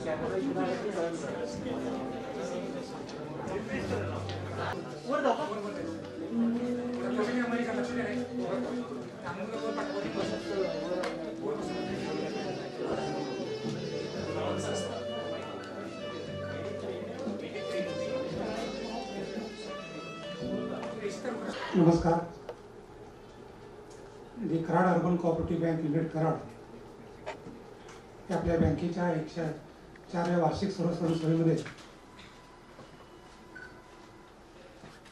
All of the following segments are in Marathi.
नमस्कार. The Karad Urban Cooperative Bank Limited Karad आपल्या बँकेच्या 104व्या वार्षिक सर्वसाधारण सभेमध्ये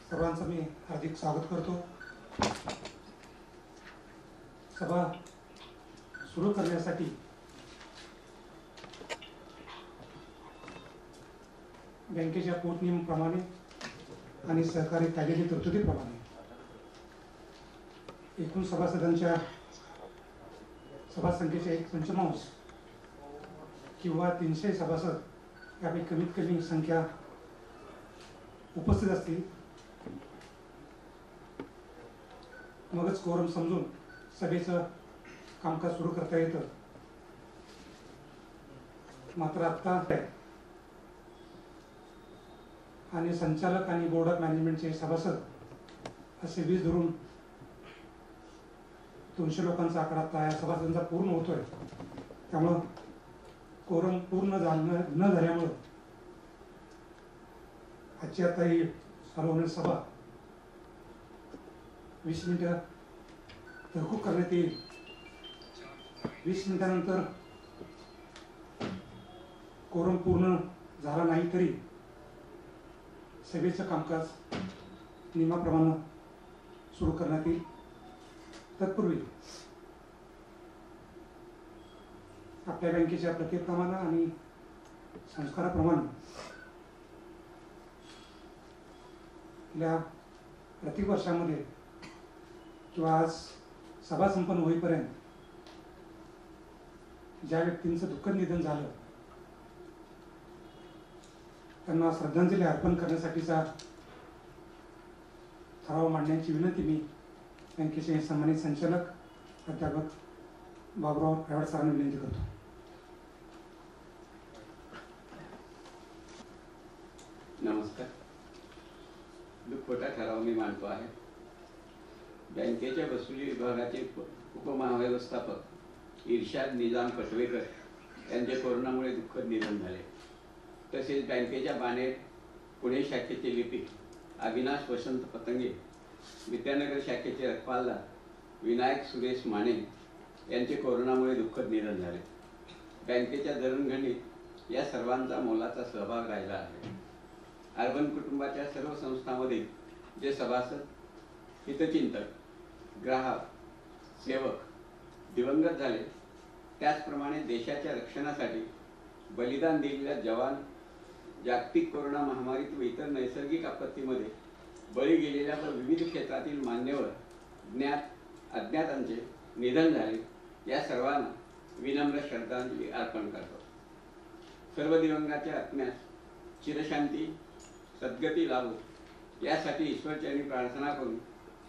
सर्वांचं मी हार्दिक स्वागत करतो. सभा सुरू करण्यासाठी बँकेच्या पोटनियमाप्रमाणे आणि सहकारी कायद्याच्या तरतुदीप्रमाणे एकूण सभासदांच्या सभा संख्येचे 1/5 किंवा 300 सभासद यापैकी कमीत कमी संख्या उपस्थित असतील मगच कोरम समजून सभेचं कामकाज सुरू करता येतं. मात्र आता आणि संचालक आणि बोर्ड ऑफ मॅनेजमेंटचे सभासद असे 20 धरून 200 लोकांचा आकडा आता या सभासदांचा पूर्ण होतोय. त्यामुळं कोरम पूर्ण न झाल्यामुळं आजची आता ही चालू होणारी सभा 20 मिनिटं तहकूब करण्यात येईल. 20 मिनिटानंतर कोरम पूर्ण झाला नाही तरी सभेचं कामकाज नियमाप्रमाणे सुरू करण्यात येईल. तत्पूर्वी आपल्या बँकेच्या प्रत्येकाप्रमाणे आणि संस्काराप्रमाणे या प्रत्येक वर्षामध्ये किंवा आज सभा संपन्न होईपर्यंत ज्या व्यक्तींचं दुःखद निधन झालं त्यांना श्रद्धांजली अर्पण करण्यासाठीचा ठराव मांडण्याची विनंती मी बँकेचे सन्मानित संचालक प्राध्यापक बाबुराव रावड सरांना विनंती करतो. नमस्कार. दुःखोटा ठराव मी मांडतो आहे. बँकेच्या वसुली विभागाचे उपमहाव्यवस्थापक इर्शाद निजाम पटवेकर यांचे कोरोनामुळे दुःखद निधन झाले. तसेच बँकेच्या बाणेर पुणे शाखेचे लिपिक अविनाश वसंत पतंगे, विद्यानगर शाखेचे रखवालदार विनायक सुरेश माने यांचे कोरोनामुळे दुःखद निधन झाले. बँकेच्या जडणघडणीत या सर्वांचा मोलाचा सहभाग राहिला आहे. अर्बन कुटुंबाच्या सर्व संस्थांमधील जे सभासद, हितचिंतक, ग्राहक, सेवक दिवंगत झाले, त्याचप्रमाणे देशाच्या रक्षणासाठी बलिदान दिलेल्या जवान, जागतिक कोरोना महामारीत व इतर नैसर्गिक आपत्तीमध्ये बळी गेलेल्या व विविध क्षेत्रातील मान्यवर, ज्ञात अज्ञातांचे निधन झाले, या सर्वांना विनम्र श्रद्धांजली अर्पण करतो. सर्व दिवंगाच्या आत्म्यास चिरशांती सद्गती लाभो यासाठी ईश्वरचरणी प्रार्थना करून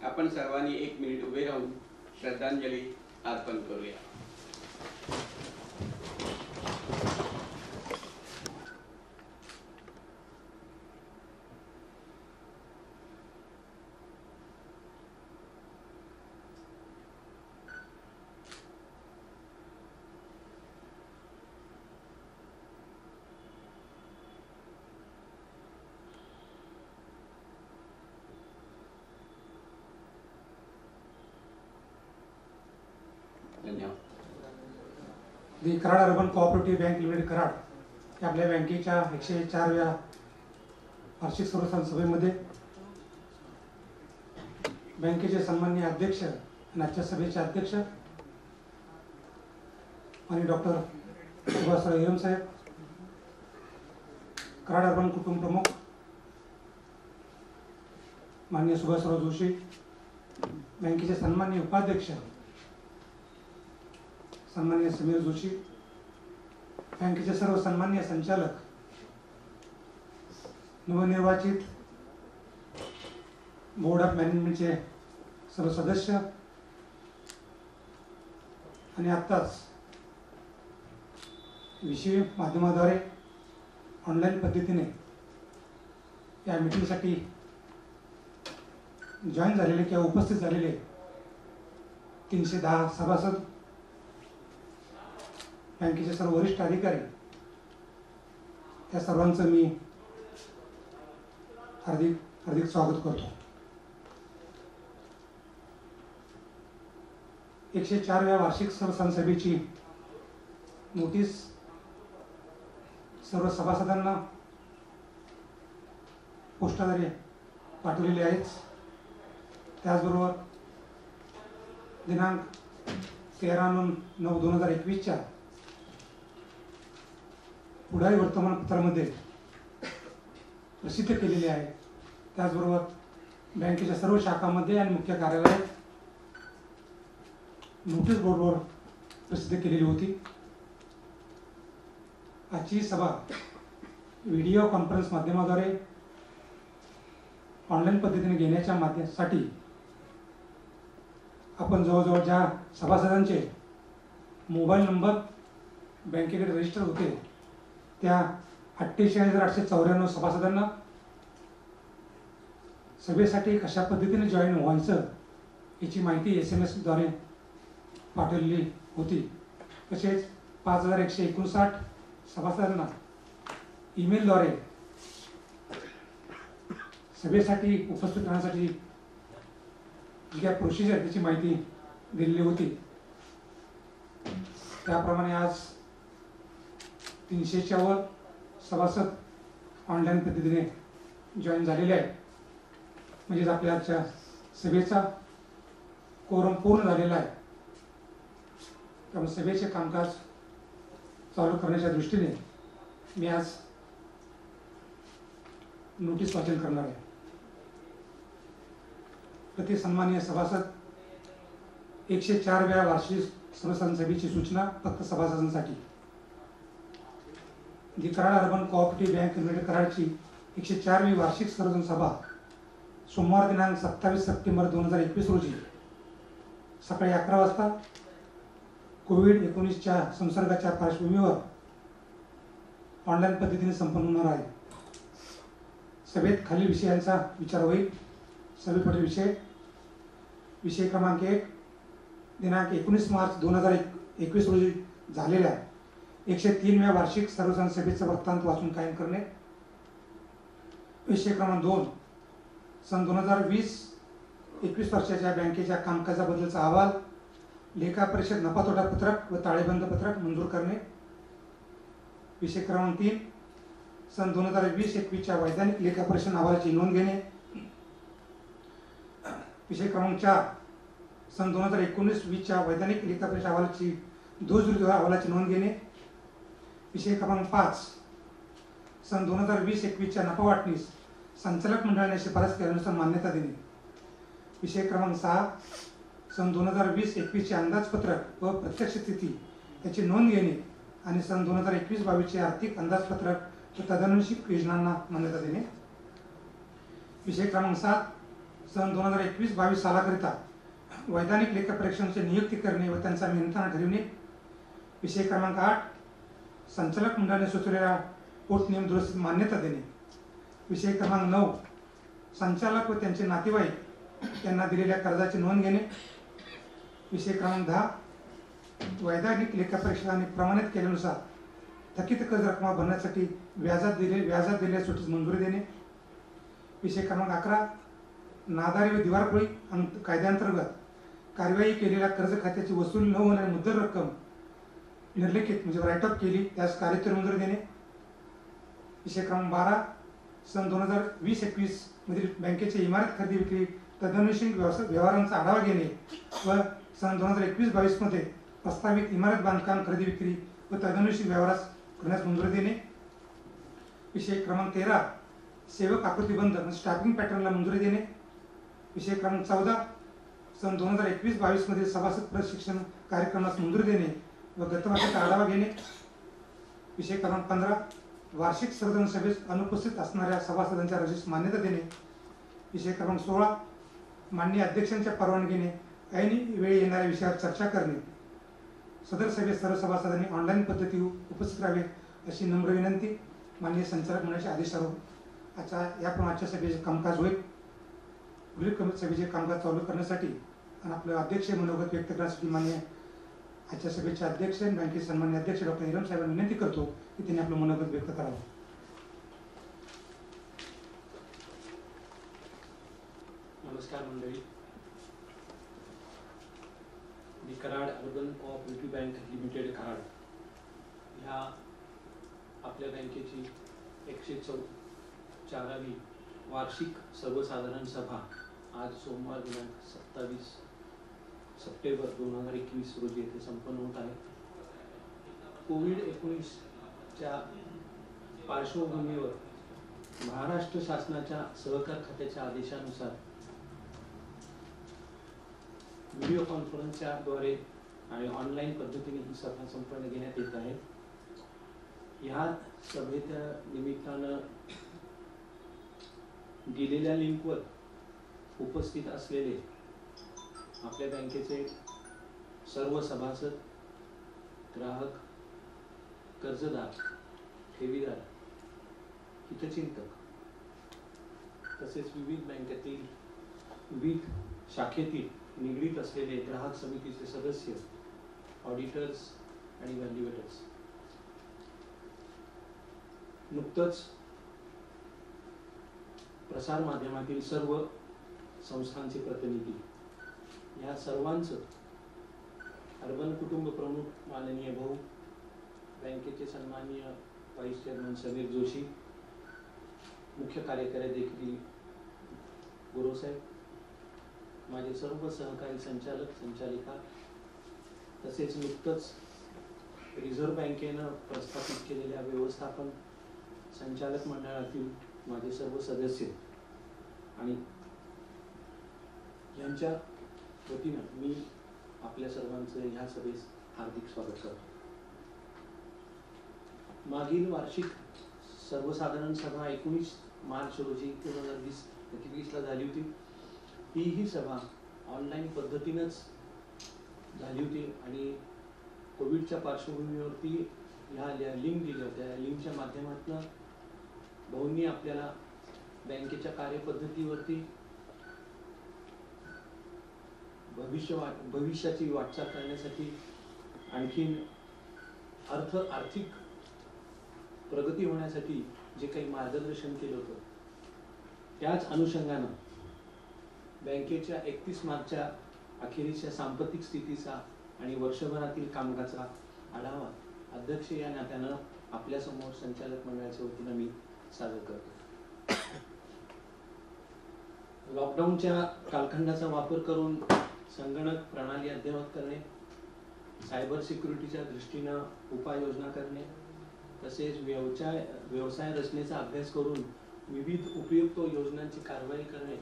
आपण सर्वांनी 1 मिनिट उभे राहून श्रद्धांजली अर्पण करूया. The Karad Urban Cooperative Bank Limited Karad आपल्या बँकेच्या 104व्या वार्षिक सर्वसाधारण सभेमध्ये बँकेचे सन्माननीय अध्यक्ष आणि आजच्या सभेचे अध्यक्ष आणि डॉक्टर सुभाषराव हिरम साहेब, कराड अर्बन कुटुंब प्रमुख माननीय सुभाषराव जोशी, बँकेचे सन्माननीय उपाध्यक्ष सन्माननीय समीर जोशी, बँकेचे सर्व सन्माननीय संचालक, नवनिर्वाचित बोर्ड ऑफ मॅनेजमेंटचे सर्व सदस्य आणि आत्ताच विषय माध्यमाद्वारे ऑनलाईन पद्धतीने या मीटिंगसाठी जॉईन झालेले किंवा उपस्थित झालेले 310 सभासद, बँकेचे सर्व वरिष्ठ अधिकारी, त्या सर्वांचं मी हार्दिक स्वागत करतो. 104व्या वार्षिक सर्वसाधारण सभेची नोटीस सर्व सभासदांना पोस्टाद्वारे पाठवलेली आहेच. त्याचबरोबर दिनांक 13/9/2021 पुढारी वर्तमानपत्रामध्ये प्रसिद्ध केलेली आहे. त्याचबरोबर बँकेच्या सर्व शाखांमध्ये आणि मुख्य कार्यालयात नोटीस बोर्डवर प्रसिद्ध केलेली होती. आजची सभा व्हिडिओ कॉन्फरन्स माध्यमाद्वारे ऑनलाईन पद्धतीने घेण्याच्या माध्यमासाठी आपण जवळजवळ ज्या सभासदांचे मोबाईल नंबर बँकेकडे रजिस्टर होते त्या 48,894 सभासदांना सभेसाठी कशा पद्धतीने जॉईन व्हायचं याची माहिती SMS द्वारे पाठवलेली होती. तसेच 5,159 सभासदांना ईमेलद्वारे सभेसाठी उपस्थित राहण्यासाठी जी काय प्रोसिजर त्याची माहिती दिलेली होती. त्याप्रमाणे आज 300च्या वर सभासद ऑनलाईन पद्धतीने जॉईन झालेले आहेत. म्हणजेच आपल्या आजच्या सभेचा कोरम पूर्ण झालेला आहे. त्यामुळे सभेचे कामकाज चालू करण्याच्या दृष्टीने मी आज नोटीस वाचन करणार आहे. प्रति सन्माननीय सभासद, 104व्या वार्षिक सर्वसाधारण सभेची सूचना फक्त सभासदांसाठी. The Karad Urban Cooperative Bank Limited कराडची 104वी वार्षिक सर्वसाधारण सभा सोमवार दिनांक 27 सप्टेंबर 2021 रोजी सकाळी 11 वाजता कोविड-19च्या संसर्गाच्या पार्श्वभूमीवर ऑनलाईन पद्धतीने संपन्न होणार आहे. सभेत खालील विषयांचा विचार होईल. सभेपुढील विषय क्रमांक 1, दिनांक 19 मार्च 2021 रोजी झालेल्या 103व्या वार्षिक सर्वसाधारण सभेचं वृत्तांत वाचून कायम करणे. विषय क्रमांक 2, सन 2020-21 वर्षाच्या बँकेच्या कामकाजाबद्दलचा अहवाल, लेखा परिषद नफा-तोटा पत्रक व ताळेबंद पत्रक मंजूर करणे. विषय क्रमांक 3, सन 2020-21च्या वैधानिक लेखा परिषद अहवालाची नोंद घेणे. विषय क्रमांक 4, सन 2019-20च्या वैधानिक लेखा परिषद अहवालाची दोषदुरुस्ती अहवालाची नोंद घेणे. विषय क्रमांक 5, सन 2020-21च्या नफा वाटणीस संचालक मंडळाने शिफारस केल्यानुसार मान्यता देणे. विषय क्रमांक 6, सन 2020-21चे अंदाजपत्रक व प्रत्यक्ष स्थिती याची नोंद घेणे आणि सन 2021-22चे आर्थिक अंदाजपत्रक व तदनुसार योजनांना मान्यता देणे. विषय क्रमांक 7, सन 2021-22 सालाकरिता वैधानिक लेखा परीक्षकांची नियुक्ती करणे व त्यांचा मेहनताना ठरविणे. विषय क्रमांक 8, संचालक मंडळाने सुचवलेल्या पोट नियम दुरुस्तीस मान्यता देणे. विषय क्रमांक 9, संचालक व त्यांचे नातेवाईक यांना दिलेल्या कर्जाची नोंद घेणे. विषय क्रमांक 10, वैधानिक लेखा परीक्षकांनी प्रमाणित केल्यानुसार थकीत कर्ज रक्कम भरण्यासाठी व्याजात दिलेल्या सुटीस मंजुरी देणे. विषय क्रमांक 11, नादारी व दिवाळखोरी कायद्याअंतर्गत कार्यवाही केलेल्या कर्ज खात्याची वसूल न होणारी मुद्दल रक्कम निर्लेखित म्हणजे राईट ऑफ केली त्यास कार्यत्तर मंजुरी देणे. विषय क्रमांक 12, सन 2020-21 मधील बँकेचे इमारत खरेदी विक्री तदनुसार व्यवहारांचा आढावा घेणे व सन 2021-22 मध्ये प्रस्तावित इमारत बांधकाम खरेदी विक्री व तदनुसार व्यवहारास करण्यास मंजुरी देणे. विषय क्रमांक 13, सेवक आकृतीबंध म्हणजे स्टाफिंग पॅटर्नला मंजुरी देणे. विषय क्रमांक 14, सन 2021-22 मधील सभासद प्रशिक्षण कार्यक्रमास मंजुरी देणे व गतवर्षाचा आढावा घेणे. विषय क्रमांक 15, वार्षिक सर्वसाधारण सभेस अनुपस्थित असणाऱ्या सभासदांच्या रजेस मान्यता देणे. विषय क्रमांक 16, माननीय अध्यक्षांच्या परवानगीने ऐन वेळी येणाऱ्या विषयावर चर्चा करणे. सदर सभेत सर्व सभासदांनी ऑनलाईन पद्धती उपस्थित राहावे अशी नम्र विनंती. माननीय संचालक मंडळाचे आदेशावरून आजच्या याप्रमाणे सभेचे कामकाज होईल. पुढील सभेचे कामकाज चालू करण्यासाठी आणि आपलं अध्यक्ष मनोगत व्यक्त करण्यासाठी माननीय आजच्या सभेचे अध्यक्ष आणि बँकेचे सन्माननीय अध्यक्ष डॉक्टर हिरम साहेबांना विनंती करतो की त्यांनी आपलं मनोगत व्यक्त करावं. नमस्कार मंडळी. मी Karad Urban Cooperative Bank Limited Karad ह्या आपल्या बँकेची 104वी वार्षिक सर्वसाधारण सभा आज सोमवार दिनांक 27 सप्टेंबर 2021 रोजी येथे संपन्न होत आहे. कोविड-19च्या पार्श्वभूमीवर महाराष्ट्र शासनाच्या सहकार खात्याच्या आदेशानुसार व्हिडिओ कॉन्फरन्सच्या द्वारे आणि ऑनलाईन पद्धतीने ही सभा संपन्न घेण्यात येत आहे. ह्या सभेच्या निमित्तानं दिलेल्या लिंकवर उपस्थित असलेले आपल्या बँकेचे सर्व सभासद, ग्राहक, कर्जदार, ठेवीदार, हितचिंतक तसेच विविध बँकेतील विविध शाखेतील निगडीत असलेले ग्राहक समितीचे सदस्य, ऑडिटर्स आणि व्हॅल्युएटर्स. नुकतंच प्रसार माध्यमातील सर्व संस्थांचे प्रतिनिधी या सर्वांचं अर्बन कुटुंब प्रमुख माननीय भाऊ, बँकेचे सन्माननीय व्हाईस चेअरमन समीर जोशी, मुख्य कार्यकारी अधिकारी गुरुसाहेब, माझे सर्व सहकारी संचालक संचालिका तसेच नुकतंच रिझर्व्ह बँकेनं प्रस्थापित केलेल्या व्यवस्थापन संचालक मंडळातील माझे सर्व सदस्य आणि यांच्या वतीनं मी आपल्या सर्वांचं ह्या सभेस हार्दिक स्वागत करतो. मागील वार्षिक सर्वसाधारण सभा 19 मार्च रोजी 2021 ला झाली होती. ही सभा ऑनलाईन पद्धतीनंच झाली होती आणि कोविडच्या पार्श्वभूमीवरती ह्या लिंक दिल्या होत्या. या लिंकच्या माध्यमातून भाऊंनी आपल्याला बँकेच्या कार्यपद्धतीवरती भविष्याची वाटचाल करण्यासाठी आणखीन आर्थिक प्रगती होण्यासाठी जे काही मार्गदर्शन केलं होतं त्याच अनुषंगानं बँकेच्या 31 मार्चच्या अखेरीच्या सांपत्तिक स्थितीचा आणि वर्षभरातील कामकाजाचा आढावा अध्यक्ष या नात्यानं आपल्या समोर संचालक मंडळाच्या वतीनं मी सादर करतो. लॉकडाऊनच्या कालखंडाचा वापर करून संगणक प्रणाली अद्ययावत करणे, सायबर सिक्युरिटीच्या दृष्टीनं उपाययोजना करणे तसेच व्यवसाय रचनेचा अभ्यास करून विविध उपयुक्त योजनांची कारवाई करणे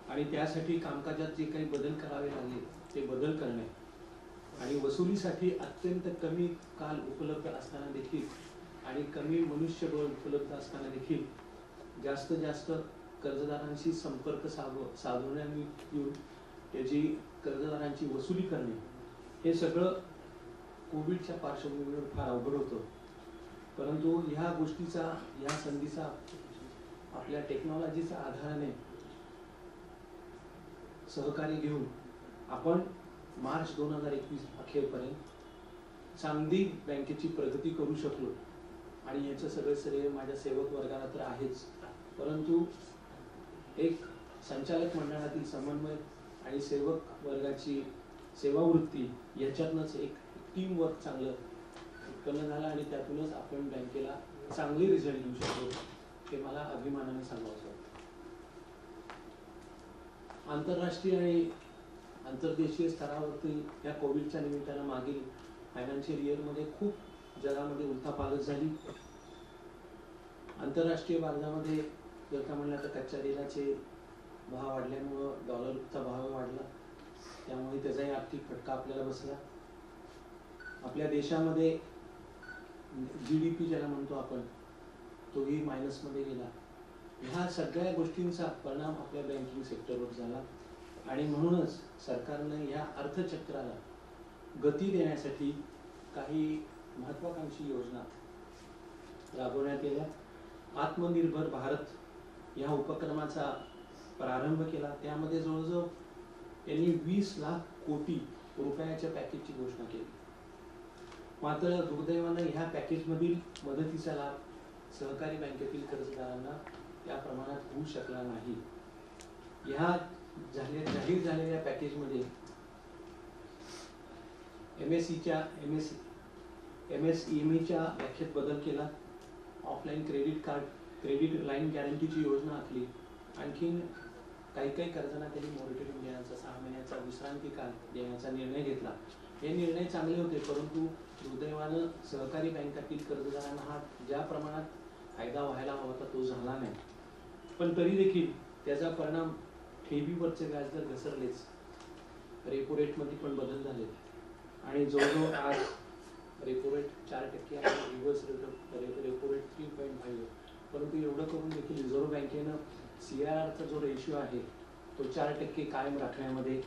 आणि त्यासाठी कामकाजात जे काही बदल करावे लागले ते बदल करणे आणि वसुलीसाठी अत्यंत कमी काल उपलब्ध असताना देखील आणि कमी मनुष्यबळ उपलब्ध असताना देखील जास्तीत जास्त कर्जदारांशी संपर्क साधण्याने येऊन त्याची कर्जदारांची वसुली करणे हे सगळं कोविडच्या पार्श्वभूमीवर फार अवघड होतं. परंतु ह्या गोष्टीचा ह्या संधीचा आपल्या टेक्नॉलॉजीच्या आधाराने सहकार्य घेऊन आपण मार्च 2021 अखेरपर्यंत चांगली बँकेची प्रगती करू शकलो आणि याचं सगळं श्रेय माझ्या सेवक वर्गाला तर आहेच, परंतु एक संचालक मंडळातील समन्वय आणि सेवक वर्गाची सेवावृत्ती याच्यातनंच एक टीम वर्क चांगलं उत्पन्न झालं आणि त्यातूनच आपण बँकेला चांगले रिझल्ट देऊ शकतो हे मला अभिमानाने सांगावंसं वाटतं. आंतरराष्ट्रीय आणि आंतरदेशीय स्तरावरती या कोविडच्या निमित्तानं मागील फायनान्शियल इयरमध्ये खूप जगामध्ये उलथापालथ झाली. आंतरराष्ट्रीय बाजारामध्ये जर का म्हणलं तर कच्च्या तेलाचे भाव वाढल्यामुळं डॉलरचा भाव वाढला, त्यामुळे त्याचाही आर्थिक फटका आपल्याला बसला. आपल्या देशामध्ये GDP ज्याला म्हणतो आपण तोही मायनसमध्ये गेला. ह्या सगळ्या गोष्टींचा परिणाम आपल्या बँकिंग सेक्टरवर झाला आणि म्हणूनच सरकारनं या अर्थचक्राला गती देण्यासाठी काही महत्त्वाकांक्षी योजना राबवण्यात गेल्या. आत्मनिर्भर भारत या उपक्रमाचा प्रारंभ केला. त्यामध्ये जवळजवळ त्यांनी 20 लाख कोटी रुपयाच्या पॅकेजची घोषणा केली. मात्र दुर्दैवानं ह्या पॅकेजमधील मदतीचा लाभ सहकारी बँकेतील कर्जदारांना त्या प्रमाणात होऊ शकला नाही. ह्या जाहीर झालेल्या पॅकेजमध्ये MSEMEच्या व्याख्येत बदल केला. ऑफलाईन क्रेडिट लाईन गॅरंटीची योजना आखली. आणखीन काही कर्जांना त्यांनी मॉनिटरिंग देण्याचा 6 महिन्याचा विश्रांती काल देण्याचा निर्णय घेतला. हे निर्णय चांगले होते, परंतु दुर्दैवानं सहकारी बँकातील कर्जदारांना हा ज्या प्रमाणात फायदा व्हायला हवा होता तो झाला नाही. पण तरी देखील त्याचा परिणाम ठेवीवरचे व्याजदर घसरलेच. रेपो रेटमध्ये पण बदल झाले आणि जवळजवळ आज रेपो रेट 4% आणि रिव्हर्स रेपो रेट 3.5. परंतु एवढं करून देखील रिझर्व्ह बँकेनं CRRचा जो रेशिओ आहे तो 4% कायम राखण्यामध्ये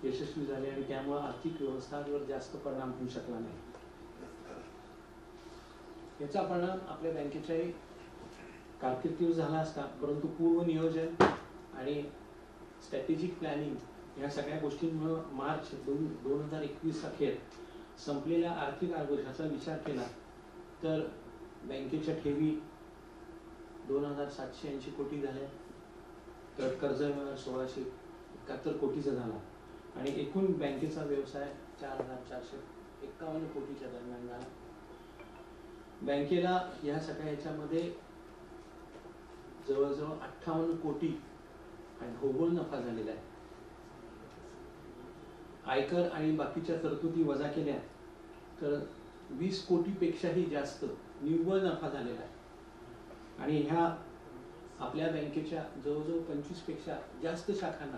यशस्वी झाले आणि त्यामुळे आर्थिक व्यवस्थांवर जास्त परिणाम होऊ शकला नाही. याचा परिणाम आपल्या बँकेच्याही कारकिर्दीवर झाला असता, परंतु पूर्व नियोजन आणि स्ट्रॅटेजिक प्लॅनिंग या सगळ्या गोष्टींमुळे मार्च 2021 अखेर संपलेल्या आर्थिक वर्षाचा विचार केला तर बँकेच्या ठेवी 2,780 कोटी झाल्या, तर कर्ज 1,671 कोटीचा झाला आणि एकूण बँकेचा व्यवसाय 4,451 कोटीच्या दरम्यान झाला. बँकेला या सगळ्या ह्याच्यामध्ये जवळजवळ 58 कोटी आणि ढोबळ नफा झालेला आहे. आयकर आणि बाकीच्या तरतुदी वजा केल्या तर 20 कोटीपेक्षाही जास्त निव्वळ नफा झालेला आहे. आणि ह्या आपल्या बँकेच्या जवळजवळ 25 पेक्षा जास्त शाखांना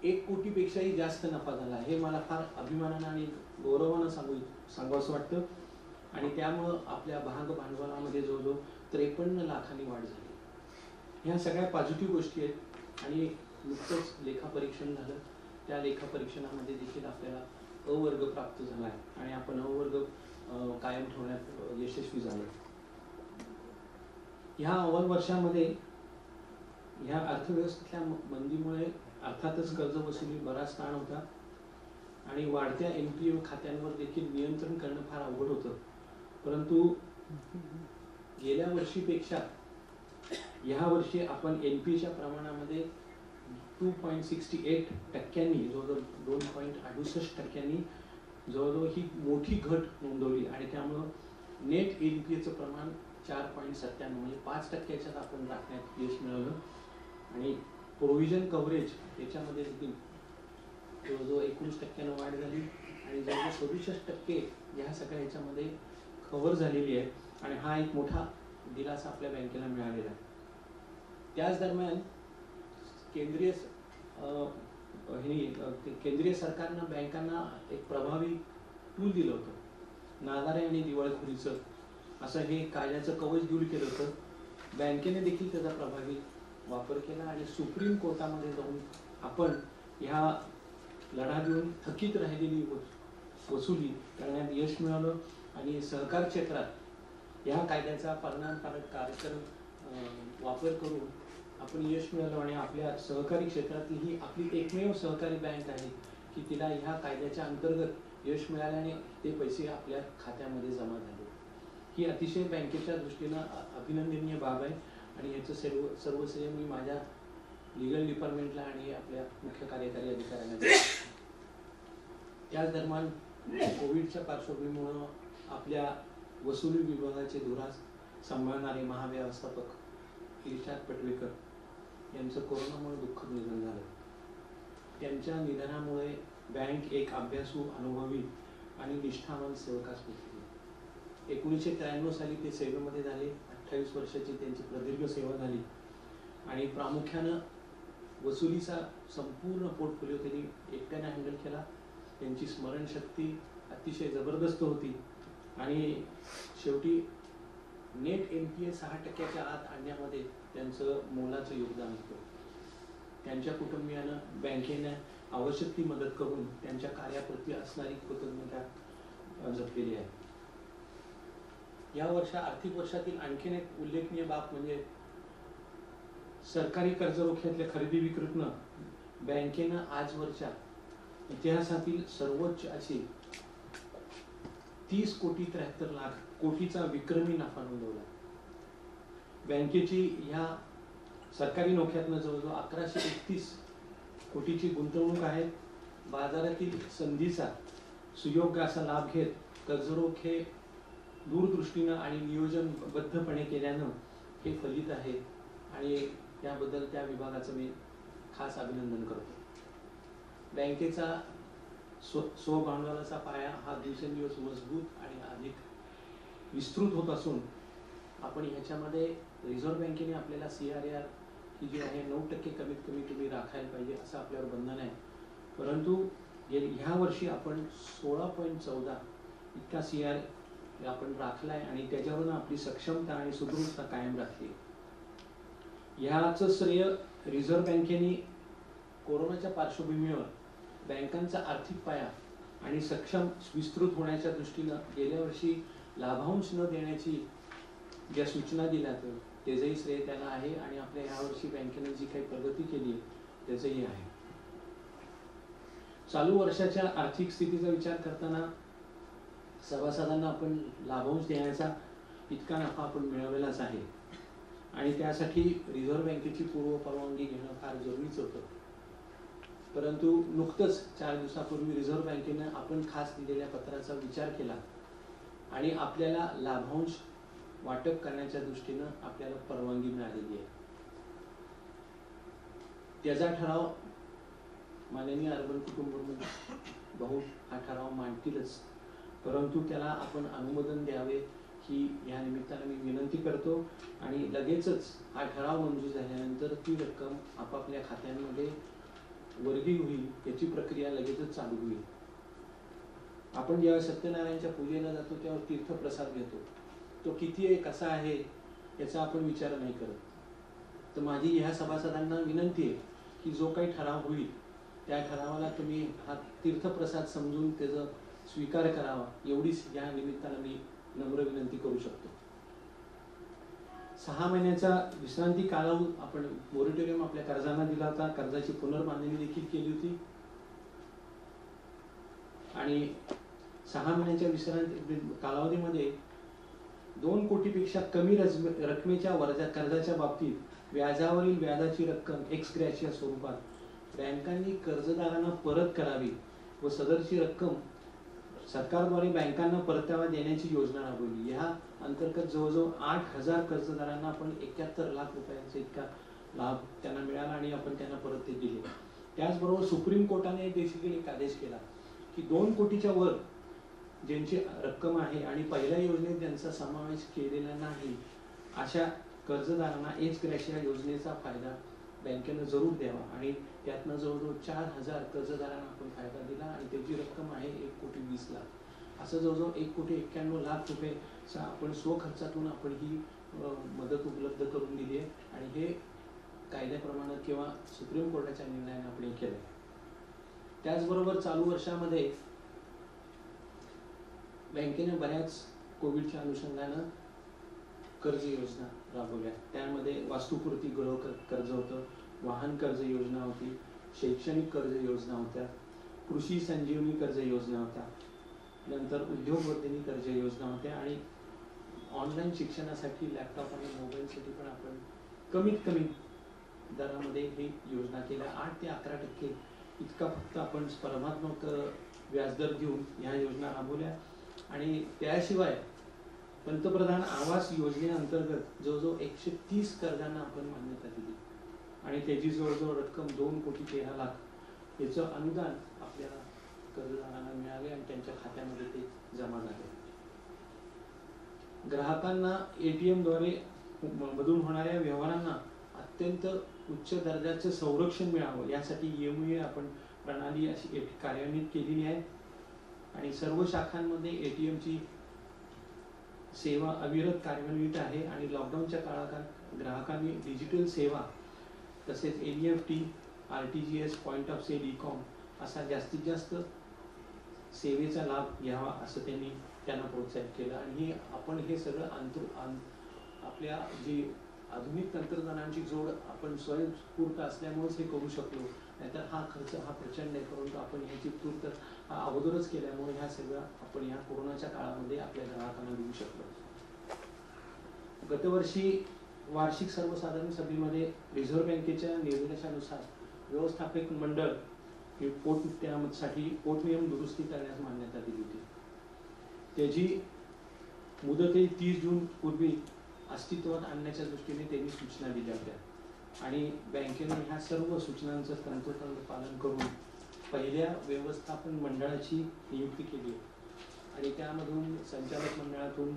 1 कोटीपेक्षाही जास्त नफा झाला. हे मला फार अभिमानानं आणि गौरवानं सांगावंसं वाटतं. आणि त्यामुळं आपल्या भाग भांडवलामध्ये जवळजवळ 53 लाखांनी वाढ झाली. ह्या सगळ्या पॉझिटिव्ह गोष्टी आहेत. आणि नुकतंच लेखापरीक्षण झालं, त्या लेखापरीक्षणामध्ये देखील आपल्याला अ वर्ग प्राप्त झाला आहे आणि आपण अ वर्ग कायम ठेवण्यात यशस्वी झालो. ह्या अव्वल वर्षामध्ये ह्या अर्थव्यवस्थेतल्या मंदीमुळे अर्थातच कर्ज वसुली बराच ताण होता आणि वाढत्या NPA खात्यांवर देखील नियंत्रण करणं फार अवघड होतं. परंतु गेल्या वर्षीपेक्षा ह्या वर्षी आपण NPAच्या प्रमाणामध्ये 2.68% जवळजवळ 2.68% जवळजवळ ही मोठी घट नोंदवली आणि त्यामुळं नेट NPAचं प्रमाण 4.97 म्हणजे 5% आपण राखण्यात यश मिळवलं. आणि प्रोव्हिजन कव्हरेज याच्यामध्ये देखील जवळजवळ 19% वाढ झाली आणि जवळजवळ 67% ह्या सगळ्या ह्याच्यामध्ये कव्हर झालेली आहे आणि हा एक मोठा दिलासा आपल्या बँकेला मिळालेला आहे. त्याच दरम्यान केंद्रीय सरकारनं बँकांना एक प्रभावी टूल दिलं होतं, नादारी आणि दिवाळखोरीचं असं हे कायद्याचं कवच दूर केलं होतं. बँकेने देखील त्याचा प्रभावी वापर केला आणि सुप्रीम कोर्टामध्ये जाऊन आपण ह्या लढा देऊन थकीत राहिलेली वसुली करण्यात यश मिळालं आणि सहकार क्षेत्रात ह्या कायद्याचा परिणामकारक कार्यक्रम वापर करून आपण यश मिळालं आणि आपल्या सहकारी क्षेत्रातली ही आपली एकमेव सहकारी बँक आहे की तिला ह्या कायद्याच्या अंतर्गत यश मिळाल्याने ते पैसे आपल्या खात्यामध्ये जमा झाले. ही अतिशय बँकेच्या दृष्टीनं अभिनंदनीय बाब आहे आणि याचं सर्व श्रेय मी माझ्या लीगल डिपार्टमेंटला आणि आपल्या मुख्य कार्यकारी अधिकाऱ्यांना देतो. त्याच दरम्यान कोविडच्या पार्श्वभूमीमुळं आपल्या वसुली विभागाचे धुरा सांभाळणारे महाव्यवस्थापक इर्शाद पटवेकर यांचं कोरोनामुळे दुःखद निधन झालं. त्यांच्या निधनामुळे बँक एक अभ्यासू, अनुभवी आणि निष्ठावान सेवकास मिळाली. 1993 साली ते सेवेमध्ये झाले. 28 वर्षाची त्यांची प्रदीर्घ सेवा झाली आणि प्रामुख्यानं वसुलीचा संपूर्ण पोर्टफोलिओ त्यांनी एकट्याने हँडल केला. त्यांची स्मरणशक्ती अतिशय जबरदस्त होती आणि शेवटी नेट NPA 6% आत आणण्यामध्ये त्यांचं मोलाचं योगदान होतं. त्यांच्या कुटुंबियानं बँकेने आवश्यक ती मदत करून त्यांच्या कार्याप्रती असणारी कृतज्ञता जपलेली आहे. या आर्थिक वर्षातील आणखीन एक उल्लेखनीय बाब म्हणजे सरकारी कर्जरोख्यातल्या खरेदी विक्रीतनं बँकेनं आजवरच्या इतिहासातील सर्वोच्च अशी 30,73,00,000 कोटीचा विक्रमी नफा नोंदवला. बँकेची ह्या सरकारी नोख्यातनं जवळजवळ 1131 कोटीची गुंतवणूक आहे. बाजारातील संधीचा सुयोग्य असा लाभ घेत कर्जरोख हे दूरदृष्टीनं आणि नियोजनबद्धपणे केल्यानं हे फलित आहे आणि त्याबद्दल त्या विभागाचं मी खास अभिनंदन करतो. बँकेचा स्वभांडवलाचा पाया हा दिवसेंदिवस मजबूत आणि अधिक विस्तृत होत असून आपण ह्याच्यामध्ये रिझर्व्ह बँकेने आपल्याला CRAR ही जी आहे 9% कमीत कमी तुम्ही राखायला पाहिजे असं आपल्यावर बंधन आहे. परंतु ह्या वर्षी आपण 16.14 इतका CRAR आपण राखलाय आणि त्याच्यावरून आपली सक्षमता आणि सुदृढता कायम राखली. ह्याचं श्रेय रिझर्व्ह बँकेने कोरोनाच्या पार्श्वभूमीवर बँकांचा आर्थिक पाया आणि सक्षम विस्तृत होण्याच्या दृष्टीनं गेल्या वर्षी लाभांश न देण्याची ज्या सूचना दिल्या त्याचंही श्रेय त्याला आहे आणि आपल्या ह्या वर्षी बँकेने जी काही प्रगती केली त्याचंही आहे. चालू वर्षाच्या आर्थिक स्थितीचा विचार करताना सभासदांना आपण लाभांश देण्याचा इतका नफा आपण मिळवलेलाच आहे आणि त्यासाठी रिझर्व्ह बँकेची पूर्व परवानगी घेणं फार जरुरीच होतं. परंतु नुकतंच 4 दिवसापूर्वी रिझर्व्ह बँकेनं आपण खास दिलेल्या पत्राचा विचार केला आणि आपल्याला लाभांश वाटप करण्याच्या दृष्टीनं आपल्याला परवानगी मिळालेली आहे. त्याचा ठराव माननीय अर्बन कुटुंब भाऊ हा ठराव मांडतीलच, परंतु त्याला आपण अनुमोदन द्यावे ही या निमित्तानं मी विनंती करतो आणि लगेचच हा ठराव मंजूर झाल्यानंतर ती रक्कम आपापल्या खात्यांमध्ये वर्गी होईल, याची प्रक्रिया लगेचच चालू होईल. आपण जेव्हा सत्यनारायणच्या पूजेला जातो तेव्हा तीर्थप्रसाद घेतो, तो किती आहे कसा आहे याचा आपण विचार नाही करत. तर माझी ह्या सभासदांना विनंती आहे की जो काही ठराव होईल त्या ठरावाला तुम्ही हा तीर्थप्रसाद समजून त्याचा स्वीकार करावा, एवढीच या निमित्तानं मी नम्र विनंती करू शकतो. 6 महिन्याचा विश्रांती कालावधी आपण मोरेटोरियम आपल्या कर्जांना दिला होता, कर्जाची पुनर्बांधणी देखील केली होती आणि 6 महिन्याच्या विश्रांती कालावधीमध्ये 2 कोटीपेक्षा कमी रकमेच्या कर्जाच्या बाबतीत व्याजावरील व्याजाची रक्कम एक्स ग्रॅशिया स्वरूपात बँकांनी कर्जदारांना परत करावी व सदरची रक्कम सरकारद्वारे बँकांना परतावा देण्याची योजना राबवली. या अंतर्गत जवळजवळ 8,000 कर्जदारांना आपण 71 लाख रुपयांचा इतका लाभ त्यांना मिळाला आणि आपण त्यांना परत ते दिले. त्याचबरोबर सुप्रीम कोर्टाने देखील एक आदेश केला की 2 कोटीच्या वर ज्यांची रक्कम आहे आणि पहिल्या योजनेत ज्यांचा समावेश केलेला नाही अशा कर्जदारांना एज ग्रॅशिया योजनेचा फायदा बँकेनं जरूर द्यावा आणि त्यातनं जवळजवळ 4,000 कर्जदारांना आपण फायदा दिला आणि त्याची रक्कम आहे 1,20,00,000. असं जवळजवळ 1,91,00,000 रुपये आपण स्वखर्चातून आपण ही मदत उपलब्ध करून दिली आहे आणि हे कायद्याप्रमाणे किंवा सुप्रीम कोर्टाच्या निर्णयाने आपण हे केलं. त्याचबरोबर चालू वर्षामध्ये बँकेने बऱ्याच कोविडच्या अनुषंगानं कर्ज योजना राबवल्या. त्यामध्ये वास्तुपूर्ती गृह कर्ज होतं, वाहन कर्ज योजना होती, शैक्षणिक कर्ज योजना होत्या, कृषी संजीवनी कर्ज योजना होत्या, नंतर उद्योगवर्धिनी कर्ज योजना होत्या आणि ऑनलाईन शिक्षणासाठी लॅपटॉप आणि मोबाईलसाठी पण आपण कमीत कमी दरामध्ये ही योजना केल्या. 8 ते 11% इतका फक्त आपण स्पर्धात्मक व्याजदर देऊन ह्या योजना राबवल्या आणि त्याशिवाय पंतप्रधान आवास योजनेअंतर्गत जवळजवळ 130 कर्जांना आपण मान्यता दिली आणि त्याची जवळजवळ रक्कम 2,13,00,000 याचं अनुदान आपल्याला कर्जदारांना मिळाले आणि त्यांच्या खात्यामध्ये ते जमा झाले. ग्राहकांना ATM द्वारे मधून होणाऱ्या व्यवहारांना अत्यंत उच्च दर्जाचं संरक्षण मिळावं यासाठी EMI आपण प्रणाली अशी कार्यान्वित केलेली आहे आणि सर्व शाखांमध्ये ATMची सेवा अविरत कार्यान्वित आहे आणि लॉकडाऊनच्या काळात ग्राहकांनी डिजिटल सेवा तसेच NEFT, RTGS, point of sale, e-com असा जास्तीत जास्त सेवेचा लाभ घ्यावा असं त्यांनी त्यांना प्रोत्साहित केलं. आणि आपण हे सगळं आपल्या जी आधुनिक तंत्रज्ञानाची जोड आपण स्वयंस्फूर्त असल्यामुळेच हे करू शकलो. नाहीतर हा खर्च हा प्रचंड आहे, परंतु आपण ह्याची तूर्त अगोदरच केल्यामुळे ह्या सगळ्या आपण ह्या कोरोनाच्या काळामध्ये आपल्या ग्राहकांना देऊ शकलो. गतवर्षी वार्षिक सर्वसाधारण सभेमध्ये रिझर्व्ह बँकेच्या निर्देशानुसार व्यवस्थापक मंडळ ही पोटनियम दुरुस्ती करण्यास मान्यता दिली होती. त्याची मुदतही 30 जून पूर्वी अस्तित्वात आणण्याच्या दृष्टीने त्यांनी सूचना दिल्या होत्या. आणि बँकेने ह्या सर्व सूचनांचं तंतोतंत पालन करून पहिल्या व्यवस्थापन मंडळाची नियुक्ती केली. आणि त्यामधून संचालक मंडळातून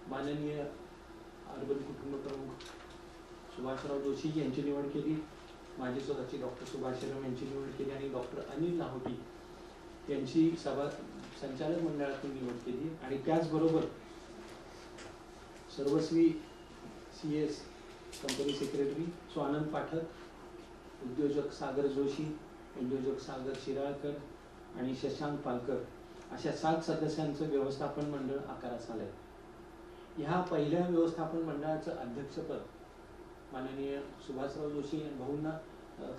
माननीय अर्बन कुटुंब प्रमुख सुभाषराव जोशी यांची निवड केली, माझी स्वतःची डॉक्टर सुभाष श्रम यांची निवड केली आणि डॉक्टर अनिल लाहोटी यांची संचालक मंडळातून निवड केली. आणि त्याचबरोबर सर्वस्वी CS company secretary Swanand Pathak, उद्योजक सागर जोशी, उद्योजक सागर शिराळकर आणि शशांक पालकर अशा 7 सदस्यांचं व्यवस्थापन मंडळ आकारास आलंय. ह्या पहिल्या व्यवस्थापन मंडळाचं अध्यक्षपद माननीय सुभाषराव जोशी भाऊंना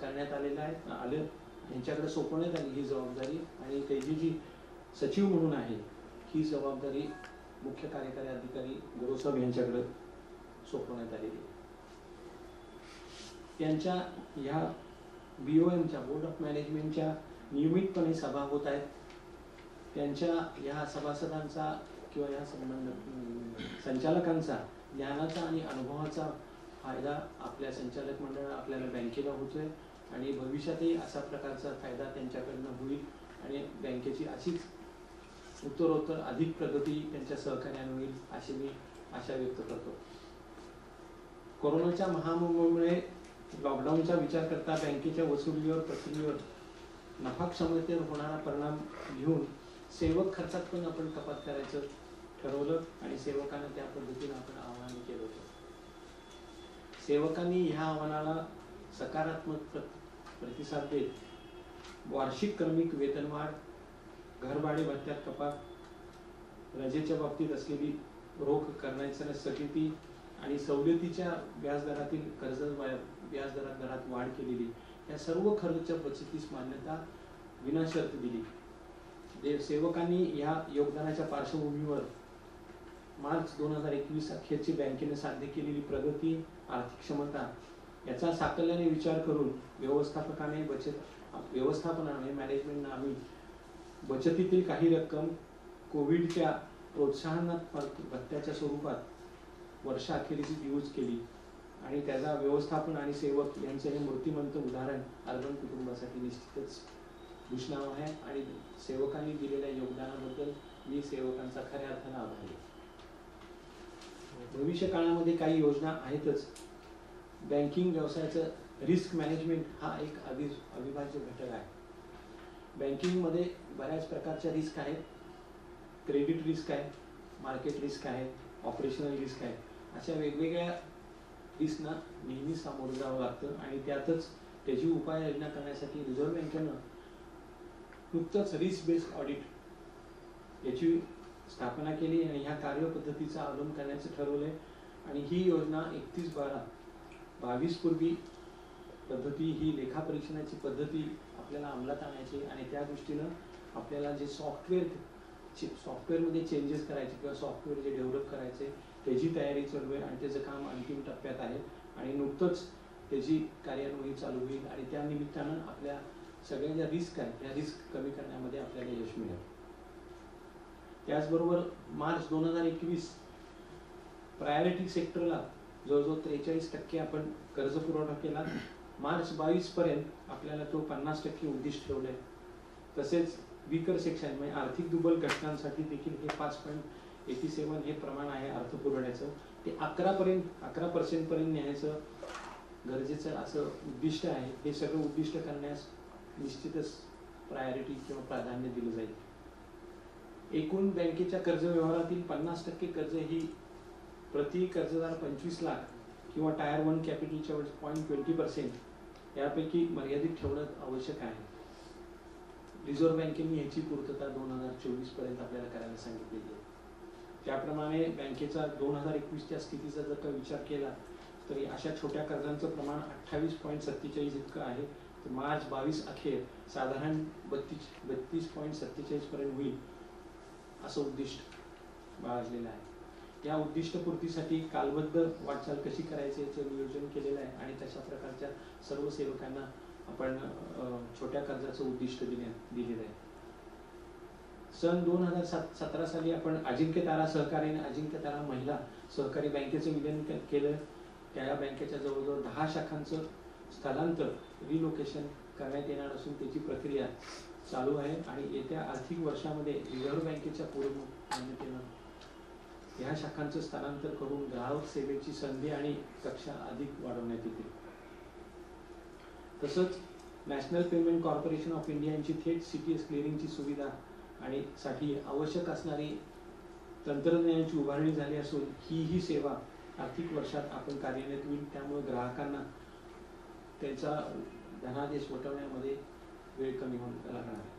करण्यात आलेलं आहे. यांच्याकडे सोपवण्यात आली ही जबाबदारी. आणि त्याची जी सचिव म्हणून आहे ही जबाबदारी मुख्य कार्यकारी अधिकारी गुरुसाहेब यांच्याकडे सोपवण्यात आलेली आहे. त्यांच्या ह्या BOMच्या बोर्ड ऑफ मॅनेजमेंटच्या नियमितपणे सभा होत आहेत. त्यांच्या ह्या सभासदांचा किंवा या संचालकांचा ज्ञानाचा आणि अनुभवाचा फायदा आपल्या संचालक मंडळाला आपल्याला बँकेला होतोय. आणि भविष्यातही अशा प्रकारचा फायदा त्यांच्याकडनं होईल आणि बँकेची अशीच उत्तरोत्तर अधिक प्रगती त्यांच्या सहकार्याने होईल अशी मी आशा व्यक्त करतो. कोरोनाच्या महामारीमुळे लॉकडाऊनचा विचार करता बँकेच्या वसुलीवर प्रक्रियेवर नफाक्षमतेवर होणारा परिणाम घेऊन सेवक खर्चात पण आपण कपात करायचं ठरवलं आणि सेवकांना त्या पद्धतीने आपण आवाहन केलं होतं. सेवकांनी ह्या आव्हानाला सकारात्मक प्रतिसाद देत वार्षिक क्रमिक वेतनवाढ, घरभाडे भत्त्यात कपात, रजेच्या बाबतीत असलेली रोख करण्याच्या स्थगिती आणि सवलतीच्या व्याजदरातील कर्ज व्याजदरात वाढ केलेली या सर्व खर्च बचतीस मान्यता विनाशर्त दिली. सेवकांनी या योगदानाच्या पार्श्वभूमीवर मार्च 2021 अखेरची बँकेने साध्य केलेली प्रगती, आर्थिक क्षमता याचा साकल्याने विचार करून व्यवस्थापनाने मॅनेजमेंटने आम्ही बचतीतील काही रक्कम कोविडच्या प्रोत्साहनात्मक भत्त्याच्या स्वरूपात वर्षाअखेरीची यूज केली. आणि त्याचा व्यवस्थापन आणि सेवक यांचं हे मूर्तिमंत उदाहरण अर्बन कुटुंबासाठी निश्चितच भूषणावं आहे. आणि सेवकांनी दिलेल्या योगदानाबद्दल मी सेवकांचा खऱ्या अर्थाने आभारी आहे. भविष्य काळामध्ये काही योजना आहेतच. बँकिंग व्यवसायाचं रिस्क मॅनेजमेंट हा एक अविभाज्य घटक आहे. बँकिंगमध्ये बऱ्याच प्रकारच्या रिस्क आहेत. क्रेडिट रिस्क आहे, मार्केट रिस्क आहे, ऑपरेशनल रिस्क आहे. अशा वेगवेगळ्या रिस्कना नेहमी सामोरं जावं लागतं. आणि त्यातच त्याची उपाययोजना करण्यासाठी रिझर्व्ह बँकेनं नुकतंच रिस्क बेस्ड ऑडिट याची स्थापना केली आणि ह्या कार्यपद्धतीचा अवलंब करण्याचं ठरवलंय. आणि ही योजना 31/12/22 पूर्वी पद्धती ही लेखापरीक्षणाची पद्धती आपल्याला अंमलात आणायची आणि त्या दृष्टीनं आपल्याला जे सॉफ्टवेअरमध्ये चेंजेस करायचे किंवा सॉफ्टवेअर जे डेव्हलप करायचे त्याची तयारी चालू आहे. आणि त्याचं काम अंतिम टप्प्यात आहे आणि नुकतंच त्याची कार्यान्वयी चालू होईल. आणि त्या निमित्तानं आपल्या सगळ्या ज्या रिस्क आहेत त्या रिस्क कमी करण्यामध्ये आपल्याला यश मिळेल. त्याचबरोबर मार्च 2021 प्रायोरिटी सेक्टरला जवळजवळ 43% आपण कर्ज पुरवठा केला. मार्च 22 पर्यंत आपल्याला तो 50% उद्दिष्ट ठेवलंय. तसेच वीकर सेक्शन म्हणजे आर्थिक दुर्बल घटकांसाठी देखील हे 5.87 हे प्रमाण आहे अर्थपुरवठ्याचं. ते 11% पर्यंत न्यायचं गरजेचं असं उद्दिष्ट आहे. हे सगळं उद्दिष्ट करण्यास निश्चितच प्रायोरिटी किंवा प्राधान्य दिलं जाईल. एकूण बँकेच्या कर्ज व्यवहारातील 50% कर्ज ही प्रति कर्जदार 25 लाख किंवा टायर 1 कॅपिटलच्या 0.20% यापैकी मर्यादित ठेवणं आवश्यक आहे. रिझर्व्ह बँकेने याची पूर्तता 2024 पर्यंत आपल्याला करायला सांगितलेली आहे. त्याप्रमाणे बँकेचा 2021च्या स्थितीचा जर का विचार केला तरी अशा छोट्या कर्जांचं प्रमाण 28.47 इतकं आहे. तर मार्च 22 अखेर साधारण 32.47 पर्यंत होईल असं उद्दिष्ट बाळगलेलं आहे. या उद्दिष्टपूर्तीसाठी कालबद्ध वाटचाल कशी करायची याचं नियोजन केलेलं आहे आणि तशा प्रकारच्या सर्व सेवकांना आपण छोट्या कर्जाचं उद्दिष्ट दिलेलं आहे. सन 2017 साली आपण अजिंक्य तारा सहकारी आणि अजिंक्य तारा महिला सहकारी बँकेचं विलीन केलं. त्या बँकेच्या जवळजवळ 10 शाखांचं स्थलांतर रिलोकेशन करण्यात येणार असून त्याची प्रक्रिया चालू आहे आणि येत्या आर्थिक वर्षामध्ये रिझर्व्ह बँकेच्या मान्यतेनं ह्या शाखांचं स्थलांतर करून ग्राहक सेवेची संधी आणि कक्षा अधिक वाढवण्यात येतील. तसंच national payment corporation of India यांची थेट CTS क्लिअरिंगची सुविधा आणि साठी आवश्यक असणारी तंत्रज्ञानाची उभारणी झाली असून ही सेवा आर्थिक वर्षात आपण कार्यान्वित होईल. त्यामुळे ग्राहकांना त्यांचा धनादेश वटवण्यामध्ये वेळ कमी होऊन लागणार आहे.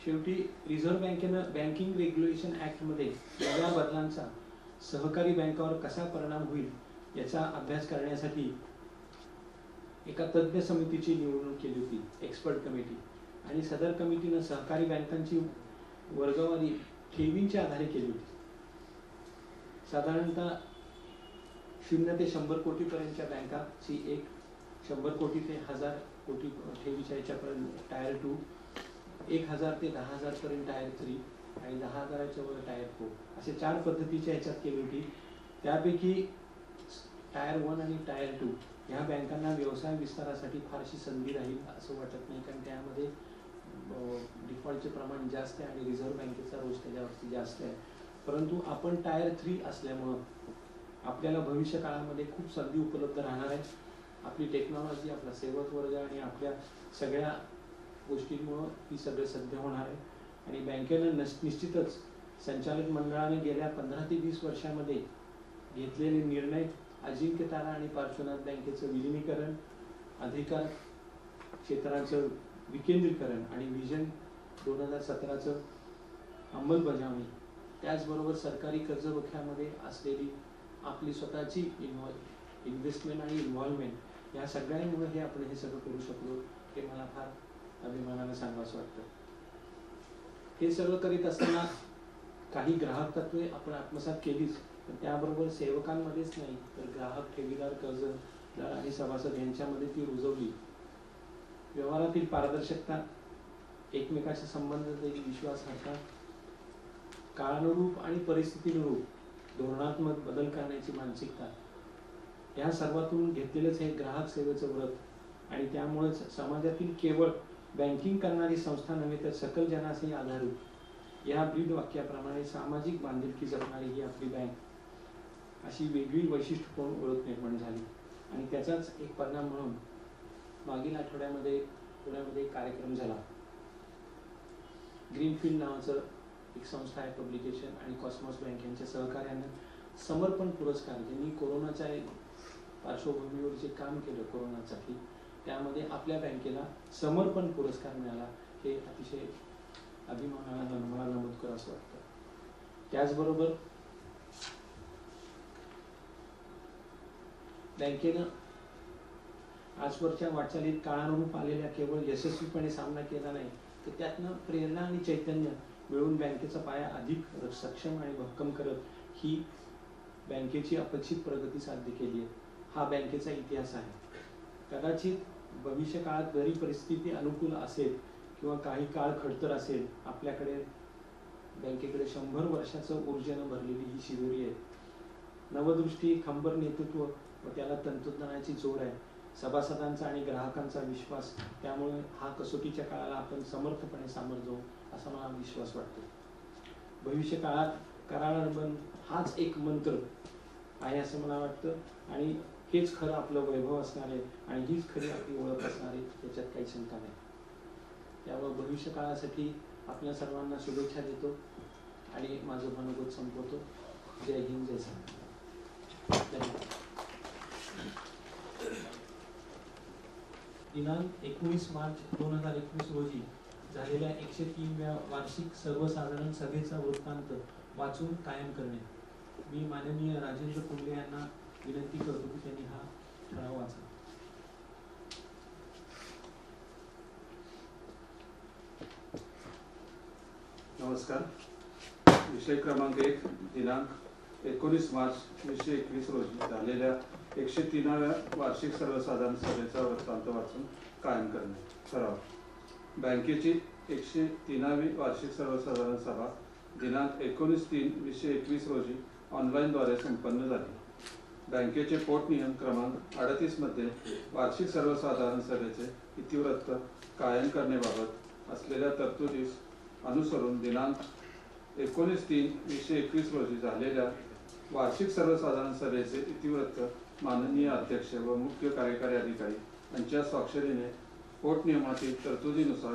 शेवटी रिझर्व्ह बँकेनं बँकिंग रेग्युलेशन ऍक्टमध्ये नव्या बदलांचा सहकारी बँकावर कसा परिणाम होईल याचा अभ्यास करण्यासाठी एका तज्ज्ञ समितीची निवडणूक केली होती, एक्सपर्ट कमिटी. आणि सदर कमिटीनं सहकारी बँकांची वर्गवारी ठेवींच्या आधारे केली होती. साधारणतः 0 ते 100 कोटी पर्यंतच्या बँकाची एक 100 कोटी ते 1000 कोटी ठेवीच्या याच्यापर्यंत टायर 2, 1000 ते 10,000 पर्यंत टायर 3 आणि 10,000च्या वर टायर 4 असे 4 पद्धतीच्या ह्याच्यात केली होती. त्यापैकी टायर 1 आणि टायर 2 ह्या बँकांना व्यवसाय विस्तारासाठी फारशी संधी राहील असं वाटत नाही, कारण त्यामध्ये डिफॉल्टचे प्रमाण जास्त आहे आणि रिझर्व्ह बँकेचा रोज त्याच्यावरती जास्त आहे. परंतु आपण टायर 3 असल्यामुळं आपल्याला भविष्य काळामध्ये खूप संधी उपलब्ध राहणार आहे. आपली टेक्नॉलॉजी, आपला सेवक वर्ग आणि आपल्या सगळ्या गोष्टींमुळं ही सगळं साध्य होणार आहे. आणि बँकेनं निश्चितच संचालक मंडळाने गेल्या 15 ते 20 वर्षामध्ये घेतलेले निर्णय, अजिंक्य तारा आणि पार्श्वनाथ बँकेचं विलिनीकरण, अधिकार क्षेत्रांचं विकेंद्रीकरण आणि विजन 2017चं अंमलबजावणी, त्याचबरोबर सरकारी कर्जरोख्यामध्ये असलेली आपली स्वतःची इन्व्हेस्टमेंट आणि इन्व्हॉल्वमेंट या सगळ्यांमुळे हे आपण हे सगळं करू शकलो, हे मला फार अभिमानानं सांगावंसं वाटतं. हे सगळं करीत असताना काही ग्राहक तत्वे आपण आत्मसात केलीच, पण त्याबरोबर सेवकांमध्येच नाही तर ग्राहक, ठेवीदार, कर्जदार आणि सभासद यांच्यामध्ये ती रुजवली. व्यवहारातील पारदर्शकता, एकमेकाच्या संबंधातील विश्वासार्हता, काळानुरूप आणि परिस्थितीनुरूप धोरणात्मक बदल करण्याची मानसिकता, या सर्वातून घेतलेलंच हे ग्राहक सेवेचं व्रत. आणि त्यामुळेच समाजातील केवळ बँकिंग करणारी संस्था नव्हे तर सकल जनासही आधारित या ब्रीद वाक्याप्रमाणे सामाजिक बांधिलकी जपणारी ही आपली बँक अशी वेगळी वैशिष्ट्यपूर्ण ओळख निर्माण झाली. आणि त्याचाच एक परिणाम म्हणून मागील आठवड्यामध्ये पुण्यामध्ये एक कार्यक्रम झाला. ग्रीनफील्ड नावाचं एक संस्था आहे, पब्लिकेशन, आणि कॉस्मॉस बँक यांच्या सहकार्यानं समर्पण पुरस्कार, ज्यांनी कोरोनाच्या पार्श्वभूमीवर जे काम केलं कोरोनासाठी, त्यामध्ये आपल्या बँकेला समर्पण पुरस्कार मिळाला. हे अतिशय अभिमानानं मला नमूद करावं असं वाटतं. त्याचबरोबर बँकेनं आजवरच्या वाटचालीत काळानुरूप आलेल्या केवळ यशस्वीपणे सामना केला नाही, तर त्यातनं प्रेरणा आणि चैतन्य मिळून बँकेचा पाया अधिक सक्षम आणि भक्कम करत ही बँकेची अपेक्षित प्रगती साध्य केली आहे. हा बँकेचा इतिहास आहे. कदाचित भविष्य काळात जरी परिस्थिती अनुकूल असेल किंवा काही काळ खडतर असेल, आपल्याकडे बँकेकडे 100 वर्षाचं ऊर्जेनं भरलेली ही शिदोरी आहे. नवदृष्टी, खंबर नेतृत्व व त्याला तंत्रज्ञानाची जोड आहे, सभासदांचा आणि ग्राहकांचा विश्वास. त्यामुळे हा कसोटीच्या काळाला आपण समर्थपणे सामोरं जाऊ असा मला विश्वास वाटतो. भविष्य काळात कराराबंद हाच एक मंत्र आहे असं मला वाटतं आणि हेच खरं आपलं वैभव असणार आहे आणि हीच खरी आपली ओळख असणार आहे, त्याच्यात काही शंका नाही. त्यामुळे भविष्य काळासाठी आपल्या सर्वांना शुभेच्छा देतो आणि माझं मनोगत संपवतो. जय हिंद, जय भारत. धन्यवाद. दिनांक 19 मार्च 2021 रोजी झालेल्या 103व्या वार्षिक सर्वसाधारण सभेचा वृत्तांत वाचून कायम करणे. मी माननीय राजेंद्र कुंबळे यांना विनंती करतो की त्यांनी हा ठराव वाचा. नमस्कार. विषय क्रमांक 1 दिनांक 19 मार्च 2021 रोजी झालेल्या 103व्या वार्षिक सर्वसाधारण सभेचा वृत्तांत वाचून कायम करणे. ठराव. बँकेची 103वी वार्षिक सर्वसाधारण सभा दिनांक 19/3/2021 रोजी ऑनलाईनद्वारे संपन्न झाली. बँकेचे पोटनियम क्रमांक 38 मध्ये वार्षिक सर्वसाधारण सभेचे इतिवृत्त कायम करण्याबाबत असलेल्या तरतुदीस अनुसरून दिनांक 19/3/2021 रोजी झालेल्या वार्षिक सर्वसाधारण सभेचे इतिवृत्त माननीय अध्यक्ष व मुख्य कार्यकारी अधिकारी यांच्या स्वाक्षरीने पोटनियमातील तरतुदीनुसार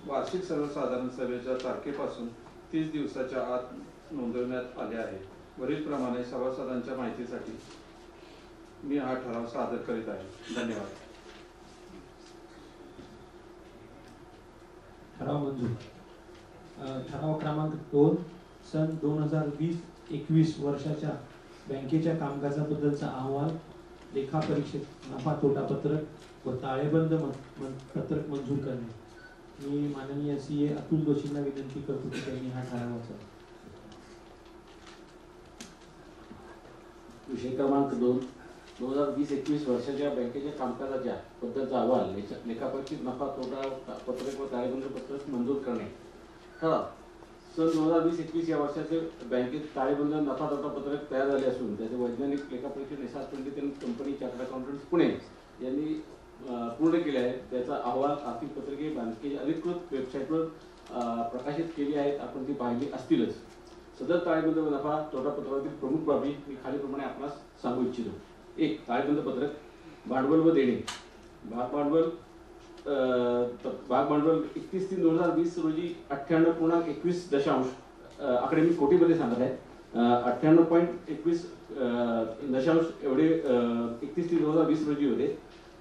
वार्षिक सर्वसाधारण सभेच्या तारखेपासून 30 दिवसाच्या आत नोंदवण्यात आले आहे. वरीलप्रमाणे सभासदांच्या माहितीसाठी मी हा ठराव सादर करीत आहे. धन्यवाद. ठराव मंजूर. ठराव क्रमांक 2 सन 2020-21 वर्षाच्या बँकेच्या कामकाजाबद्दलचा अहवाल, लेखापरीक्षक नफा तोटा पत्रक व ताळेबंद पत्रक मंजूर करणे. मी माननीय CA अतुल दोशींना विनंती करतो की त्यांनी हा ठराव वाचावा. विषय क्रमांक 2 2020-21 वर्षाच्या बँकेच्या कामकाजाच्या बद्दलचा अहवाल, लेखापरीक्षक नफा तोटा पत्रक व ताळेबंद पत्रक मंजूर करणे. ठराव. सन 2020-21 या वर्षाचे बँकेत ताळेबंद नफा तोटा पत्रक तयार झाले असून त्याचे वैज्ञानिक लेखापरीक्षक निसार पंडित आणि कंपनी चार्टर्ड अकाउंटंट्स पुणे यांनी पूर्ण केले आहे. त्याचा अहवाल, आर्थिक पत्रके बँकेच्या अधिकृत वेबसाईटवर प्रकाशित केली आहेत. आपण ती पाहिली असतीलच. सदर ताळेबंद व नफा तोटा पत्रातील प्रमुख बाबी मी खालीलप्रमाणे आपणास सांगू इच्छितो. 1. ताळेबंद पत्रक. भांडवल व देणे. भागभांडवल 31/3/2020 रोजी 98.21 आकडे मी कोटीमध्ये सांगत आहे. 98.21 दशांश एवढे 31/3/2020 रोजी होते.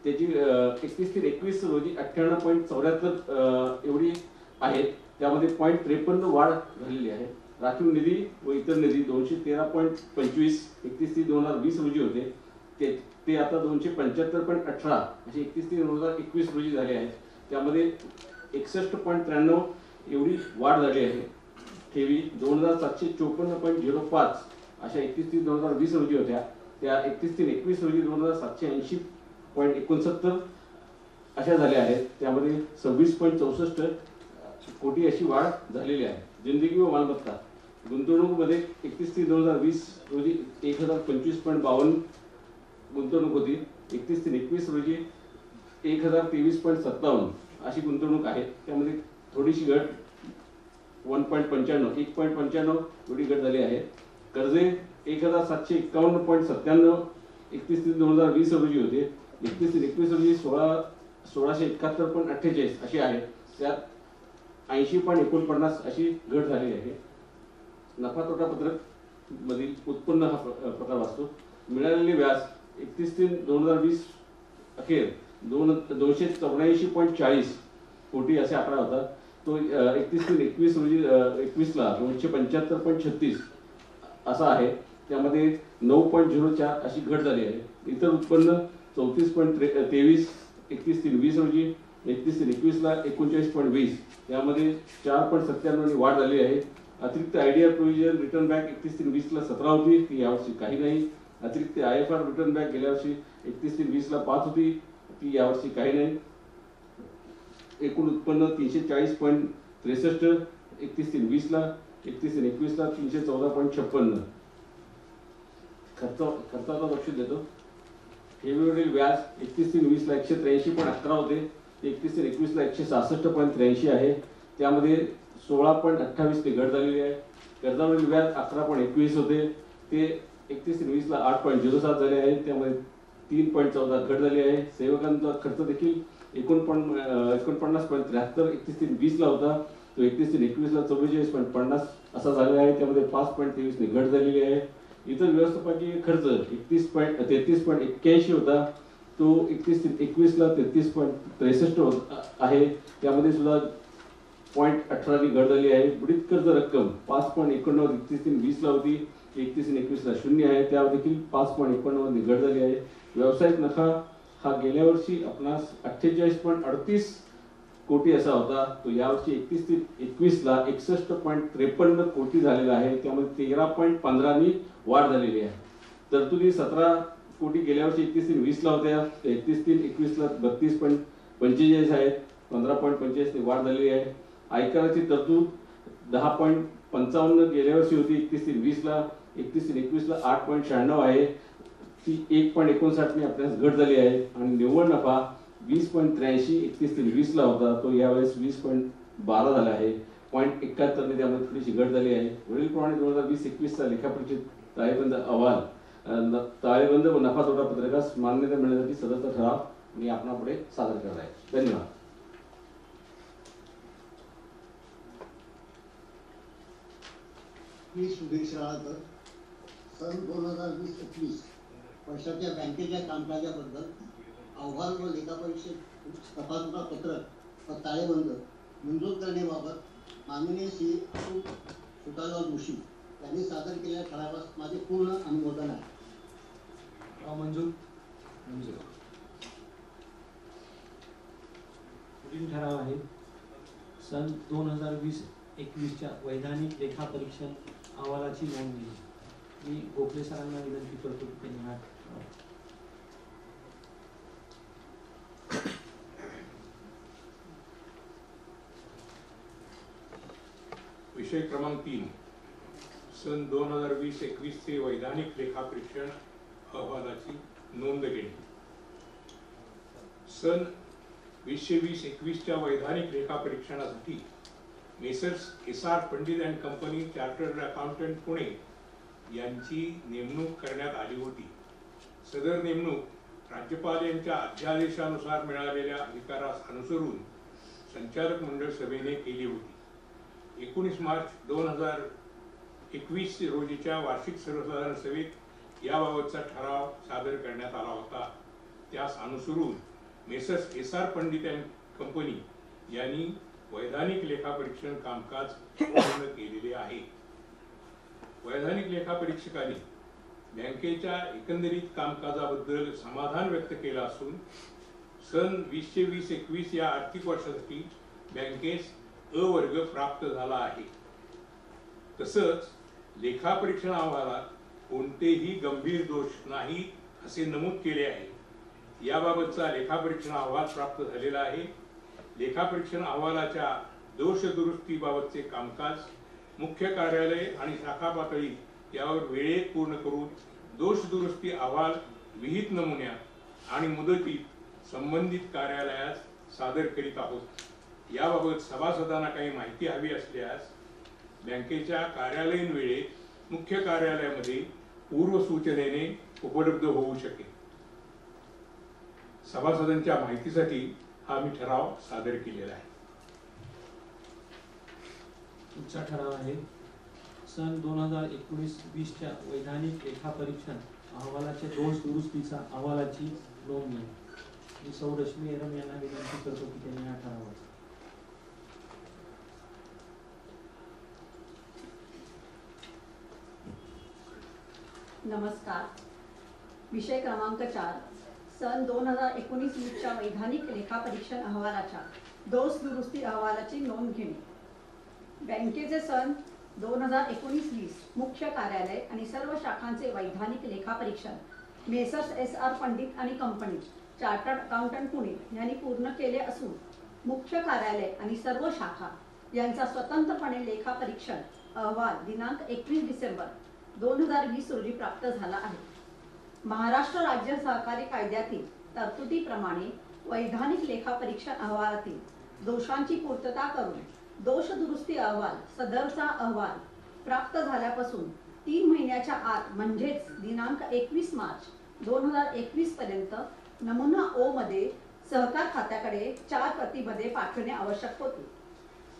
त्याची 31/3/21 रोजी 98.74 एवढी आहेत. त्यामध्ये 0.53 वाढ झालेली आहे. राखीव निधी व इतर निधी 213.25 31/3/2020 रोजी होते. ते आता 275.18 असे 31/3/2021 रोजी झाले आहेत. त्यामध्ये 61.93 एवढी वाढ झाली आहे. ठेवी 2754.05 अशा 31/3/2020 रोजी होत्या. त्या 31/3/21 रोजी 2780.69 अशा झाल्या आहेत. त्यामध्ये 26.64 कोटी अशी वाढ झालेली आहे. जिंदगी व मालमत्ता. गुंतवणुकीमध्ये 31/3/2020 रोजी 1025.52 गुंतवणूक होती. 31/3/21 रोजी 1023.57 अशी गुंतवणूक आहे. त्यामध्ये थोडीशी घट 1.95 एवढी घट झाली आहे. कर्जे 1751.97 31/3/2020 रोजी होते. 31/3/21 रोजी 1671.48 अशी आहे. त्यात 80.49 अशी घट झाली आहे. नफा तोटा पत्रक मधील उत्पन्न हा प्रकार वाचतो. मिळालेले व्याज 31/3/2020 अखेर 284.40 कोटी असे आकडा होता. तो 31/3/21 रोजी 21ला 275.36 असा आहे. त्यामध्ये 9.04 अशी घट झाली आहे. इतर उत्पन्न 34.23 31/3/20 रोजी 31/3/21ला 39.20 त्यामध्ये 4.97 वाढ झाली आहे. अतिरिक्त आयडीआर प्रोव्हिजन रिटर्न बँक 31/3/20ला 17 होती, ती यावर्षी काही नाही. अतिरिक्त IFR रिटर्न बँक गेल्या वर्षी 31/3/20ला 5 होती, ती यावर्षी काही नाही. एकूण उत्पन्न 340.63 31/3/20ला 31/3/21ला 314.56. खर्चाचा तपशील देतो. ठेवीवरील व्याज 31/3/20ला 183.11 होते, 31/3/21ला 166.83 आहे. त्यामध्ये 16.28 घट झालेली आहे. कर्जावरील व्याज 11.21 होते, ते 31/3/20ला 8.07 झाले आहे. त्यामध्ये 3.14 घट झाली आहे. सेवकांचा खर्च देखील 49.73 31/3/20ला होता, तो 31/3/21ला 44.50 असा झालेला आहे. त्यामध्ये 5.23 घट झालेली आहे. इतर व्यवस्थापकीय खर्च 33.81 होता, तो 31/21ला 33.63 आहे. त्यामध्ये सुद्धा 0.18 घट झाली आहे. बुडीत कर्ज रक्कम 5.91 31/20ला होती, 31/21ला 0 आहे. त्यावर देखील 5.91 घट झाली आहे. व्यावसायिक नफा हा गेल्या वर्षी आपणास 48.38 कोटी असा होता, तो यावर्षी 31/21ला 61.53 कोटी झालेला आहे. त्यामध्ये 13.15 वाढ झालेली आहे. तरतुदी 17 कोटी गेल्या वर्षी 31/20ला होत्या, 31/21ला 32.45 आहेत, 15.45 वाढ झालेली आहे. आयकराची तरतूद 10.55 गेल्या वर्षी होती 31/20ला, 31/21ला 8.96 आहे, ती 1.59 आपल्यास घट झाली आहे. आणि निव्वळ नफा 20.83 31/20ला होता, तो यावेळेस 20.12 झाला आहे. 0.71 त्यामध्ये थोडीशी घट झाली आहे. वरीलप्रमाणे 2020-21चा लेखापरीक्षित ताळेबंद अहवाल ताळेबंद व नफा तोटा पत्रकास मान्यता मिळण्यासाठी सदरचा ठराव मी आपणापुढे सादर करत आहे. धन्यवाद. मी सुधीर शिराळकर. सन 2020-21 वर्षाच्या बँकेच्या कामकाजाबद्दल अहवाल व लेखापरीक्षेत तपासणा पत्रक व ताळेबंद मंजूर करण्याबाबत माननीय श्री सुतारलाल जोशी यांनी सादर केलेल्या ठरावास माझे पूर्ण अनुमोदन आहे. मंजूर. पुढील ठराव आहे सन 2020-21च्या वैधानिक लेखापरीक्षण अहवालाची नोंदणी. मी गोखले सरांना विनंती करतो की त्यांनी हा विषय क्रमांक 3 सन 2020-21चे वैधानिक लेखापरीक्षण अहवालाची नोंद घेणे. सन 2020-21च्या वैधानिक लेखापरीक्षणासाठी Messrs SR Pandit and company chartered accountant Pune यांची नेमणूक करण्यात आली होती. सदर नेमणूक राज्यपाल यांच्या अध्यादेशानुसार मिळालेल्या अधिकारास अनुसरून संचालक मंडळ सभेने केली होती. 19 मार्च 2021 रोजीच्या वार्षिक सर्वसाधारण सभेत याबाबतचा ठराव सादर करण्यात आला होता. त्यास अनुसरून messrs SR Pandit and company यांनी वैधानिक लेखापरीक्षण कामकाज पूर्ण केलेले आहे. वैधानिक लेखापरीक्षकांनी बँकेच्या एकंदरीत कामकाजाबद्दल समाधान व्यक्त केलं असून सन 2020-21 या आर्थिक वर्षासाठी बँकेस अ वर्ग प्राप्त झाला आहे. तसंच लेखापरीक्षण अहवालात कोणतेही गंभीर दोष नाही असे नमूद केले आहे. याबाबतचा लेखापरीक्षण अहवाल प्राप्त झालेला आहे. लेखापरीक्षण अहवालाच्या दोष दुरुस्तीबाबतचे कामकाज मुख्य कार्यालय आणि शाखा पातळी यावर वेळेत पूर्ण करून दोष दुरुस्ती अहवाल विहित नमुन्यात आणि मुदतीत संबंधित कार्यालयास सादर करीत आहोत. याबाबत सभासदांना काही माहिती हवी असल्यास बँकेच्या कार्यालयीन वेळेत मुख्य कार्यालयामध्ये पूर्वसूचनेने उपलब्ध होऊ शकेल. सभासदांच्या माहितीसाठी हा मी ठराव सादर केलेला आहे. पुढचा ठराव आहे सन 2019-20च्या वैधानिक लेखापरीक्षण अहवालाच्या दोष दुरुस्तीचा अहवालाची नोंदणी. मी सौ रश्मी एरम यांना विनंती करतो की त्यांनी हा ठराव वाचा. नमस्कार. विषय क्रमांक 4 सन 2019-20च्या वैधानिक लेखापरीक्षण अहवालाच्या दोष दुरुस्ती अहवालाची नोंद घेणे. बँकेचे सन 2019-20 मुख्य कार्यालय आणि सर्व शाखांचे वैधानिक लेखापरीक्षण मेसर्स SR पंडित आणि कंपनी चार्टर्ड अकाउंटंट पुणे यांनी पूर्ण केले असून मुख्य कार्यालय आणि सर्व शाखा यांचा स्वतंत्रपणे लेखापरीक्षण अहवाल दिनांक 21 डिसेंबर 2020 रोजी प्राप्त झाला आहे. महाराष्ट्र राज्य सहकारी कायद्यातील तरतुदीप्रमाणे वैधानिक लेखापरीक्षण अहवालातील दोषांची पूर्तता करून दोष दुरुस्ती अहवाल सदरचा अहवाल प्राप्त झाल्यापासून 3 महिन्याच्या आत म्हणजेच दिनांक 21 मार्च 2021 पर्यंत नमुना ओ मध्ये सहकार खात्याकडे 4 प्रतिमध्ये पाठवणे आवश्यक होते.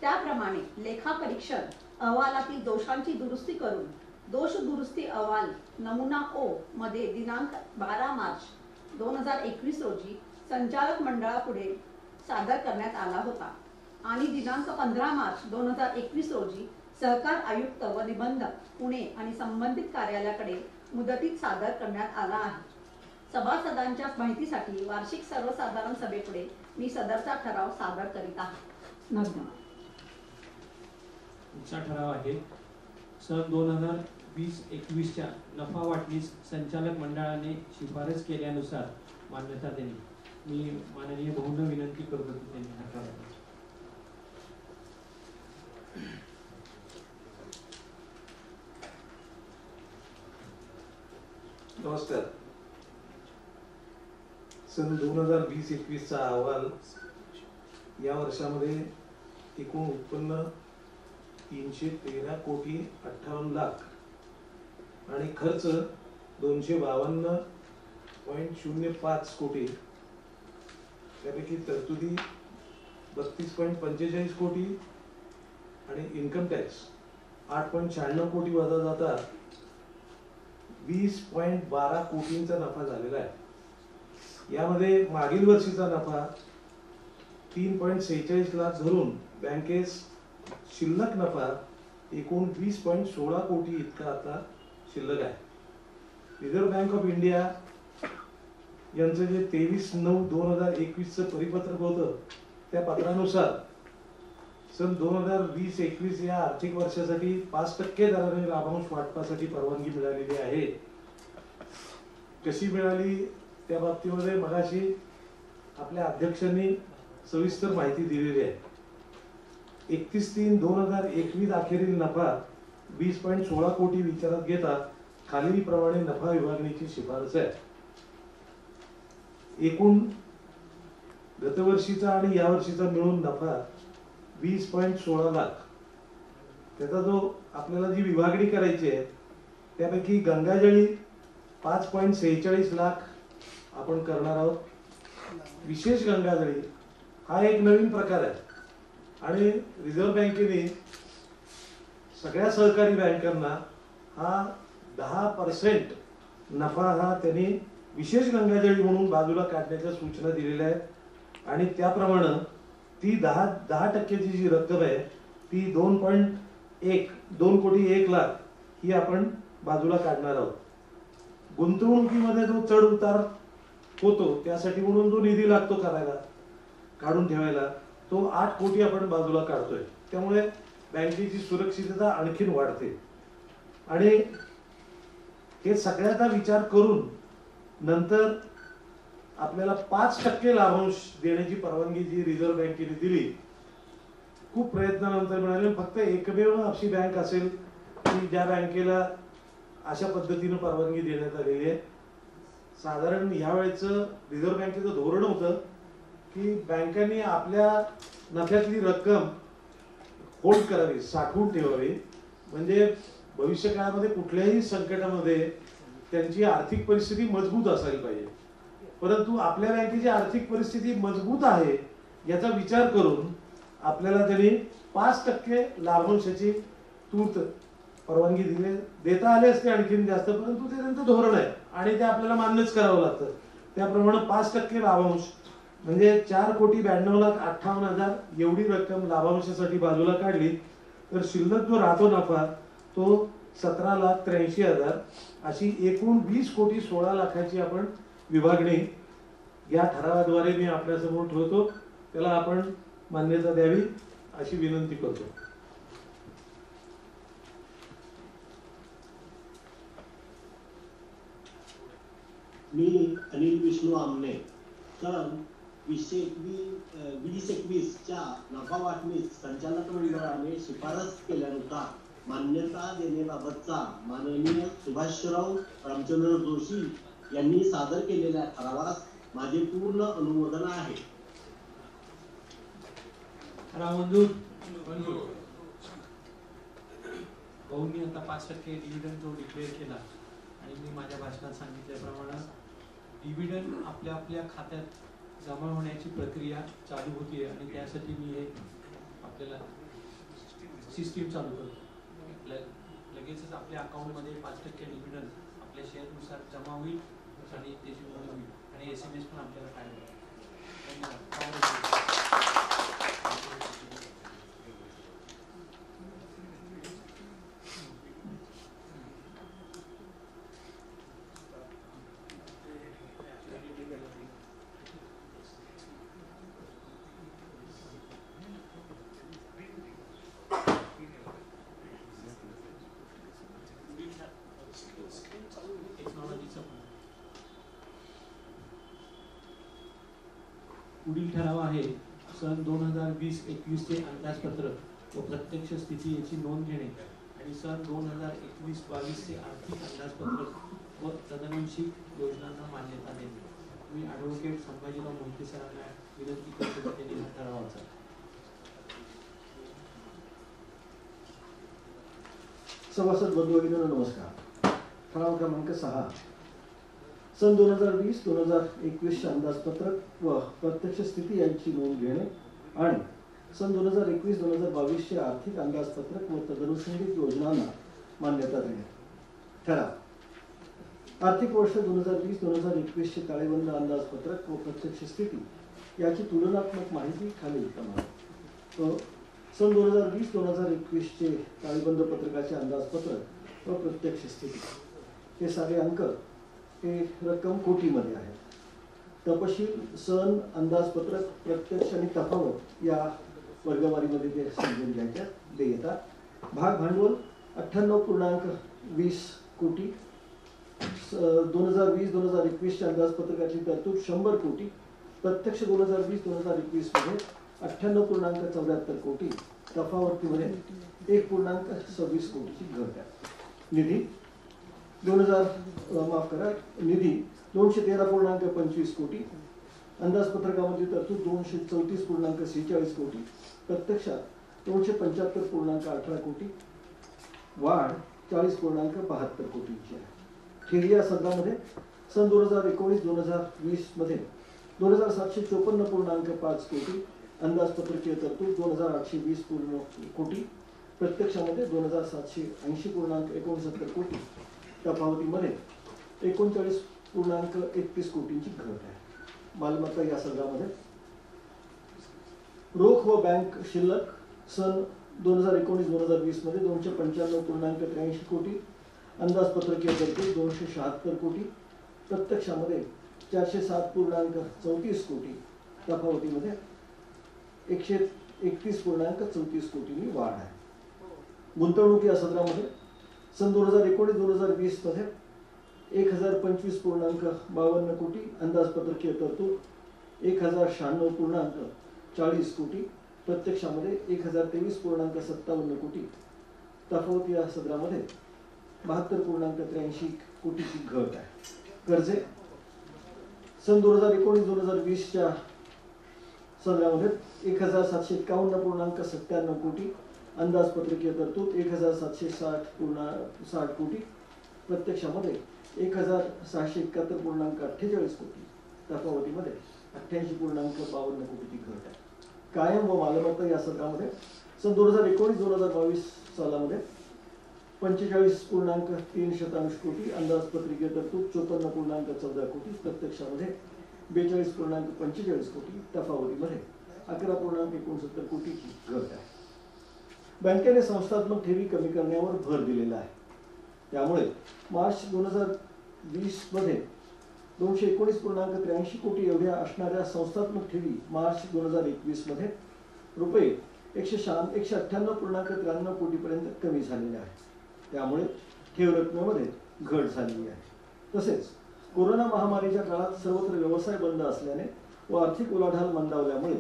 त्याप्रमाणे लेखापरीक्षण अहवालातील दोषांची दुरुस्ती करून दोष दुरुस्ती अहवाल नमुना ओ मध्ये दिनांक 12 मार्च 2021 रोजी संचालक मंडळापुढे सादर करण्यात आला होता आणि दिनांक 15 मार्च 2021 रोजी सहकार आयुक्त व निबंधक पुणे आणि संबंधित कार्यालयाकडे मुदतीत सादर करण्यात आला आहे. सभासदांच्या माहितीसाठी वार्षिक सर्वसाधारण सभेपुढे मी सदरचा ठराव सादर करीत आहे. धन्यवाद. पुढचा ठराव आहे सन 2020-21च्या नफा वाटणीस संचालक मंडळाने शिफारस केल्यानुसार मान्यता देणे. मी माननीय भाऊंना विनंती करतो की त्यांनी हा ठराव द्यावा. नमस्कार. सन 2020-21चा अहवाल या वर्षामध्ये एकूण उत्पन्न 313,58,00,000 आणि खर्च 252.05 कोटी. त्यापैकी तरतुदी 32.45 कोटी आणि इन्कम टॅक्स 8.96 कोटी वजा जाता 20.12 कोटींचा नफा झालेला आहे. यामध्ये मागील वर्षीचा नफा 3.46 लाख धरून बँकेस शिल्लक नफा एकूण 20.16 कोटी इतका आता शिल्लक आहे. रिझर्व्ह बँक ऑफ इंडिया यांचं जे 23/9/2021 परिपत्रक होतं त्या पत्रानुसार सन 2020-21 या आर्थिक वर्षासाठी 5% दराने लाभांश वाटपासाठी परवानगी मिळालेली आहे. कशी मिळाली त्या बाबतीमध्ये मगाशी आपल्या अध्यक्षांनी सविस्तर माहिती दिलेली आहे. 31/3/2021 अखेरील नफा 20.16 कोटी विचारात घेता खालीलप्रमाणे नफा विभागणीची शिफारस आहे. एकूण गतवर्षीचा आणि या वर्षीचा मिळून नफा 20.16 लाख. त्याचा जो आपल्याला जी विभागणी करायची आहे त्यापैकी गंगाजळी 5.46 लाख आपण करणार आहोत. विशेष गंगाजळी हा एक नवीन प्रकार आहे आणि रिझर्व्ह बँकेने सगळ्या सहकारी बँकांना हा 10% नफा हा त्यांनी विशेष गंगाजळी म्हणून बाजूला काढण्याच्या सूचना दिलेल्या आहेत आणि त्याप्रमाणे ती 10% जी रक्कम आहे ती 2 कोटी 1 लाख ही आपण बाजूला काढणार आहोत. गुंतवणुकीमध्ये जो चढ उतार होतो त्यासाठी म्हणून जो निधी लागतो करायला काढून ठेवायला तो 8 कोटी आपण बाजूला काढतोय. त्यामुळे बँकेची सुरक्षितता आणखीन वाढते आणि हे सगळ्याचा विचार करून नंतर आपल्याला 5% लाभांश देण्याची परवानगी जी रिझर्व्ह बँकेने दिली खूप प्रयत्नानंतर मिळाली. फक्त एकमेव अशी बँक असेल की ज्या बँकेला अशा पद्धतीने परवानगी देण्यात आलेली आहे. साधारण यावेळेचं रिझर्व्ह बँकेचं धोरण होतं की बँकांनी आपल्या नफ्यातली रक्कम होल्ड करावी, साठवून ठेवावी, म्हणजे भविष्य काळामध्ये कुठल्याही संकटामध्ये त्यांची आर्थिक परिस्थिती मजबूत असायला पाहिजे. परंतु आपल्या बँकेची आर्थिक परिस्थिती मजबूत आहे याचा विचार करून आपल्याला त्यांनी 5% लाभांशाची तूर्त परवानगी देता आले असते आणखीन जास्त, परंतु ते त्यांचं धोरण आहे आणि ते आपल्याला मान्यच करावं लागतं. त्याप्रमाणे 5% लाभांश म्हणजे 4,92,58,000 एवढी रक्कम लाभांशासाठी बाजूला काढली तर शिल्लक जो राहतो नफा तो 17,83,000 अशी एकूण 20,16,00,000ची आपण विभागणी या ठरावाद्वारे मी आपल्यासमोर ठेवतो. त्याला आपण मान्यता द्यावी अशी विनंती करतो. मी अनिल विष्णू आमने सन 2020-21च्या नफा वाटणीस संचालक मंडळाने शिफारस केल्यानुसार मान्यता देण्याबाबतचा माननीय सुभाषराव रामचंद्र जोशी यांनी सादर केलेल्या ठरावास माझे पूर्ण अनुमोदन आहे. ठराव मंजूर. भाऊंनी आता 5% डिव्हिडंड जो डिक्लेअर केला आणि मी माझ्या भाषणात सांगितल्याप्रमाणे डिव्हिडंड आपल्या आपल्या खात्यात जमा होण्याची प्रक्रिया चालू होती आणि त्यासाठी मी हे आपल्याला सिस्टीम चालू करतो. लगेचच आपल्या अकाउंटमध्ये 5% डिव्हिडंड आपल्या शेअरनुसार जमा होईल आणि त्याची नोंद होईल. आणि SMS पण आपल्याला काढले. धन्यवाद. पुढील ठराव आहे सन 2020-21 अंदाजपत्रक व प्रत्यक्ष स्थिती याची नोंद घेणे आणि सन 2021-22 आर्थिक अंदाजपत्रक व तदनुसार योजनांना मान्यता देणे. मी ॲडव्होकेट संभाजीराव मोहिते सरांना विनंती करतो की त्यांनी हा ठराव वाचा. सभासद बंधू नमस्कार. ठराव क्रमांक 6 सन 2020-2021 अंदाजपत्रक व प्रत्यक्ष स्थिती यांची नोंद घेणे आणि सन 2021-2022 आर्थिक अंदाजपत्रक व तदनुषंगिक योजनांना मान्यता देणे. ठराव आर्थिक वर्ष 2020-2021 ताळेबंद अंदाजपत्रक व प्रत्यक्ष स्थिती याची तुलनात्मक माहिती खालीलप्रमाणे. सन 2020-2021 ताळेबंद पत्रकाचे अंदाजपत्रक व प्रत्यक्ष स्थिती हे सारे अंक हे रक्कम कोटीमध्ये आहे. तपशील सण अंदाजपत्रक प्रत्यक्ष आणि तफावत या वर्गवारीमध्ये ते समजून घ्यायच्या. देयता भाग भांडवल 98.20 कोटी. 2020-2021 अंदाजपत्रकाची तरतूद 100 कोटी. प्रत्यक्ष 2020-2021 मध्ये 98.74 कोटी. तफावतीमध्ये 1.26 कोटीची घट आहे. निधी 213.25 कोटी. अंदाजपत्रकामध्ये तरतूद 234.46 कोटी. प्रत्यक्षात 275.18 कोटी. वाढ 40.72 कोटीची आहे. ठेवी या सदरामध्ये सन 2019-2020 मध्ये 2754.5 कोटी. अंदाजपत्रकीय तरतूद 2820 कोटी. प्रत्यक्षामध्ये 2780.69 कोटी. तफावतीमध्ये 39.31 कोटींची घट आहे. मालमत्ता या सदरामध्ये रोख व बँक शिल्लक सन 2019-2020 मध्ये 295.83 कोटी. अंदाजपत्रकीय तरतूद 276 कोटी. प्रत्यक्षामध्ये 407.34 कोटी. तफावतीमध्ये 131.34 कोटींनी वाढ आहे. गुंतवणूक या सदरामध्ये सन 2019-2020 मध्ये 1025.52 कोटी. अंदाजपत्रकीय तरतूद 1096.40 कोटी. प्रत्यक्षामध्ये 1023.57 कोटी. तफावत या सदरामध्ये 72.83 कोटीची घट आहे. कर्जे सन 2019-2020 सदरामध्ये 1751.97 कोटी. अंदाजपत्रकीय तरतूद 1760 कोटी. प्रत्यक्षामध्ये 1671.48 कोटी. तफावतीमध्ये 88.52 कोटीची घट आहे. कायम व मालमत्ता या सदरामध्ये सन 2019-2022 सालामध्ये 45.3 कोटी. अंदाजपत्रकीय तरतूद 54.14 कोटी. प्रत्यक्षामध्ये 42.45 कोटी. तफावतीमध्ये 11.69 कोटीची घट आहे. बँकेने संस्थात्मक ठेवी कमी करण्यावर भर दिलेला आहे. त्यामुळे मार्च 2020 मध्ये 219.83 कोटी एवढ्या असणाऱ्या संस्थात्मक ठेवी मार्च 2021 मध्ये रुपये 198.93 कोटीपर्यंत कमी झालेल्या आहेत. त्यामुळे ठेव रकमेमध्ये घट झालेली आहे. तसेच कोरोना महामारीच्या काळात सर्वत्र व्यवसाय बंद असल्याने व आर्थिक उलाढाल मंदावल्यामुळे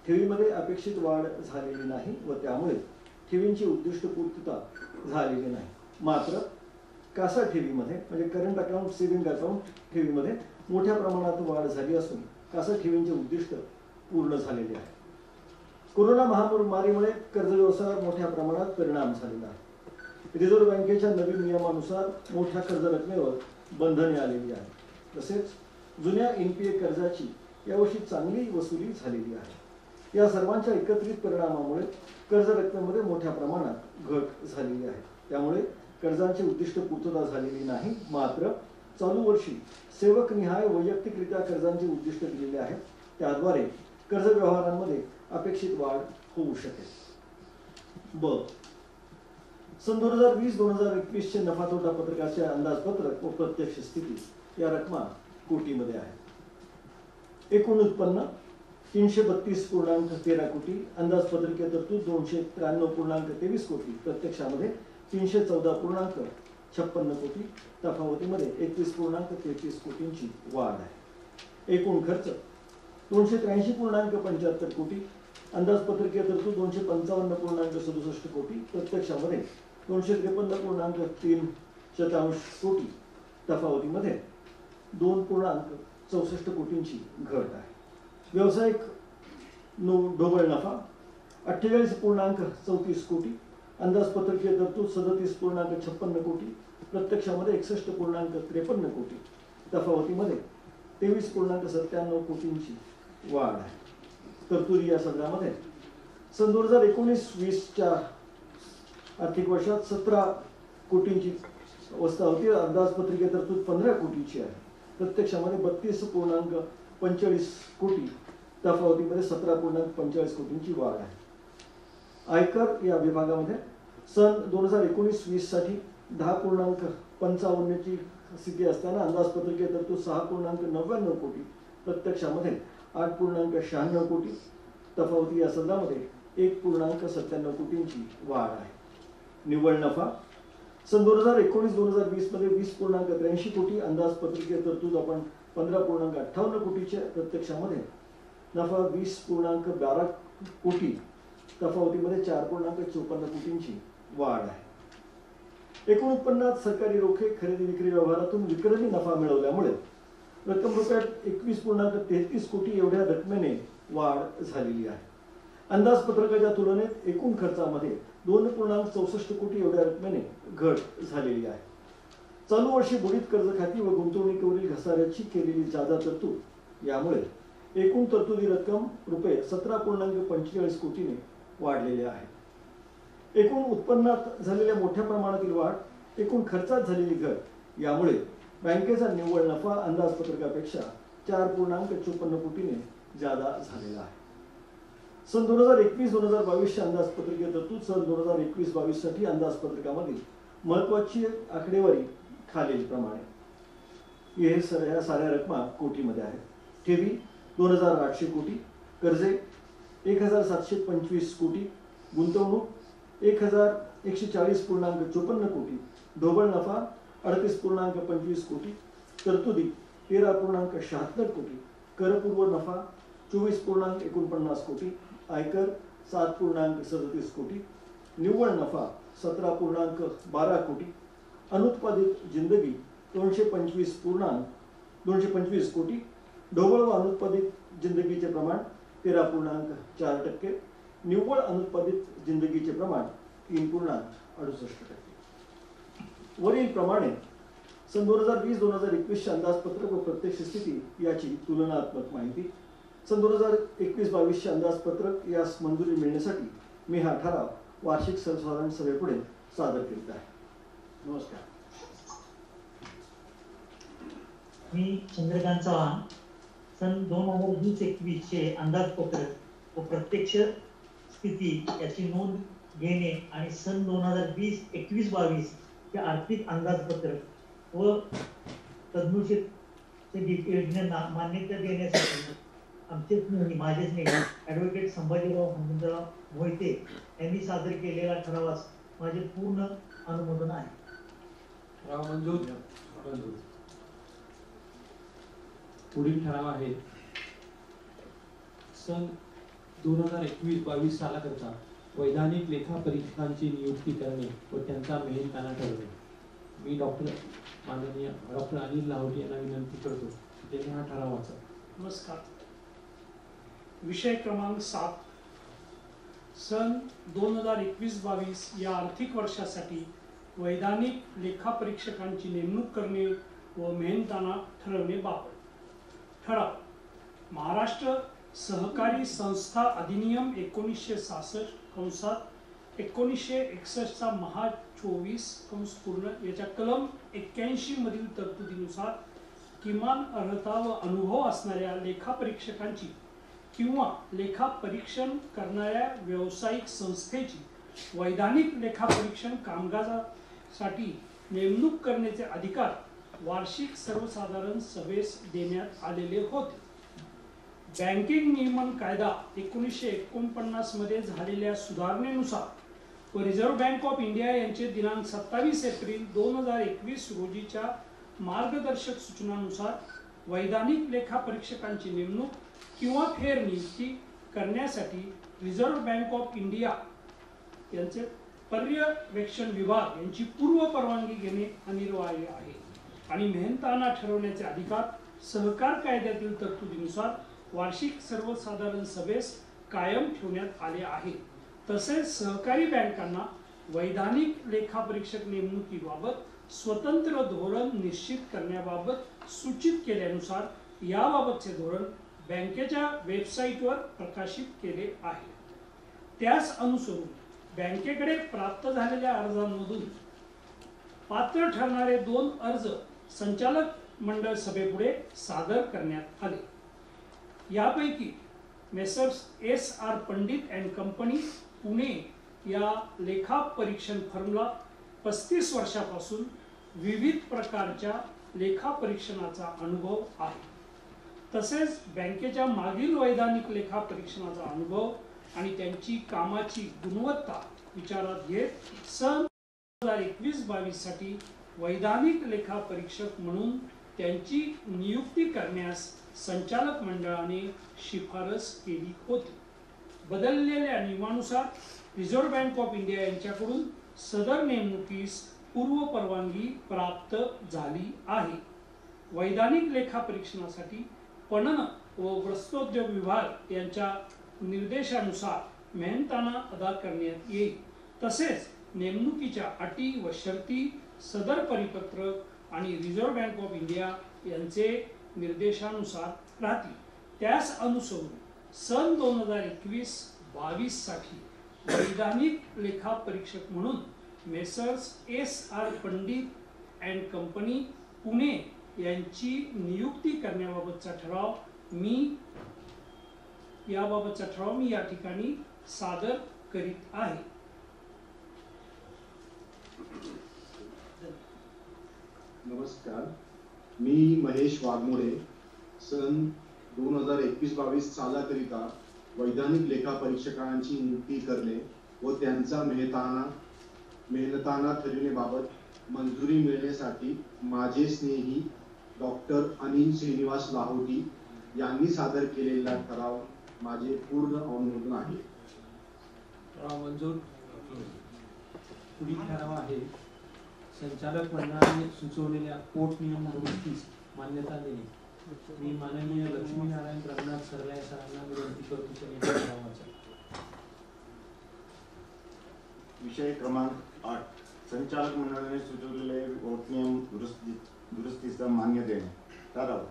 ठेवीमध्ये अपेक्षित वाढ झालेली नाही व त्यामुळे ठेवींची उद्दिष्ट पूर्तता झालेली नाही. मात्र कासा ठेवीमध्ये म्हणजे करंट अकाउंट सेव्हिंग अकाउंट ठेवीमध्ये मोठ्या प्रमाणात वाढ झाली असून कासा ठेवींचे उद्दिष्ट पूर्ण झालेले आहे. कोरोना महामारीमुळे कर्ज व्यवसायावर मोठ्या प्रमाणात परिणाम झालेला आहे. रिझर्व्ह बँकेच्या नवीन नियमानुसार मोठ्या कर्ज रकमेवर बंधने आलेली आहेत. तसेच जुन्या NPA कर्जाची यावर्षी चांगली वसुली झालेली आहे. या सर्वांच्या एकत्रित परिणामामुळे कर्ज रकमेमध्ये मोठ्या प्रमाणात घट झालेली आहे. त्यामुळे कर्जांची उद्दिष्ट पूर्तता झालेली नाही. मात्र चालू वर्षी सेवकनिहाय वैयक्तिकरित्या कर्जांचे उद्दिष्ट दिलेले आहेत. त्याद्वारे कर्ज व्यवहारांमध्ये अपेक्षित वाढ होऊ शकेल. ब. सन 2020-2021 चे नफा तोटा पत्रकाचे अंदाजपत्रक व प्रत्यक्ष स्थिती या रकमा कोटीमध्ये आहे. एकूण उत्पन्न 332.13 कोटी, अंदाजपत्रकीय तरतूद 293.23 कोटी, प्रत्यक्षामध्ये 314.56 कोटी, तफावतीमध्ये 21.33 कोटींची वाढ आहे. एकूण खर्च 283.75 कोटी, अंदाजपत्रकीय तरतूद 255.67 कोटी, प्रत्यक्षामध्ये 253.3 कोटी, तफावतीमध्ये 2.64 कोटींची घट आहे. व्यावसायिक ढोबळ नफा 48.34 कोटी, अंदाजपत्रकीय तरतूद 37.56 कोटी, प्रत्यक्षामध्ये 61.53 कोटी, तफावतीमध्ये 23.97 कोटींची वाढ आहे. तरतुदी या सदरामध्ये सन 2019-20च्या आर्थिक वर्षात 17 कोटींची अवस्था होती. अंदाजपत्रकीय तरतूद 15 कोटीची आहे. प्रत्यक्षामध्ये 32.45 कोटी, तफावतीमध्ये 17.45 कोटींची वाढ आहे. आयकर या विभागामध्ये सन 2019-20 साठी 10.55 ची स्थिती असताना अंदाजपत्रकीय तरतूद 6.99 कोटी, प्रत्यक्षामध्ये 8.96 कोटी, तफावती या सदरामध्ये 1.97 कोटींची वाढ आहे. निव्वळ नफा सन 2019-2020 मध्ये 20.83 कोटी, अंदाजपत्रकीय तरतूद आपण 15.58 कोटीचे, प्रत्यक्षामध्ये नफा 20.12 कोटी, तफावतीमध्ये 4.54 कोटींची वाढ आहे. एकूण उत्पन्नात सरकारी रोखे खरेदी विक्री व्यवहारातून विक्रमी नफा मिळवल्यामुळे रक्कम रुपयात 21.33 कोटी एवढ्या रकमेने वाढ झालेली आहे. अंदाजपत्रकाच्या तुलनेत एकूण खर्चामध्ये 2.64 कोटी एवढ्या रकमेने घट झालेली आहे. चालू वर्षी बुडीत कर्ज खाती व गुंतवणुकीवरील घसाऱ्याची केलेली जादा तरतूद यामुळे एकूण तरतुदी रक्कम रुपये 17.45 कोटीने वाढलेली आहे. एकूण उत्पन्नात झालेल्या मोठ्या प्रमाणातील वाढ, एकूण खर्चात झालेली घट यामुळे बँकेचा निव्वळ नफा अंदाजपत्रकापेक्षा 4.54 कोटीने जादा झालेला आहे. सन 2021-2022 अंदाजपत्रकीय तरतूद सन 2021-22 साठी अंदाजपत्रकामधील महत्वाची आकडेवारी खालीलप्रमाणे. हे ह्या साऱ्या रकमा कोटीमध्ये आहेत. ठेवी 2,800 कोटी, कर्जे 1,725 कोटी, गुंतवणूक 1,140.54 कोटी, ढोबळ नफा 38.25 कोटी, तरतुदी 13.76 कोटी, करपूर्व नफा 24.49 कोटी, आयकर 7.37 कोटी, निव्वळ नफा 17.12 कोटी, अनुत्पादित जिंदगी 225 कोटी, ढोबळ व अनुत्पादित जिंदगीचे प्रमाण 13.4%, निव्वळ अनुत्पादित जिंदगीचे प्रमाण 3.68%. वरील प्रमाणे सन 2020-2021 अंदाजपत्रक व प्रत्यक्ष स्थिती याची तुलनात्मक माहिती. सन 2021-22 अंदाजपत्रक यास मंजुरी मिळण्यासाठी मी हा ठराव वार्षिक सर्वसाधारण सभेपुढे सादर करीत आहे. नमस्कार. मी चंद्रकांत चव्हाण सन 2020-21 चे अंदाजपत्रक व प्रत्यक्ष स्थिती याची नोंद घेणे आणि सन 2020-21-22 चे आर्थिक अंदाजपत्रक व तज्ञ योजनेला मान्यता देण्यासाठी माझेच नाही ॲडव्होकेट संभाजीराव हनुमंतराव मोहिते यांनी सादर केलेला ठरावास माझे पूर्ण अनुमोदन आहे. ठराव मंजूर. पुढील ठराव आहे सन 2021-22 सालाकरता वैधानिक लेखा परीक्षकांची नियुक्ती करणे व त्यांचा मेहनताना ठरवणे. मी माननीय डॉक्टर अनिल लाहोटी यांना विनंती करतो त्यांनी हा ठराव वाचा. नमस्कार. विषय क्रमांक 7. सन 2021-22 या आर्थिक वर्षासाठी वैधानिक लेखापरीक्षकांची नेमणूक करणे व मेहनताना ठरवणे बाबत ठराव. महाराष्ट्र सहकारी संस्था अधिनियम 1966 1961चा महा 24 अंश पूर्ण याच्या कलम 81 मधील तरतुदीनुसार किमान अर्हता व अनुभव असणाऱ्या लेखापरीक्षकांची किंवा लेखापरीक्षण करणाऱ्या व्यावसायिक संस्थेची वैधानिक लेखापरीक्षण कामकाजासाठी नेमणूक करण्याचे अधिकार वार्षिक सर्वसाधारण सभेस देण्यात आलेले होते. बँकिंग नियमन कायदा 1949 मध्ये झालेल्या सुधारणेनुसार व रिझर्व्ह बँक ऑफ इंडिया यांचे दिनांक 27 एप्रिल 2021 रोजीच्या मार्गदर्शक सूचनानुसार वैधानिक लेखापरीक्षकांची नेमणूक किंवा फेरनियुक्ती करण्यासाठी रिझर्व्ह बँक ऑफ इंडिया यांचे पर्यवेक्षण विभाग यांची पूर्व परवानगी घेणे अनिवार्य आहे आणि मेहनताना ठरवण्याचे अधिकार सहकार कायद्यातील तरतुदीनुसार वार्षिक सर्वसाधारण सभेस कायम ठेवण्यात आले आहे. तसेच सहकारी बँकांना वैधानिक लेखापरीक्षक नेमणुकीबाबत स्वतंत्र धोरण निश्चित करण्याबाबत सूचित केल्यानुसार याबाबतचे धोरण बँकेच्या वेबसाईटवर प्रकाशित केले आहे. त्यास अनुसरून बँकेकडे प्राप्त झालेल्या अर्जांमधून पात्र ठरणारे 2 अर्ज संचालक मंडळ सभेपुढे सादर करण्यात आले. यापैकी messrs SR Pandit and company Pune या लेखापरीक्षण फर्मला 35 वर्षापासून विविध प्रकारच्या लेखापरीक्षणाचा अनुभव आहे. तसेच बँकेच्या मागील वैधानिक लेखापरीक्षणाचा अनुभव आणि त्यांची कामाची गुणवत्ता विचारात घेत सन 2021-22 साठी वैधानिक लेखापरीक्षक म्हणून त्यांची नियुक्ती करण्यास संचालक मंडळाने शिफारस केली होती. बदललेल्या नियमानुसार रिझर्व्ह बँक ऑफ इंडिया यांच्याकडून सदर नेमणुकीस पूर्व परवानगी प्राप्त झाली आहे. वैधानिक लेखापरीक्षणासाठी पणन व वस्त्रोद्योग विभाग यांच्या निर्देशानुसार मेहनताना अदा करण्यात येईल. तसेच नेमणुकीच्या अटी व शर्ती सदर परिपत्रक आणि रिझर्व्ह बँक ऑफ इंडिया यांचे निर्देशानुसार राहतील. त्यास अनुसरून सन 2021-22 साठी वैधानिक लेखापरीक्षक म्हणून messrs SR Pandit and company Pune यांची नियुक्ती करण्याबाबतचा ठराव मी या ठिकाणी सादर करीत आहे. नमस्कार, मी महेश वाघमोडे सन 2021-22 सालाकरिता वैधानिक लेखापरीक्षकांची नियुक्ती करणे व त्यांचा मेहनताना ठरविण्याबाबत मंजुरी मिळण्यासाठी माझे स्नेही डॉक्टर अनिल श्रीनिवास लाहोटी यांनी सादर केलेला ठराव माझे पूर्ण अनुमोदन आहे. ठराव मंजूर. पुढील ठराव आहे संचालक मंडळाने सुचवलेल्या पोट नियम दुरुस्तीस मान्यता देणे. मी माननीय लक्ष्मीनारायण रंगनाथ सरलाय सरांना विनंती करतो की ठरावाचा विषय क्रमांक 8 संचालक मंडळाने सुचवलेले पोट नियम दुरुस्तीचा मान्य देणे. ठराव.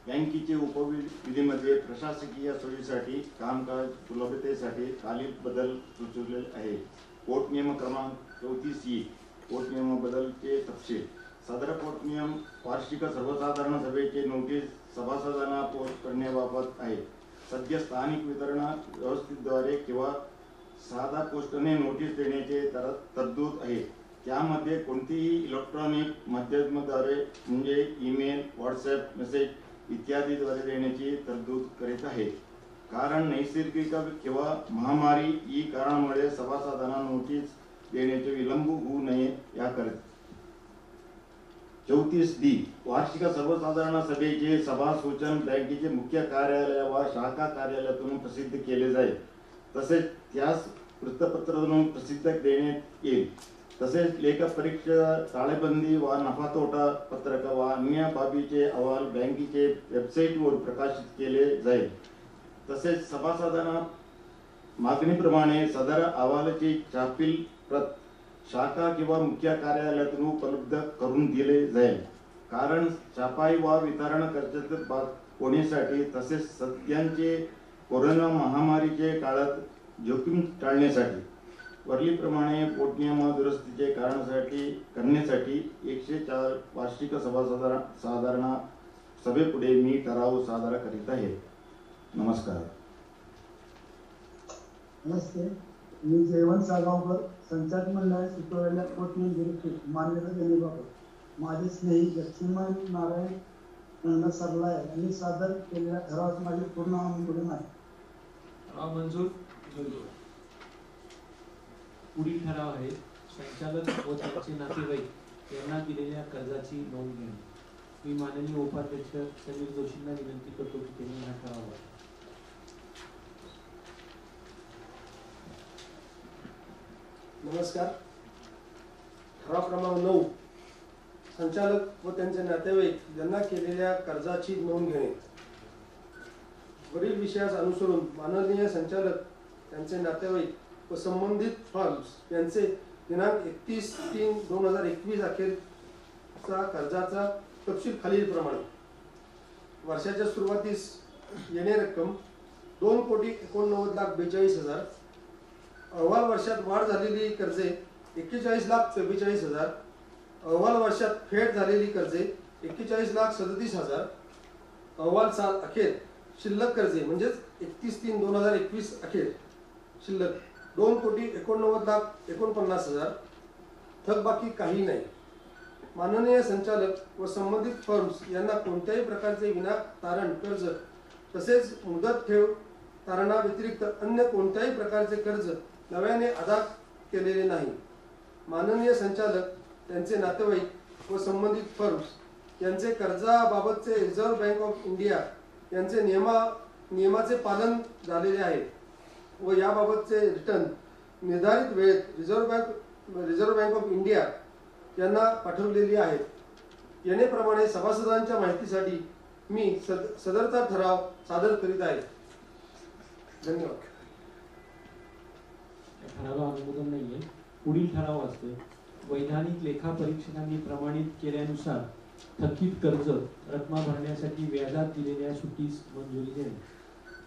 बँकेचे उपविधीमध्ये प्रशासकीय सोयीसाठी कामकाज सुलभतेसाठी खालील बदल सुचवले आहे. पोट नियम क्रमांक 34E पोट नियम बदलचे तपशील. सदर पोट नियम वार्षिक सर्वसाधारण सभेचे नोटीस सभासदांना पोस्ट करण्याबाबत आहे. सध्या स्थानिक वितरण व्यवस्थेद्वारे किंवा साधा पोस्टने नोटीस देण्याचे तरतूद आहे. त्यामध्ये कोणतीही इलेक्ट्रॉनिक माध्यमाद्वारे म्हणजे ईमेल, व्हॉट्सॲप मेसेज इत्यादीद्वारे देण्याची तरतूद करीत आहे. कारण नैसर्गिक किंवा महामारी ई कारणामुळे सभासदांना नोटीस देण्याचे विलंब होऊ नये याकरिता. 34D वार्षिक सर्वसाधारण सभेचे सभा सूचन बँकेचे मुख्य कार्यालय व शाखा कार्यालयातून प्रसिद्ध केले जाईल. तसेच त्यास वृत्तपत्रातून प्रसिद्ध देण्यात येईल. तसेच लेखापरीक्षा ताळेबंदी व नफा तोटा पत्रक व अन्य बाबीचे अहवाल बँकेचे वेबसाईटवर प्रकाशित केले जाईल. तसेच सभासदांना मागणीप्रमाणे सदर अहवालाची छापील प्रत शाखा किंवा मुख्य कार्यालयातून उपलब्ध करून दिले जाईल. कारण छापाई व वितरण खर्चाचे भाग होण्यासाठी तसेच सध्याचे कोरोना महामारीचे काळात जोखीम टाळण्यासाठी वरलीप्रमाणे पोटनियम दुरुस्तीचे करण्यासाठी 104 वार्षिक साधारण सभेपुढे मी ठराव सादर करीत आहे. नमस्कार. नमस्ते. मी जयवंत सागावकर संचालक मंडळाने सुचवलेल्या पोटनियम दुरुस्तीस मान्यता देण्याबाबत माझे स्नेही लक्ष्मण नारायण नंदा सरलाय यांनी सादर केलेल्या ठरावास माझे पूर्ण अनुमोदन आहे. ठराव मंजूर. पुढील ठराव आहे संचालक व त्यांचे नातेवाईक यांना दिलेल्या कर्जाची नोंद घेणे. मी माननीय उपाध्यक्ष समीर जोशींना विनंती करतो की त्यांनी हा ठराव वाचा. नमस्कार. ठराव क्रमांक 9 संचालक व त्यांचे नातेवाईक यांना केलेल्या कर्जाची नोंद घेणे. वरील विषयास अनुसरून माननीय संचालक त्यांचे नातेवाईक व संबंधित फर्म्स यांचे दिनांक 31/3/2021 अखेरचा कर्जाचा तपशील खालीलप्रमाणे. वर्षाच्या सुरुवातीस येणे रक्कम 2,89,42,000. अहवाल वर्षात वाढ झालेली कर्जे 41,44,000. अहवाल वर्षात फेड झालेली कर्जे 41,37,000. अहवाल साल अखेर शिल्लक कर्जे म्हणजेच 31/3/2021 अखेर शिल्लक 2,89,49,000. थकबाकी काही नाही. माननीय संचालक व संबंधित फर्म्स यांना कोणत्याही प्रकारचे विनातारण कर्ज तसेच मुदत ठेव तारणा व्यतिरिक्त अन्य कोणत्याही प्रकारचे कर्ज नव्याने अदा केलेले नाही. माननीय संचालक त्यांचे नातेवाईक व संबंधित फर्म्स यांचे कर्जाबाबतचे रिझर्व्ह बँक ऑफ इंडिया यांचे नियमाचे पालन झालेले आहे व याबाबतचे रिटर्न निर्धारित वेळेत रिझर्व्ह बँक ऑफ इंडिया यांना पाठवलेली आहेत. येणेप्रमाणे सभासदांच्या माहितीसाठी मी सदरचा ठराव सादर करीत आहे. धन्यवाद. ठरावाला अनुमोदन नाहीये. पुढील ठराव असते वैधानिक लेखा परीक्षकांनी प्रमाणित केल्यानुसार थकीत कर्ज रक्कम भरण्यासाठी व्याजात दिलेल्या सुट्टीस मंजुरी देणे.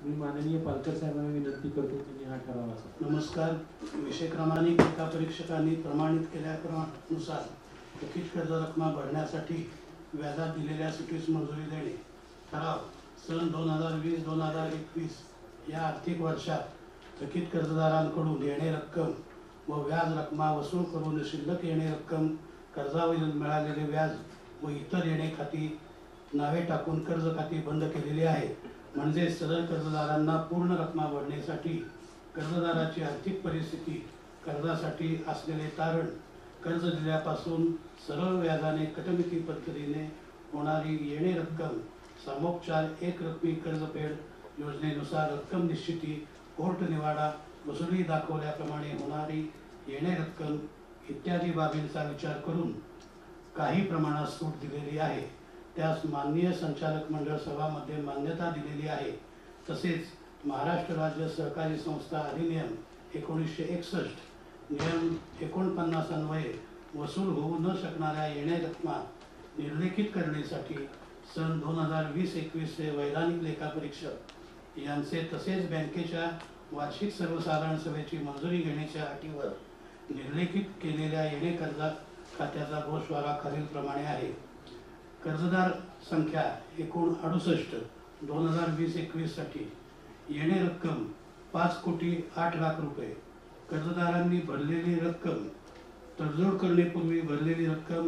मी माननीय पालकर साहेबांना विनंती करतो त्यांनी हा ठराव वाचा. नमस्कार. विषय क्रमांक लेखा परीक्षकांनी प्रमाणित केल्यानुसार थकीत कर्ज रक्कम भरण्यासाठी व्याजात दिलेल्या सुट्टीस मंजुरी देणे. ठराव सन 2020-2021 या आर्थिक वर्षात थकीत कर्जदारांकडून येणे रक्कम व व्याज रक्कम वसूल करून शिल्लक येणे रक्कम कर्जावरील मिळालेले व्याज व इतर येणे खाती नावे टाकून कर्ज खाती बंद केलेली आहे. म्हणजे सदर कर्जदारांना पूर्ण रक्कम भरण्यासाठी कर्जदाराची आर्थिक परिस्थिती, कर्जासाठी असलेले तारण, कर्ज दिल्यापासून सरळ व्याजाने कटमिती पद्धतीने होणारी येणे रक्कम, सामोपचार एकरकमी कर्जफेड योजनेनुसार रक्कम निश्चिती, कोर्ट निवाडा, वसुली दाखवल्याप्रमाणे होणारी येणे रक्कम इत्यादी बाबींचा विचार करून काही प्रमाणात सूट दिलेली आहे. त्यास माननीय संचालक मंडळ सभामध्ये मान्यता दिलेली आहे. तसेच महाराष्ट्र राज्य सहकारी संस्था अधिनियम 1961 नियम 49 अन्वये वसूल होऊ न शकणाऱ्या येणे रक्कमा निर्लेखित करण्यासाठी सन 2020-21 वैधानिक लेखापरीक्षक यांचे तसेच बँकेच्या वार्षिक सर्वसाधारण सभेची मंजुरी घेण्याच्या अटीवर निर्लेखित केलेल्या येणे कर्जा खात्याचा गोषवारा खालीलप्रमाणे आहे. कर्जदार संख्या 69 2020-21 साठी येणे रक्कम 5,08,00,000 रुपये. कर्जदारांनी भरलेली रक्कम, तडजोड करण्यापूर्वी भरलेली रक्कम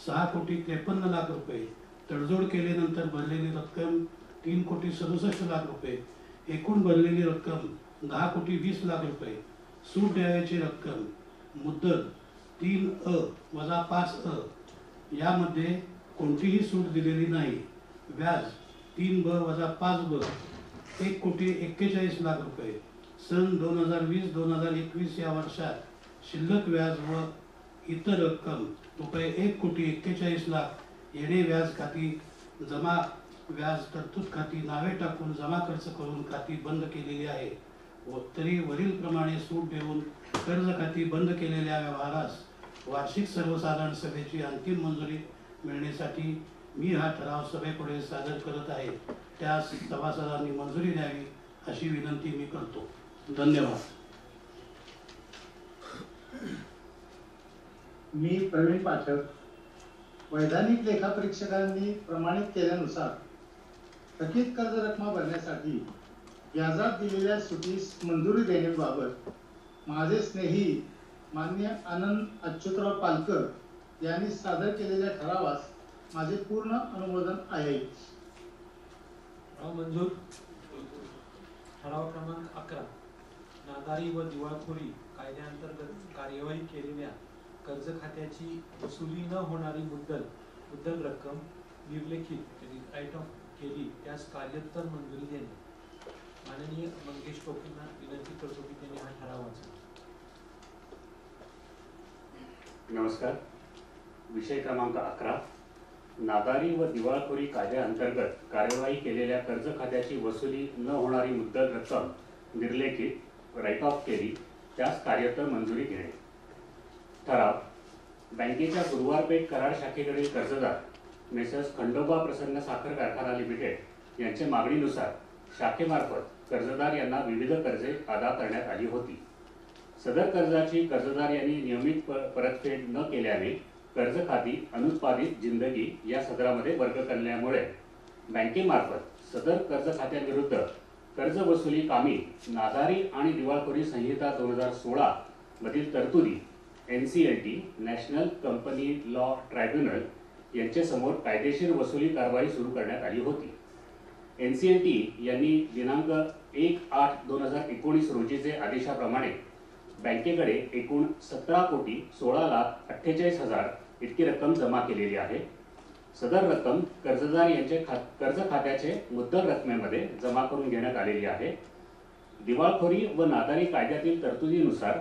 6,53,00,000 रुपये. तडजोड केल्यानंतर भरलेली रक्कम 3,67,00,000 रुपये. एकूण भरलेली रक्कम 10,20,00,000 रुपये. सूट द्यावयाची रक्कम मुद्दल 3अ वजा 5अ यामध्ये कोणतीही सूट दिलेली नाही. व्याज 3ब वजा 5ब 1,41,00,000 रुपये. सन 2020-2021 या वर्षात शिल्लक व्याज व इतर रक्कम रुपये 1,41,00,000 येणे व्याज खाती, जमा व्याज तरतूद खाती नावे टाकून जमा खर्च करून खाती बंद केलेली आहे. व तरी वरील प्रमाणे सूट देऊन कर्ज खाती बंद केलेल्या व्यवहारास वार्षिक सर्वसाधारण सभेची अंतिम मंजुरी मिळण्यासाठी मी हा ठराव सभेपुढे सादर करत आहे. त्यास सभासदांनी मंजुरी द्यावी अशी विनंती मी करतो. धन्यवाद. मी प्रवीण पाठक, वैधानिक लेखापरीक्षकांनी प्रमाणित केल्यानुसार थकीत कर्ज रक्कम भरण्यासाठी व्याजात दिलेल्या सुटीस मंजुरी देण्याबाबत माझे स्नेही मान्य आनंद अच्युतराव पालकर यांनी सादर केलेल्या ठरावास माझे पूर्ण अनुमोदन आहे. मंजूर. ठराव क्रमांक 11, नादारी व दिवाळखोरी कायद्याअंतर्गत कार्यवाही केलेल्या कर्ज खात्याची वसुली न होणारी मुद्दल रक्कम निर्लेखित राईट ऑफ केली त्यास कार्योत्तर मंजुरी देणे. माननीय मंगेश टोकेंना विनंती करतो की त्यांनी हा ठराव वाचा. नमस्कार. विषय क्रमांक 11, नादारी व दिवाळखोरी कायद्याअंतर्गत कार्यवाही केलेल्या कर्ज खात्याची वसुली न होणारी मुद्दल रक्कम निर्लेखित राईट ऑफ केली त्यास कार्योत्तर मंजुरी देणे. ठराव. बँकेच्या गुरुवारपेठ कराड शाखेकडील कर्जदार मेसर्स खंडोबा प्रसन्न साखर कारखाना लिमिटेड यांच्या मागणीनुसार शाखेमार्फत कर्जदार यांना विविध कर्जे अदा करण्यात आली होती. सदर कर्जाची कर्जदार यांनी नियमित परतफेड न केल्याने कर्ज खाती अनुत्पादित जिंदगी या सदरामध्ये वर्ग करण्यामुळे बँकेमार्फत सदर कर्ज खात्यांविरुद्ध कर्ज वसुली कामी नादारी आणि दिवाळखोरी संहिता 2016 मधील तरतुदी NCLT national company law tribunal यांच्या समोर कायदेशीर वसुली कारवाई सुरू करण्यात आली होती. NCLT यांनी दिनांक 1/8/2019 रोजीचे आदेशाप्रमाणे बँकेकडे एकूण 17,16,48,000 इतकी रक्कम जमा केलेली आहे. सदर रक्कम कर्जदार यांच्या कर्ज खात्याचे मुद्दल रकमेमध्ये जमा करून घेण्यात आलेली आहे. दिवाळखोरी व नादारी कायद्यातील तरतुदीनुसार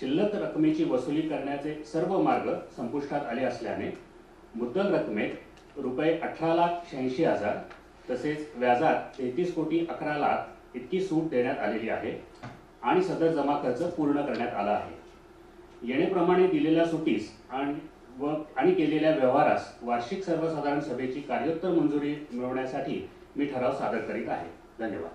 शिल्लक रकमेची वसुली करण्याचे सर्व मार्ग संपुष्टात आले असल्याने मुद्दल रकमेत रुपये 18,86,000 तसेच व्याजात 33,11,00,000 इतकी सूट देण्यात आलेली आहे आणि सदर जमा खर्च पूर्ण करण्यात आला आहे. येणेप्रमाणे दिलेल्या सुटीस आणि केलेल्या व्यवहारास वार्षिक सर्वसाधारण सभेची कार्योत्तर मंजुरी मिळवण्यासाठी मी ठराव सादर करीत आहे. धन्यवाद.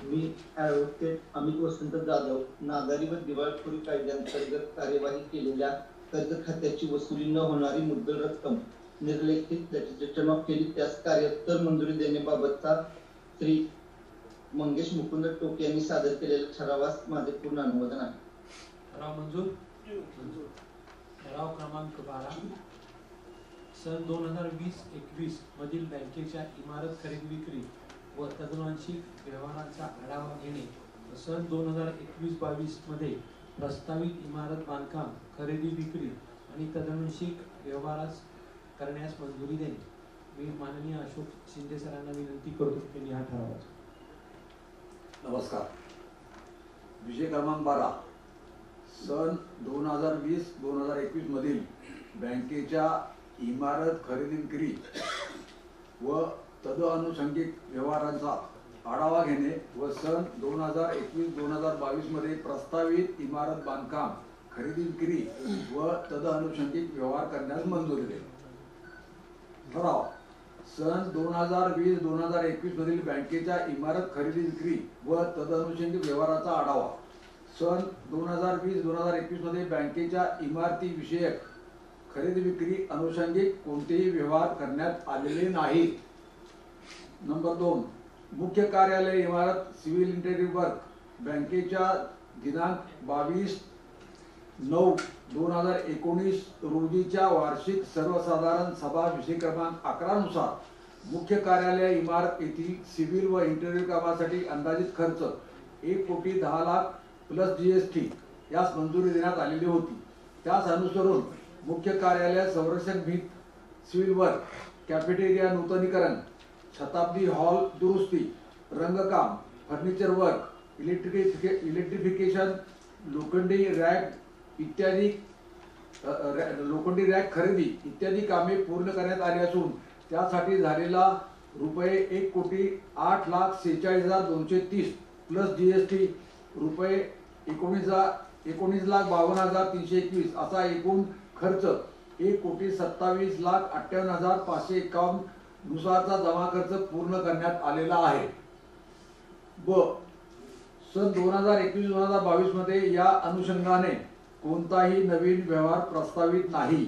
मी ॲडव्होकेट अमित वसंत जाधव, नादारी व दिवाळखोरी कायद्याअंतर्गत कार्यवाही केलेल्या कर्ज खात्याची वसुली न होणारी मुद्दल रक्कम निर्लेखित जमा केली त्यास कार्योत्तर मंजुरी देण्याबाबतचा श्री मंगेश मुकुंद टोके यांनी सादर केलेल्या ठरावास माझे पूर्ण अनुमोदन आहे. ठराव मंजूर. ठराव क्रमांक 12, सन 2020-21 मधील बँकेच्या इमारत खरेदी विक्री व तदनुसांशिक व्यवहारांचा आढावा घेणे व सन 2021-22 मध्ये प्रस्तावित इमारत बांधकाम खरेदी विक्री आणि तदनुसांशिक व्यवहारास करण्यास मंजुरी देणे. मी माननीय अशोक शिंदे सरांना विनंती करतो की त्यांनी हा ठराव वाचा. नमस्कार. विषय क्रमांक 12, सन 2020-2021 मधील बँकेच्या इमारत खरेदी विक्री व तदअनुषंगिक व्यवहारांचा आढावा घेणे व सन 2021-2022 मध्ये प्रस्तावित इमारत बांधकाम खरेदी विक्री व तदअनुषंगिक व्यवहार करण्यास मंजुरी देणे. ठराव. सन 2020-2021 मधील बँकेच्या इमारत खरेदी विक्री व तदअनुषंगिक व्यवहाराचा आढावा. सन 2020-2021 मध्ये बँकेच्या इमारती विषयक खरेदी विक्री अनुषंगिक कोणतेही व्यवहार करण्यात आलेले नाही. नंबर 2, मुख्य कार्यालय इमारत सिव्हिल इंटेरियर वर्क बँकेच्या दिनांक 22/9/2019 रोजीच्या वार्षिक सर्वसाधारण सभा विषय क्रमांक 11 नुसार मुख्य कार्यालय इमारत येथील सिव्हिल व इंटेरियर कामासाठी अंदाजित खर्च 1,10,00,000 प्लस GST यास मंजुरी देण्यात आलेली होती. त्यास अनुसरून मुख्य कार्यालय संरक्षण भिंत सिव्हिल वर्क, कॅफेटेरिया नूतनीकरण, शताब्दी हॉल दुरुस्ती, रंगकाम, फर्निचर वर्क, इलेक्ट्रिफिकेशन, लोखंडी रॅक खरेदी इत्यादी कामे पूर्ण करण्यात आली असून त्यासाठी झालेला रुपये 1,08,46,230 प्लस GST रुपये 19,52,321 असा एकूण खर्च 1,27,58,551 नुसारचा जमा खर्च पूर्ण करण्यात आलेला आहे. ब. सन 2021-2022 मध्ये या अनुषंगाने कोणताही नवीन व्यवहार प्रस्तावित नाही.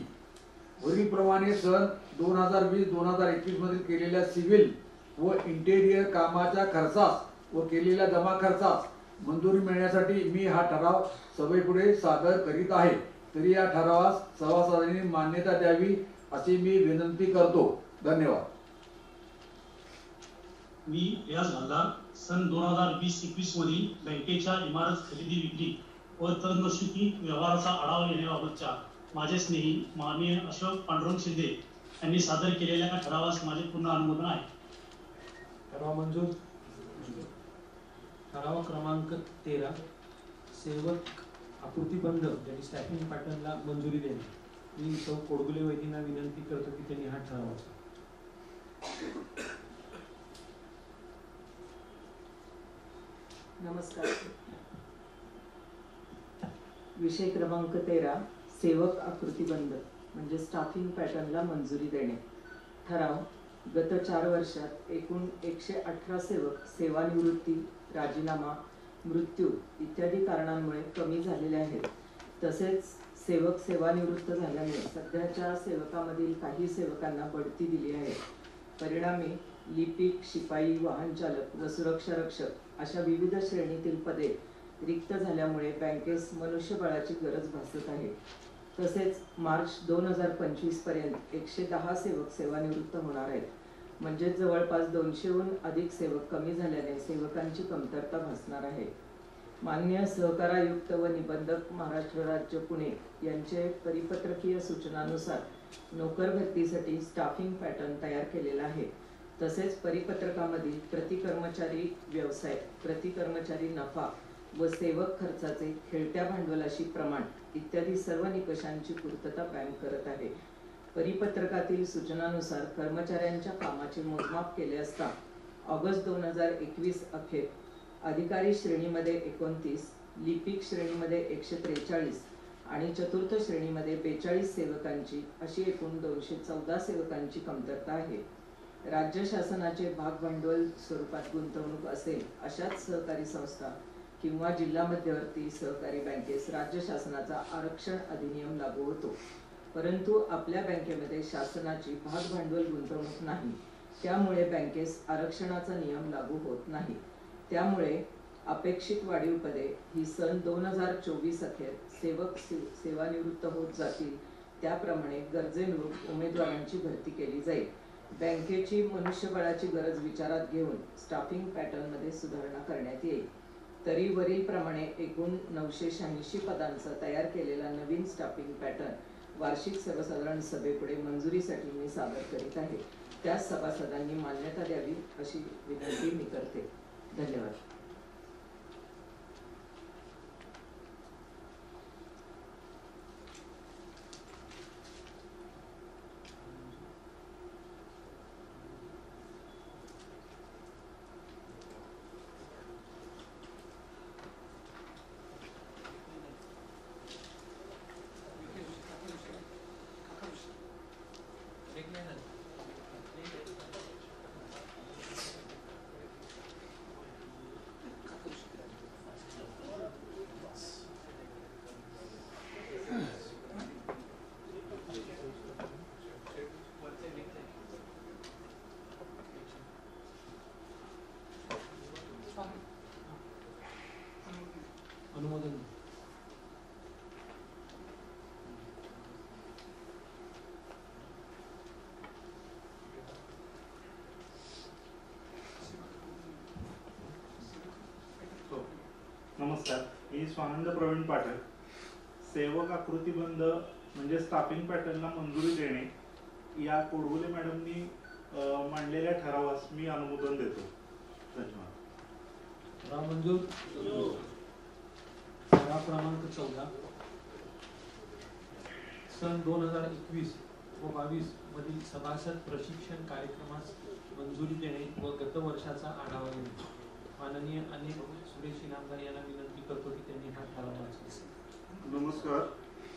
वरीलप्रमाणे सन 2020-2021 मधील केलेल्या सिव्हिल व इंटेरियर कामाच्या खर्चास व केलेल्या जमा खर्चास मंजुरी मिळण्यासाठी मी हा ठराव सभेपुढे सादर करीत आहे. तरी या ठरावास सभासदांनी मान्यता द्यावी अशी मी विनंती करतो. धन्यवाद. मी रियाज मल्हार सन 2020-21 मधील बँकेच्या इमारत खरेदी विक्री व तनमशुकी व्यवहाराचा आढावा घेण्याबाबतच्या माझे स्नेही माननीय अशोक पांडुरंग शिंदे यांनी सादर केलेल्या ठरावास माझे पूर्ण अनुमोदन आहे. ठराव मंजूर. ठराव क्रमांक 13 सेवक आकृतीबंध ज्यांनी स्टॅफिंग पॅटर्नला मंजुरी देणे. मी सौ कोडगुले वैदींना विनंती करतो की त्यांनी हा ठराव वाचा. नमस्कार. विषय क्रमांक 13 सेवक आकृतीबंध म्हणजे स्टाफिंग पॅटर्नला मंजुरी देणे. ठराव. गत 4 वर्षात एकूण 118 सेवक सेवानिवृत्ती, राजीनामा, मृत्यू इत्यादी कारणांमुळे कमी झालेले आहेत. तसेच सेवक सेवानिवृत्त झाल्याने सध्याच्या सेवकामधील काही सेवकांना बढती दिली आहे. परिणामी लिपिक, शिपाई, वाहन चालक व सुरक्षा रक्षक अशा विविध श्रेणीतील पदे रिक्त झाल्यामुळे बँकेस मनुष्यबळाची गरज भासत आहे. तसेच मार्च 2025 पर्यंत 110 सेवक सेवानिवृत्त होणार आहेत. म्हणजे जवळपास 200हून अधिक सेवक कमी झाल्याने सेवकांची कमतरता भासणार आहे. माननीय सहकार आयुक्त व निबंधक महाराष्ट्र राज्य पुणे यांचे परिपत्रकीय सूचनानुसार नोकर भरतीसाठी स्टाफिंग पॅटर्न तयार केलेला आहे. तसेच परिपत्रकामधील प्रति कर्मचारी व्यवसाय, प्रति कर्मचारी नफा व सेवक खर्चाचे खेळत्या भांडवलाशी प्रमाण इत्यादी सर्व निकषांची पूर्तता बँक करत आहे. परिपत्रकातील सूचनानुसार कर्मचाऱ्यांच्या कामाचे मोजमाप केले असता ऑगस्ट 2021 अखेर अधिकारी श्रेणीमध्ये 29, लिपिक श्रेणीमध्ये 143 आणि चतुर्थ श्रेणीमध्ये 42 सेवकांची अशी एकूण 214 सेवकांची कमतरता आहे. राज्य शासनाचे भाग भांडवल स्वरूपात गुंतवणूक असेल अशाच सहकारी संस्था किंवा जिल्हा मध्यवर्ती सहकारी बँकेस राज्य शासनाचा आरक्षण अधिनियम लागू होतो. परंतु आपल्या बँकेमध्ये शासनाची भाग भांडवल गुंतवणूक नाही. त्यामुळे बँकेस आरक्षणाचा नियम लागू होत नाही. त्यामुळे अपेक्षित वाढीव पदे ही सन 2024 अखेर सेवक सेवानिवृत्त होत जातील त्याप्रमाणे गरजेनुरूप उमेदवारांची भरती केली जाईल. बँकेची मनुष्यबळाची गरज विचारात घेऊन स्टाफिंग पॅटर्नमध्ये सुधारणा करण्यात येईल. तरी वरीलप्रमाणे एकूण 986 पदांचा तयार केलेला नवीन स्टाफिंग पॅटर्न वार्षिक सर्वसाधारण सभेपुढे मंजुरीसाठी मी सादर करीत आहे. त्यास सभासदांनी मान्यता द्यावी अशी विनंती मी करते. धन्यवाद. अनुमोदन. नमस्कार. मी स्वानंद प्रवीण पाठक. सेवक आकृतीबंध म्हणजे स्टाफिंग पॅटर्नला मंजुरी देणे या कोडगुले मॅडमनी मांडलेल्या ठरावास मी अनुमोदन देतो. धन्यवाद. ठराव मंजूर. ठराव क्रमांक 14 सन 2021 व 22 मधील सभासद प्रशिक्षण कार्यक्रमास मंजुरी देणे व गत वर्षाचा आढावा घेणे. माननीय अनिल सुरेश इनामदार यांना विनंती करतो की त्यांनी हा ठराव वाचावा. नमस्कार.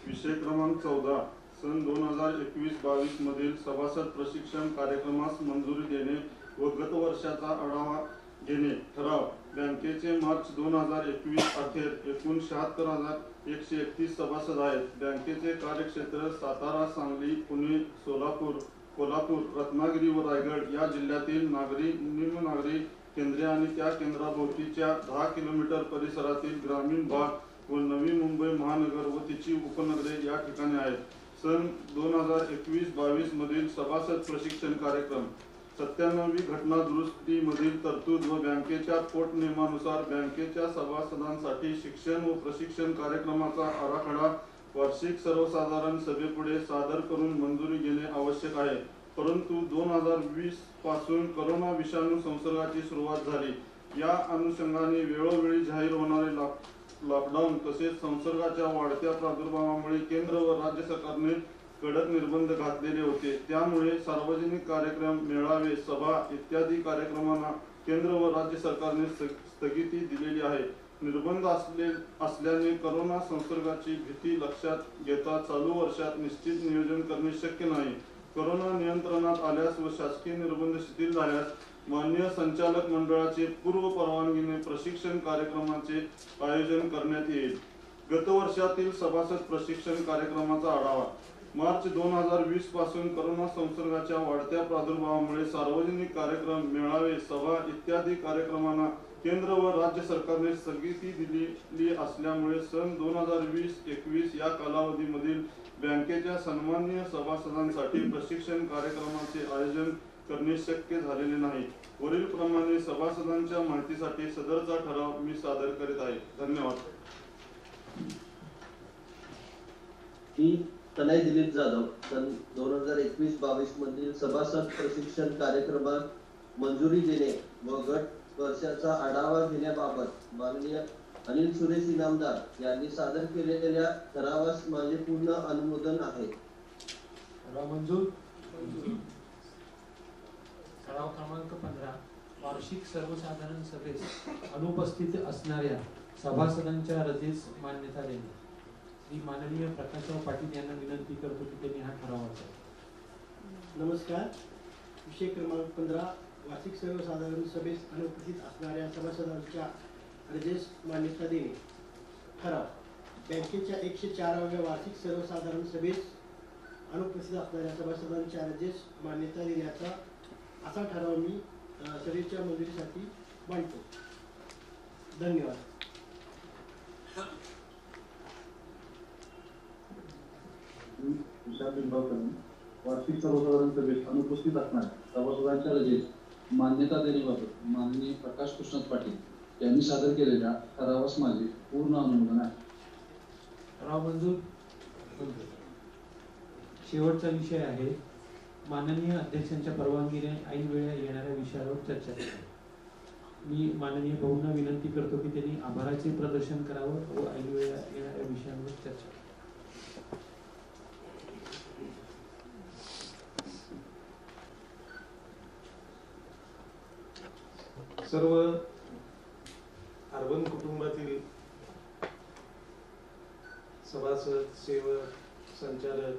विषय क्रमांक 14 सन 2021-22 मधील सभासद प्रशिक्षण कार्यक्रमास मंजुरी देणे व गत वर्षाचा आढावा घेणे. ठराव. बँकेत बँकेचे मार्च 2021 अखेर एकूण 76,131 सभासद आहेत. बँकेचे कार्यक्षेत्र सातारा, सांगली, पुणे, सोलापूर, कोल्हापूर, रत्नागिरी व रायगड या जिल्ह्यातील नागरी, निमनागरी केंद्रे आणि त्या केंद्राभोवतीच्या 10 किलोमीटर परिसरातील ग्रामीण भाग व नवी मुंबई महानगर व तिची उपनगरे या ठिकाणी आहेत. सन 2021-22 मधील सभासद प्रशिक्षण कार्यक्रम 97वी घटना दुरुस्तीमधील तरतूद व बँकेच्या पोटनियमानुसार बँकेच्या सभासदांसाठी शिक्षण व प्रशिक्षण कार्यक्रमाचा आराखडा वार्षिक सर्वसाधारण सभेपुढे सादर करून मंजुरी घेणे आवश्यक आहे. परंतु 2020 पासून कोरोना विषाणू संसर्गाची सुरुवात झाली. या अनुषंगाने वेळोवेळी जाहीर होणारे लॉकडाऊन तसेच संसर्गाच्या वाढत्या प्रादुर्भावामुळे केंद्र व राज्य सरकारने कडक निर्बंध घातलेले होते. त्यामुळे सार्वजनिक कार्यक्रम, मेळावे, सभा इत्यादी कार्यक्रमांना केंद्र व राज्य सरकारने स्थगिती दिलेली आहे. निर्बंध असल्याने कोरोना संसर्गाची भीती लक्षात घेता चालू वर्षात निश्चित नियोजन करणे शक्य नाही. कोरोना नियंत्रणात आल्यास व शासकीय निर्बंध शिथिल झाल्यास मान्य संचालक मंडळाचे पूर्व परवानगीने प्रशिक्षण कार्यक्रमाचे आयोजन करण्यात येईल. गत वर्षातील सभासद प्रशिक्षण कार्यक्रमाचा आढावा. मार्च 2020 पासून कोरोना संसर्गाच्या वाढत्या प्रादुर्भावामुळे सार्वजनिक कार्यक्रम, मेळावे, सभा इत्यादी कार्यक्रमांना केंद्र व राज्य सरकारने स्थगिती दिलेली असल्यामुळे सन 2020-21 या कालावधीमधील बँकेच्या सन्माननीय सभासदांसाठी प्रशिक्षण कार्यक्रमाचे आयोजन करणे शक्य झालेले नाही. वरील प्रमाणे सभासदांच्या माहितीसाठी सदरचा ठराव मी सादर करीत आहे. धन्यवाद. मी तनय दिलीप जाधव सन 2021-22 मधील सभासद प्रशिक्षण कार्यक्रमात मंजुरी देणे व गट वर्षाचा आढावा घेण्याबाबत माननीय अनिल सुरेश इनामदार यांनी सादर केलेल्या ठरावास माझे पूर्ण अनुमोदन आहे. ठराव मंजूर. ठराव क्रमांक 15 वार्षिक सर्वसाधारण सभेस अनुपस्थित असणाऱ्या सभासदांच्या रजेस मान्यता देणे. मी माननीय प्रकाशराव पाटील यांना विनंती करतो की त्यांनी हा ठराव वाचावा. नमस्कार. विषय क्रमांक 15 वार्षिक सर्वसाधारण सभेस अनुपस्थित असणाऱ्या सभासदांच्या रजेस मान्यता देणे. ठराव. बँकेच्या 104व्या वार्षिक सर्वसाधारण सभेस अनुपस्थित असणाऱ्या सभासदांच्या रजेस मान्यता देण्याचा असा ठराव मी सभेच्या मंजुरीसाठी मांडतो. धन्यवाद. वार्षिक सर्वसाधारण सभेत अनुपस्थित असणाऱ्या सभासदांच्या रजेस मान्यता देण्याबाबत माननीय प्रकाश कृष्ण पाटील यांनी सादर केलेल्या ठरावास माझे पूर्ण अनुमोदन आहे. ठराव मंजूर. शेवटचा विषय आहे माननीय अध्यक्षांच्या परवानगीने ऐन वेळा येणाऱ्या विषयावर चर्चा करावी. मी माननीय भाऊंना विनंती करतो की त्यांनी आभाराचे प्रदर्शन करावं व ऐन वेळा येणाऱ्या विषयांवर चर्चा करावी. सर्व अर्बन कुटुंबातील सभासद, सेवक, संचालक,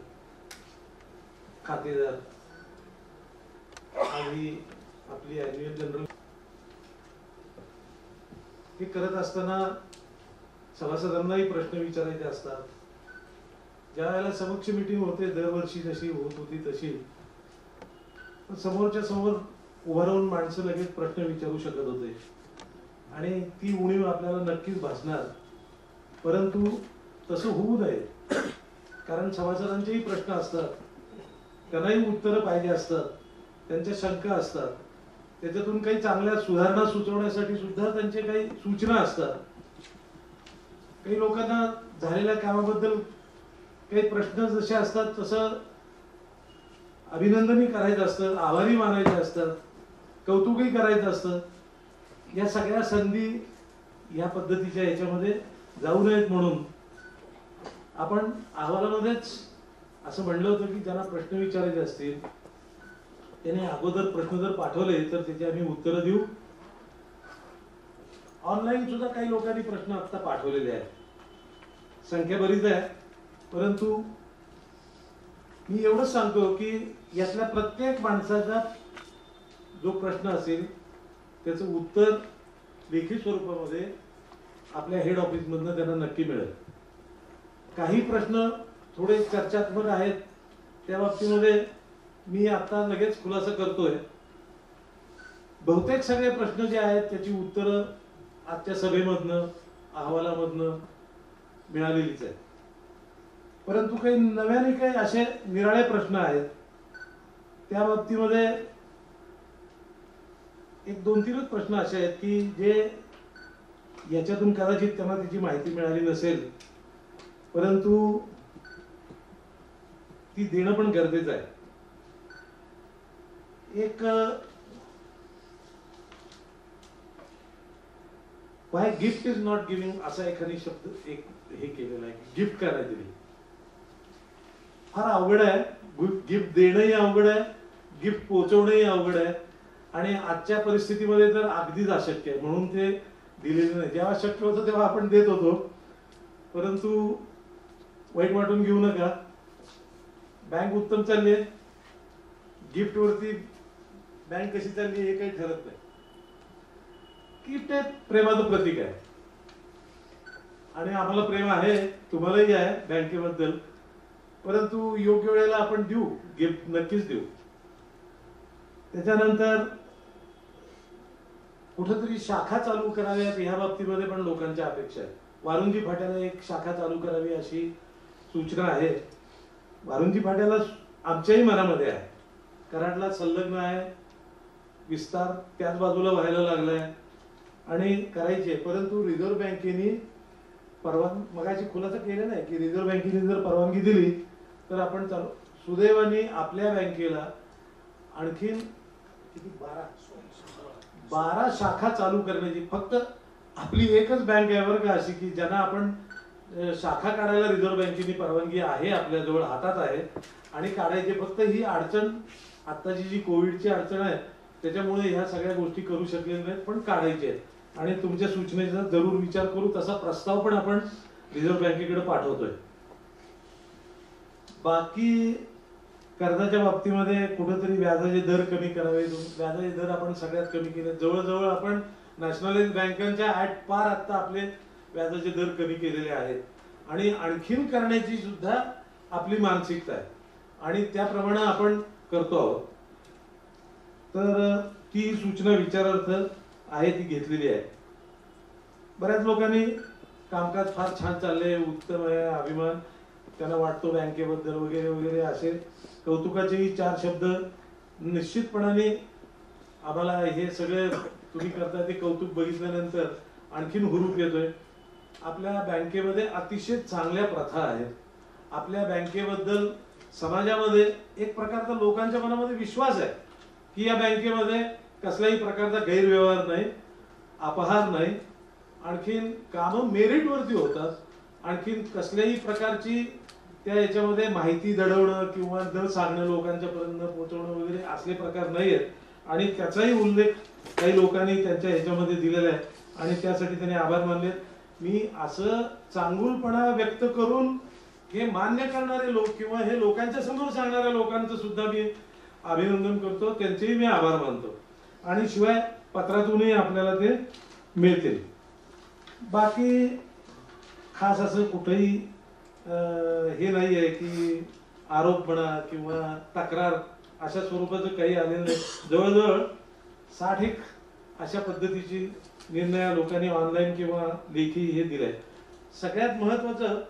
खातेदार आणि आपली ॲन्युअल जनरल हे करत असताना सभासदांनाही प्रश्न विचारायचे असतात. ज्या वेळेला समक्ष मीटिंग होते दरवर्षी जशी होत होती तशी समोरच्या समोर उभं राहून माणसं लगेच प्रश्न विचारू शकत होते आणि ती उणीव आपल्याला नक्कीच भासणार. परंतु तसं होऊ नये, कारण सभासदांचेही प्रश्न असतात, त्यांनाही उत्तरं पाहिजे असतात, त्यांच्या शंका असतात, त्याच्यातून काही चांगल्या सुधारणा सुचवण्यासाठी सुद्धा त्यांचे काही सूचना असतात. काही लोकांना झालेल्या कामाबद्दल काही प्रश्न जसे असतात तसं अभिनंदनही करायचं असतं, आभारी मानायचे असतात, कौतुकही करायचं असतं. या सगळ्या संधी या पद्धतीच्या याच्यामध्ये जाऊ नयेत म्हणून आपण अहवालामध्येच असं म्हणलं होतं की ज्यांना प्रश्न विचारायचे असतील त्याने अगोदर प्रश्न जर पाठवले तर त्याची आम्ही उत्तरं देऊ. ऑनलाईन सुद्धा काही लोकांनी प्रश्न आता पाठवलेले आहेत, संख्या बरीच आहे. परंतु मी एवढंच सांगतो की यातल्या प्रत्येक माणसाचा जो प्रश्न असेल त्याचं उत्तर लेखी स्वरूपामध्ये आपल्या हेड ऑफिसमधनं त्यांना नक्की मिळेल. काही प्रश्न थोडे चर्चात्मक आहेत, त्या बाबतीमध्ये मी आता लगेच खुलासा करतोय. बहुतेक सगळे प्रश्न जे आहेत त्याची उत्तरं आजच्या सभेमधनं अहवालामधनं मिळालेलीच आहेत. परंतु काही नव्याने काही असे निराळे प्रश्न आहेत, त्या बाबतीमध्ये एक 2-3 प्रश्न असे आहेत की जे याच्यातून कदाचित त्यांना त्याची माहिती मिळाली नसेल, परंतु ती देणं पण गरजेचं आहे. एक Y gift is not giving असा एखादी शब्द एक हे केलेला आहे, गिफ्ट करायची फार अवघड आहे. गिफ्ट देणंही अवघड आहे, गिफ्ट पोहोचवणंही अवघड आहे, आणि आजच्या परिस्थितीमध्ये तर अगदीच अशक्य आहे. म्हणून ते दिलेले नाही. जेव्हा शक्य होतं तेव्हा आपण देत होतो, परंतु वाईट वाटून घेऊ नका, बँक उत्तम चालली आहे, गिफ्ट वरती बँक कशी चालली हे काही ठरत नाही. गिफ्ट हे प्रेमाचं प्रतीक आहे, आणि आम्हाला प्रेम आहे, तुम्हालाही आहे बँकेबद्दल, परंतु योग्य वेळेला आपण देऊ, गिफ्ट नक्कीच देऊ. त्याच्यानंतर कुठेतरी शाखा चालू कराव्यात ह्या बाबतीमध्ये पण लोकांच्या अपेक्षा आहेत. वारुंजी फाट्याला एक शाखा चालू करावी अशी सूचना आहे. वारुंजी फाट्याला आमच्याही मनामध्ये आहे, कराडला संलग्न आहे, विस्तार त्याच बाजूला व्हायला लागलाय आणि करायचे, परंतु रिझर्व्ह बँकेने मगाशी खुलासा केलेला आहे की रिझर्व्ह बँकेने जर परवानगी दिली तर आपण चालू. सुदैवाने आपल्या बँकेला आणखीन किती 12 शाखा चालू करण्याची, फक्त आपली एकच बँक आहे बरं का अशी की ज्यांना आपण शाखा काढायला रिझर्व्ह बँकेने परवानगी आहे, आपल्याजवळ हातात आहे, आणि काढायचे. फक्त ही अडचण आत्ताची जी कोविडची अडचण आहे त्याच्यामुळे ह्या सगळ्या गोष्टी करू शकलेल्या नाहीत, पण काढायचे आहेत. आणि तुमच्या सूचनेचा जरूर विचार करू, तसा प्रस्ताव पण आपण रिझर्व्ह बँकेकडे पाठवतोय. बाकी कर्जाच्या बाबतीमध्ये कुठेतरी व्याजाचे दर कमी करावे. व्याजाचे दर आपण सगळ्यात कमी केले, जवळजवळ आपण नॅशनलाइज बँकांच्या ऍट पार आता आपले व्याजाचे दर कमी केलेले आहेत, आणि आणखीन करण्याची सुद्धा आपली मानसिकता आहे, आणि त्याप्रमाणे आपण करतो आहोत. तर ती सूचना विचारार्थ आहे, ती घेतलेली आहे. बऱ्याच लोकांनी कामकाज फार छान चाललंय, उत्तम आहे, अभिमान त्यांना वाटतो बँकेबद्दल वगैरे वगैरे, असे कौतुकाचेही 4 शब्द निश्चितपणाने आम्हाला हे सगळे तुम्ही करताय ते कौतुक बघितल्यानंतर आणखीन हुरूप येतोय. आपल्या बँकेमध्ये अतिशय चांगल्या प्रथा आहेत. आपल्या बँकेबद्दल समाजामध्ये एक प्रकारचा लोकांच्या मनामध्ये विश्वास आहे की या बँकेमध्ये कसल्याही प्रकारचा गैरव्यवहार नाही, अपहार नाही, आणखीन कामं मेरिटवरती होतात, आणखीन कसल्याही प्रकारची त्या याच्यामध्ये माहिती दडवणं किंवा न सांगणं, लोकांच्या पर्यंत पोहोचवणं वगैरे असले प्रकार नाही आहेत. आणि त्याचाही उल्लेख काही लोकांनी त्यांच्या ह्याच्यामध्ये दिलेला आहे, आणि त्यासाठी त्यांनी आभार मानले. मी असं चांगुलपणा व्यक्त करून हे मान्य करणारे लोक किंवा हे लोकांच्या समोर सांगणाऱ्या लोकांचं सुद्धा मी अभिनंदन करतो, त्यांचेही मी आभार मानतो. आणि शिवाय पत्रातूनही आपल्याला ते मिळतील. बाकी खास असं कुठेही हे नाही आहे की आरोप म्हणा किंवा तक्रार अशा स्वरूपाचं काही आलेलं नाही. जवळजवळ 60 अशा पद्धतीची निर्णय लोकांनी ऑनलाईन किंवा लेखी हे दिलंय. सगळ्यात महत्वाचं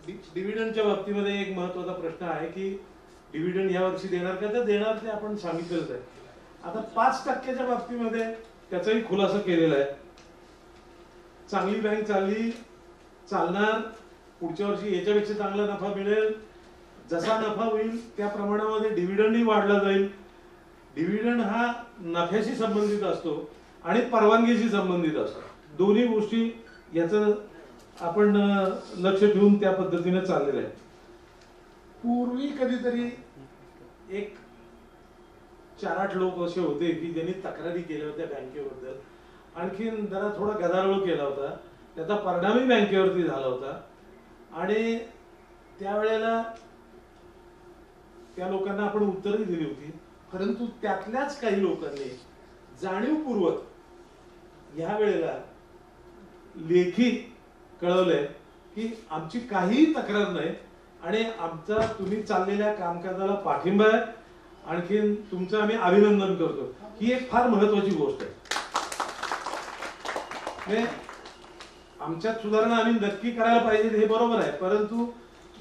डिव्हिडंडच्या बाबतीमध्ये एक महत्वाचा प्रश्न आहे की डिव्हिडंड या वर्षी देणार का, तर देणार ते आपण सांगितलंच आहे. आता 5% बाबतीमध्ये त्याचाही खुलासा केलेला आहे. चांगली बँक चालणार, पुढच्या वर्षी याच्यापेक्षा चांगला नफा मिळेल, जसा नफा होईल त्या प्रमाणामध्ये डिव्हिडंडही वाढला जाईल. डिव्हिडंड हा नफ्याशी संबंधित असतो आणि परवानगीशी संबंधित असतो. दोन्ही गोष्टी याचं आपण लक्ष ठेवून त्या पद्धतीने चाललेलं आहे. पूर्वी कधीतरी एक 4-8 लोक असे होते की ज्यांनी तक्रारी केल्या होत्या बँकेबद्दल, आणखीन जरा थोडा गदारोळ केला होता, त्याचा परिणामही बँकेवरती झाला होता. आणि त्यावेळेला त्या लोकांना आपण उत्तरही दिली होती. परंतु त्यातल्याच काही लोकांनी जाणीवपूर्वक ह्या वेळेला लेखी कळवलंय की आमची काहीही तक्रार नाही आणि आमचा तुम्ही चाललेल्या कामकाजाला पाठिंबा आहे, आणखीन तुमचं आम्ही अभिनंदन करतो. ही एक फार महत्वाची गोष्ट आहे. आमच्यात सुधारणा आम्ही नक्की करायला पाहिजे हे बरोबर आहे, परंतु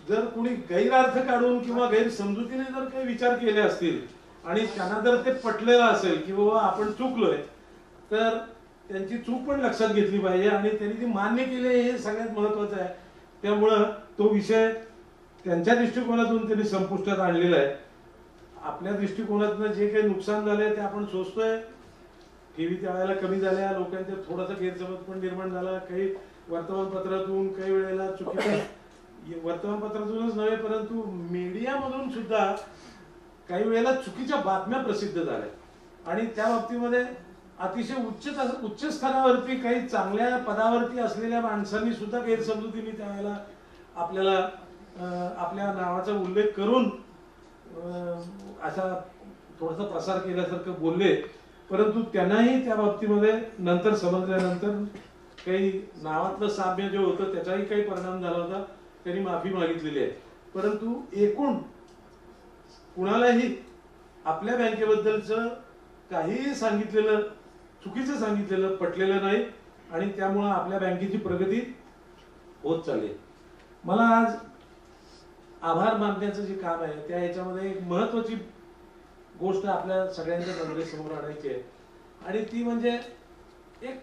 जर कुणी गैरअर्थ काढून किंवा गैरसमजुतीने जर काही विचार केले असतील आणि त्यांना जर ते पटलेलं असेल की बाबा आपण चुकलोय, तर त्यांची चूक पण लक्षात घेतली पाहिजे आणि त्यांनी ती मान्य केली हे सगळ्यात महत्वाचं आहे. त्यामुळं तो विषय त्यांच्या दृष्टिकोनातून त्यांनी संपुष्टात आणलेला आहे. आपल्या दृष्टिकोनातून जे काही नुकसान झालंय ते आपण सोचतोय. टीव्ही त्यावेळेला कमी झाल्या, लोकांचा थोडासा गैरसमज पण निर्माण झाला, काही वर्तमानपत्रातून, काही वेळेला चुकीच्या वर्तमानपत्रातूनच नव्हे परंतु मीडियामधून सुद्धा काही वेळेला चुकीच्या बातम्या प्रसिद्ध झाल्या आणि त्या बाबतीमध्ये अतिशय उच्च स्तरावरती काही चांगल्या पदावरती असलेल्या माणसांनी सुद्धा गैरसमजुतीने त्यावेळेला आपल्याला आपल्या नावाचा उल्लेख करून असा थोडासा प्रसार केल्यासारखं बोलले, परंतु त्यांनाही त्या बाबतीमध्ये नंतर समजल्यानंतर काही नावातलं साम्य जे होतं त्याचाही काही परिणाम झाला होता, त्यांनी माफी मागितलेली आहे. परंतु एकूण कुणालाही आपल्या बँकेबद्दलचं काहीही सांगितलेलं चुकीचं सांगितलेलं पटलेलं नाही आणि त्यामुळं आपल्या बँकेची प्रगती होत चालली. मला आज आभार मानण्याचं जे काम आहे त्या याच्यामध्ये एक महत्वाची गोष्ट आपल्या सगळ्यांच्या नजरेसमोर आणायची आहे आणि ती म्हणजे एक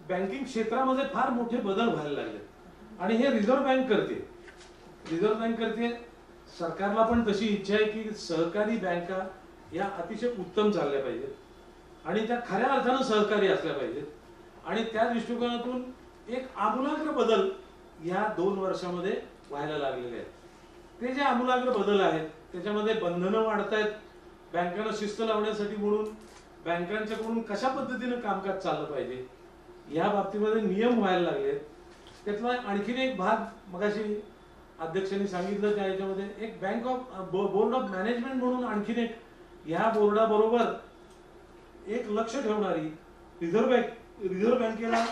बँकिंग क्षेत्रामध्ये फार मोठे बदल व्हायला लागले आणि हे रिझर्व्ह बँक करते. रिझर्व्ह बँक करते. सरकारला पण तशी इच्छा आहे की सहकारी बँका या अतिशय उत्तम चालल्या पाहिजेत आणि त्या खऱ्या अर्थानं सहकारी असल्या पाहिजेत आणि त्या दृष्टिकोनातून एक आमूलाग्र बदल या 2 वर्षामध्ये व्हायला लागलेले आहेत. ते जे आमूलाग्र बदल आहेत त्याच्यामध्ये बंधनं वाढत आहेत. बँकांना शिस्त लावण्यासाठी म्हणून बँकांच्याकडून कशा पद्धतीनं कामकाज चाललं पाहिजे या बाबतीमध्ये नियम व्हायला लागले. त्यातला आणखीन एक भाग मगाशी अध्यक्षांनी सांगितलं त्या याच्यामध्ये एक बोर्ड ऑफ मॅनेजमेंट म्हणून आणखीन एक ह्या बोर्डाबरोबर एक लक्ष ठेवणारी रिझर्व्ह बँकेला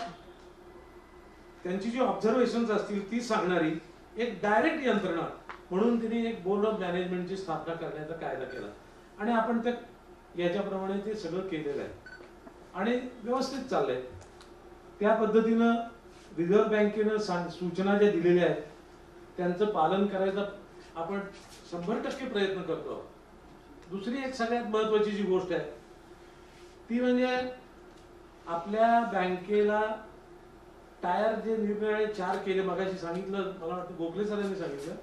त्यांची जी ऑब्झर्वेशन्स असतील ती सांगणारी एक डायरेक्ट यंत्रणा म्हणून त्यांनी एक बोर्ड ऑफ मॅनेजमेंटची स्थापना करण्याचा कायदा केला आणि आपण ते याच्याप्रमाणे ते सगळं केलेलं आहे आणि व्यवस्थित चाललंय. त्या पद्धतीनं रिझर्व्ह बँकेनं सूचना ज्या दिलेल्या आहेत त्यांचं पालन करायचा आपण 100% प्रयत्न करतो. दुसरी एक सगळ्यात महत्वाची जी गोष्ट आहे ती म्हणजे आपल्या बँकेला टायर जे निरनिराळे 4 केले मगाशी सांगितलं, मला वाटतं गोखले सरांनी सांगितलं,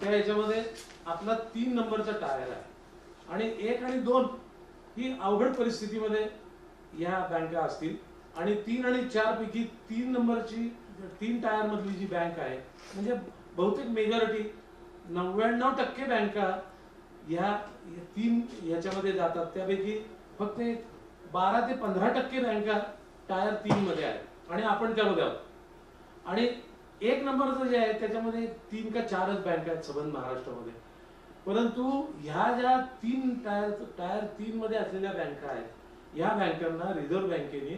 त्या याच्यामध्ये आपला 3 नंबरचा टायर आहे आणि 1 आणि 2 ही अवघड परिस्थितीमध्ये या बँका असतील आणि 3 आणि 4 पैकी 3 नंबरची 3 टायर मधली जी बँक आहे म्हणजे बहुतेक मेजॉरिटी 99% बँका या 3 याच्यामध्ये जातात. त्यापैकी फक्त 12 ते 15% बँका टायर 3 मध्ये आहेत आणि आपण त्यामध्ये आहोत आणि 1 नंबरचं जे आहे त्याच्यामध्ये 3 का 4च बँका आहेत संबंध महाराष्ट्रामध्ये. परंतु ह्या ज्या 3 टायर 3 मध्ये असलेल्या बँका आहेत या बँकांना रिझर्व्ह बँकेने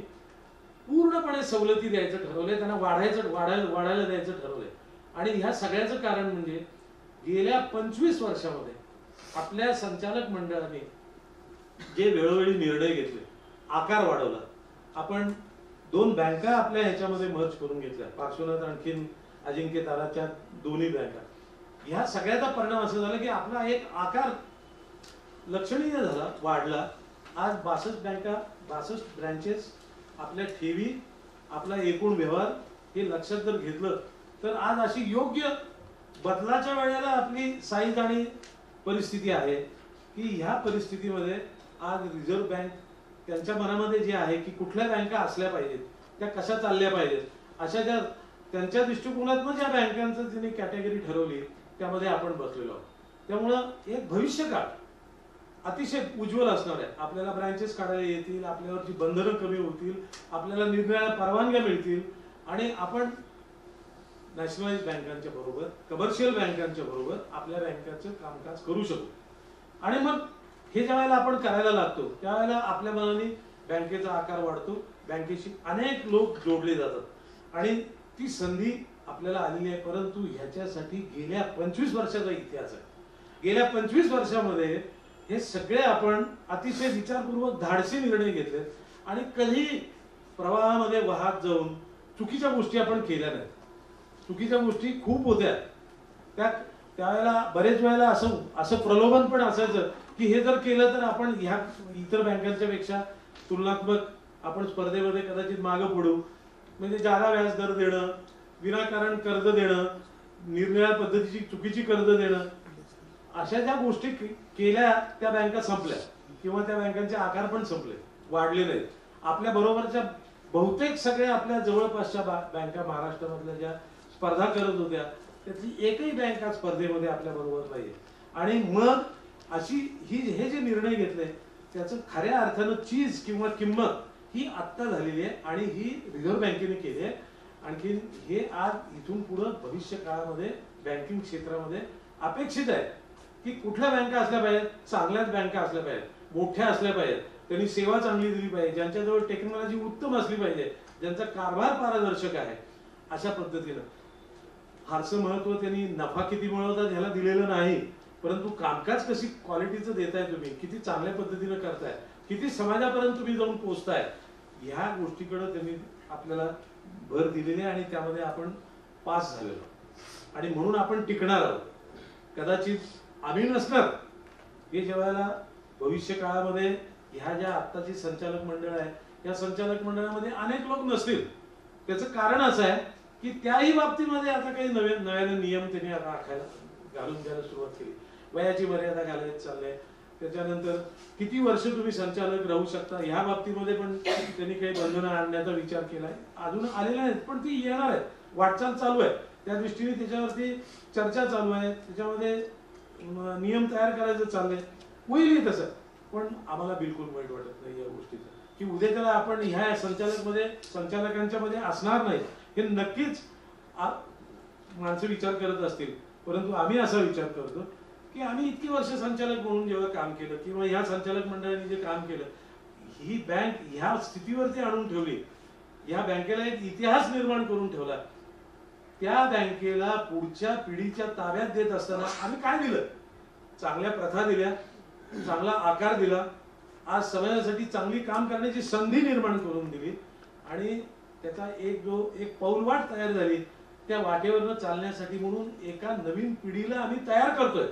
पूर्णपणे सवलती द्यायचं ठरवलंय, त्यांना वाढायला द्यायचं ठरवलंय आणि ह्या सगळ्याचं कारण म्हणजे गेल्या 25 वर्षामध्ये आपल्या संचालक मंडळाने जे वेळोवेळी निर्णय घेतले, आकार वाढवला. आपण 2 बँका आपल्या ह्याच्यामध्ये मर्ज करून घेतल्या, पार्श्वनाथ आणखीन अजिंक्य ताराच्या दोन्ही बँका. ह्या सगळ्याचा परिणाम असा झाला की आपला एक आकार लक्षणीय झाला, वाढला. आज 62 बँका, 62 ब्रँचेस, आपल्या ठेवी, आपला एकूण व्यवहार हे लक्षात जर घेतलं तर आज अशी योग्य बदलाच्या वेळेला आपली साईज आणि परिस्थिती आहे की ह्या परिस्थितीमध्ये आज रिझर्व्ह बँक त्यांच्या मनामध्ये जे आहे की कुठल्या बँका असल्या पाहिजेत, त्या कशा चालल्या पाहिजेत, अशा ज्या त्यांच्या दृष्टिकोनातून ज्या बँकांचं त्यांनी कॅटेगरी ठरवली त्यामध्ये आपण बसलेलो आहोत. त्यामुळं एक भविष्यकाळ अतिशय उज्ज्वल असणार आहे. आपल्याला ब्रँचेस काढायला येतील, आपल्यावरची बंधनं कमी होतील, आपल्याला निरनिराळ्या परवानग्या मिळतील आणि आपण नॅशनलाइज बँकांच्या बरोबर, कमर्शियल बँकांच्या बरोबर आपल्या बँकांचं कामकाज करू शकू. आणि मग हे ज्या वेळेला आपण करायला लागतो त्यावेळेला आपल्या मनाने बँकेचा आकार वाढतो, बँकेशी अनेक लोक जोडले जातात आणि ती संधी आपल्याला आलेली आहे. परंतु ह्याच्यासाठी गेल्या 25 वर्षाचा इतिहास आहे. गेल्या 25 वर्षामध्ये हे सगळे आपण अतिशय विचारपूर्वक धाडसी निर्णय घेतले आणि कधी प्रवाहामध्ये वाहत जाऊन चुकीच्या गोष्टी आपण केल्या नाहीत. चुकीच्या गोष्टी खूप होत्या. त्यावेळेला बरेच वेळेला असं प्रलोभन पण असायचं की हे जर केलं तर आपण ह्या इतर बँकांच्या पेक्षा तुलनात्मक आपण स्पर्धेमध्ये कदाचित मागं पडू. म्हणजे जादा व्याज दर देणं, विनाकारण कर्ज देणं, निरनिराळ्या पद्धतीची चुकीची कर्ज देणं, अशा ज्या गोष्टी केल्या त्या बँका संपल्या किंवा त्या बँकांचे आकार पण संपले, वाढले नाहीत. आपल्या बरोबरच्या बहुतेक सगळ्या आपल्या जवळपासच्या बँका महाराष्ट्रामधल्या ज्या स्पर्धा करत होत्या त्यातली एकही बँक आज स्पर्धेमध्ये आपल्या बरोबर नाहीये. आणि मग अशी हे जे निर्णय घेतले त्याचं खऱ्या अर्थानं चीज किंवा किंमत ही आत्ता झालेली आहे आणि ही रिझर्व्ह बँकेने केली आहे. आणखी हे आज इथून पुढे भविष्य काळामध्ये बँकिंग क्षेत्रामध्ये अपेक्षित आहे की कुठल्या बँका असल्या पाहिजेत, चांगल्याच बँका असल्या पाहिजेत, मोठ्या असल्या पाहिजेत, त्यांनी सेवा चांगली दिली पाहिजे, ज्यांच्याजवळ टेक्नॉलॉजी उत्तम असली पाहिजे, ज्यांचा कारभार पारदर्शक आहे. अशा पद्धतीनं फारसं महत्व त्यांनी नफा किती मिळवतात ह्याला दिलेलं नाही, परंतु कामकाज कशी क्वालिटीचं देताय तुम्ही, किती चांगल्या पद्धतीनं करताय, किती समाजापर्यंत तुम्ही जाऊन पोहोचताय, ह्या गोष्टीकडे त्यांनी आपल्याला भर दिलेली आहे आणि त्यामध्ये आपण पास झालेलो आणि म्हणून आपण टिकणार आहोत. कदाचित आम्ही नसणार हे जेव्हा भविष्य काळामध्ये ह्या ज्या आत्ताची संचालक मंडळ आहे या संचालक मंडळामध्ये अनेक लोक नसतील. त्याचं कारण असं आहे की त्याही बाबतीमध्ये आता काही नव्याने नियम त्यांनी आता आखायला घालून द्यायला सुरुवात केली. वयाची मर्यादा घालायला चाललंय. त्याच्यानंतर किती वर्ष तुम्ही संचालक राहू शकता ह्या बाबतीमध्ये पण त्यांनी काही बंधनं आणण्याचा विचार केलाय. अजून आलेल्या नाहीत पण ती येणार आहेत, वाटचाल चालू आहे. त्या दृष्टीने त्याच्यावरती चर्चा चालू आहे, त्याच्यामध्ये नियम तयार करायचं चाललंय. होईल तसं, पण आम्हाला बिलकुल वाईट वाटत नाही या गोष्टीचं की उद्या त्याला आपण ह्या संचालकांच्या मध्ये असणार नाही. हे नक्कीच माणसं विचार करत असतील, परंतु आम्ही असा विचार करतो की आम्ही इतकी वर्ष संचालक म्हणून जेव्हा काम केलं किंवा ह्या संचालक मंडळाने जे काम केलं, ही बँक ह्या स्थितीवरती आणून ठेवली, या बँकेला एक इतिहास निर्माण करून ठेवला. त्या बँकेला पुढच्या पिढीच्या ताब्यात देत असताना आम्ही काय दिलं? चांगल्या प्रथा दिल्या, चांगला आकार दिला, आज समाजासाठी चांगली काम करण्याची संधी निर्माण करून दिली आणि त्याचा एक पाऊलवाट तयार झाली. त्या वाटेवरनं चालण्यासाठी म्हणून एका नवीन पिढीला आम्ही तयार करतोय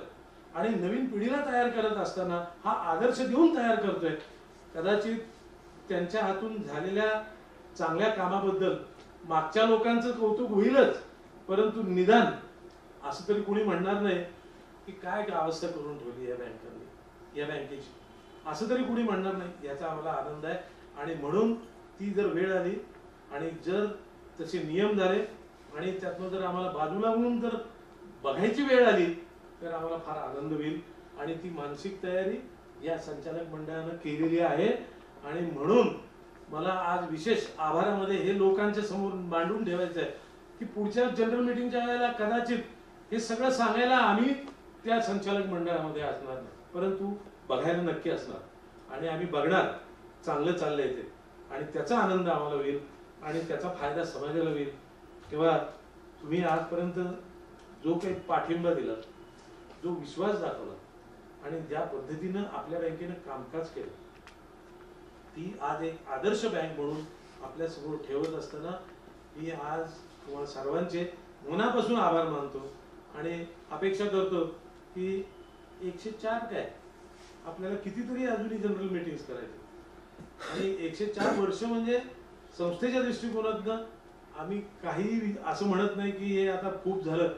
आणि नवीन पिढीला तयार करत असताना हा आदर्श देऊन तयार करतोय. कदाचित त्यांच्या हातून झालेल्या चांगल्या कामाबद्दल मागच्या लोकांचं कौतुक होईलच, परंतु निदान असं तरी कोणी म्हणणार नाही की काय अवस्था करून ठेवली या बँकांनी, या बँकेची, असं तरी कोणी म्हणणार नाही. याचा आम्हाला आनंद आहे आणि म्हणून ती जर वेळ आली आणि जर तसे नियम झाले आणि त्यातनं जर आम्हाला बाजूला म्हणून जर बघायची वेळ आली तर आम्हाला फार आनंद होईल. आणि ती मानसिक तयारी या संचालक मंडळानं केलेली आहे आणि म्हणून मला आज विशेष आभारामध्ये हे लोकांच्या समोर मांडून ठेवायचं आहे की पुढच्या जनरल मीटिंगच्या वेळेला कदाचित हे सगळं सांगायला आम्ही त्या संचालक मंडळामध्ये असणार नाही, परंतु बघायला नक्की असणार आणि आम्ही बघणार चांगलं चाललंय ते आणि त्याचा आनंद आम्हाला होईल आणि त्याचा फायदा समाजाला होईल. तेव्हा तुम्ही आजपर्यंत जो काही पाठिंबा दिला, जो विश्वास दाखवला आणि ज्या पद्धतीनं आपल्या बँकेनं कामकाज केलं, ती आज एक आदर्श बँक म्हणून आपल्या समोर ठेवत असताना मी आज तुम्हाला सर्वांचे मनापासून आभार मानतो आणि अपेक्षा करतो की 104 काय आपल्याला कितीतरी अजूनही जनरल मीटिंग्स करायचे आणि 104 वर्ष म्हणजे संस्थेच्या दृष्टिकोनातनं आम्ही काही असं म्हणत नाही की हे आता खूप झालं.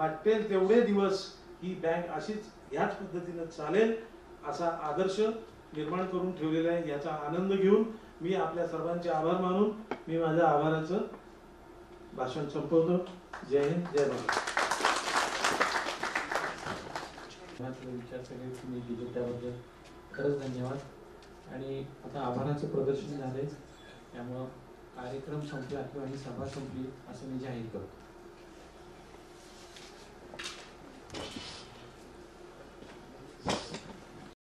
वाटेल तेवढे दिवस ही बँक अशीच ह्याच पद्धतीनं चालेल असा आदर्श निर्माण करून ठेवलेला आहे. याचा आनंद घेऊन मी आपल्या सर्वांचे आभार मानून मी माझ्या आभाराचं भाषण संपवतो. जय हिंद, जय महाराष्ट्र. विचार सगळे तुम्ही दिले त्याबद्दल खरंच धन्यवाद. आणि आता आभाराचं प्रदर्शन झालंय, त्यामुळं कार्यक्रम संपला किंवा ही सभा संपली असं मी जाहीर करतो.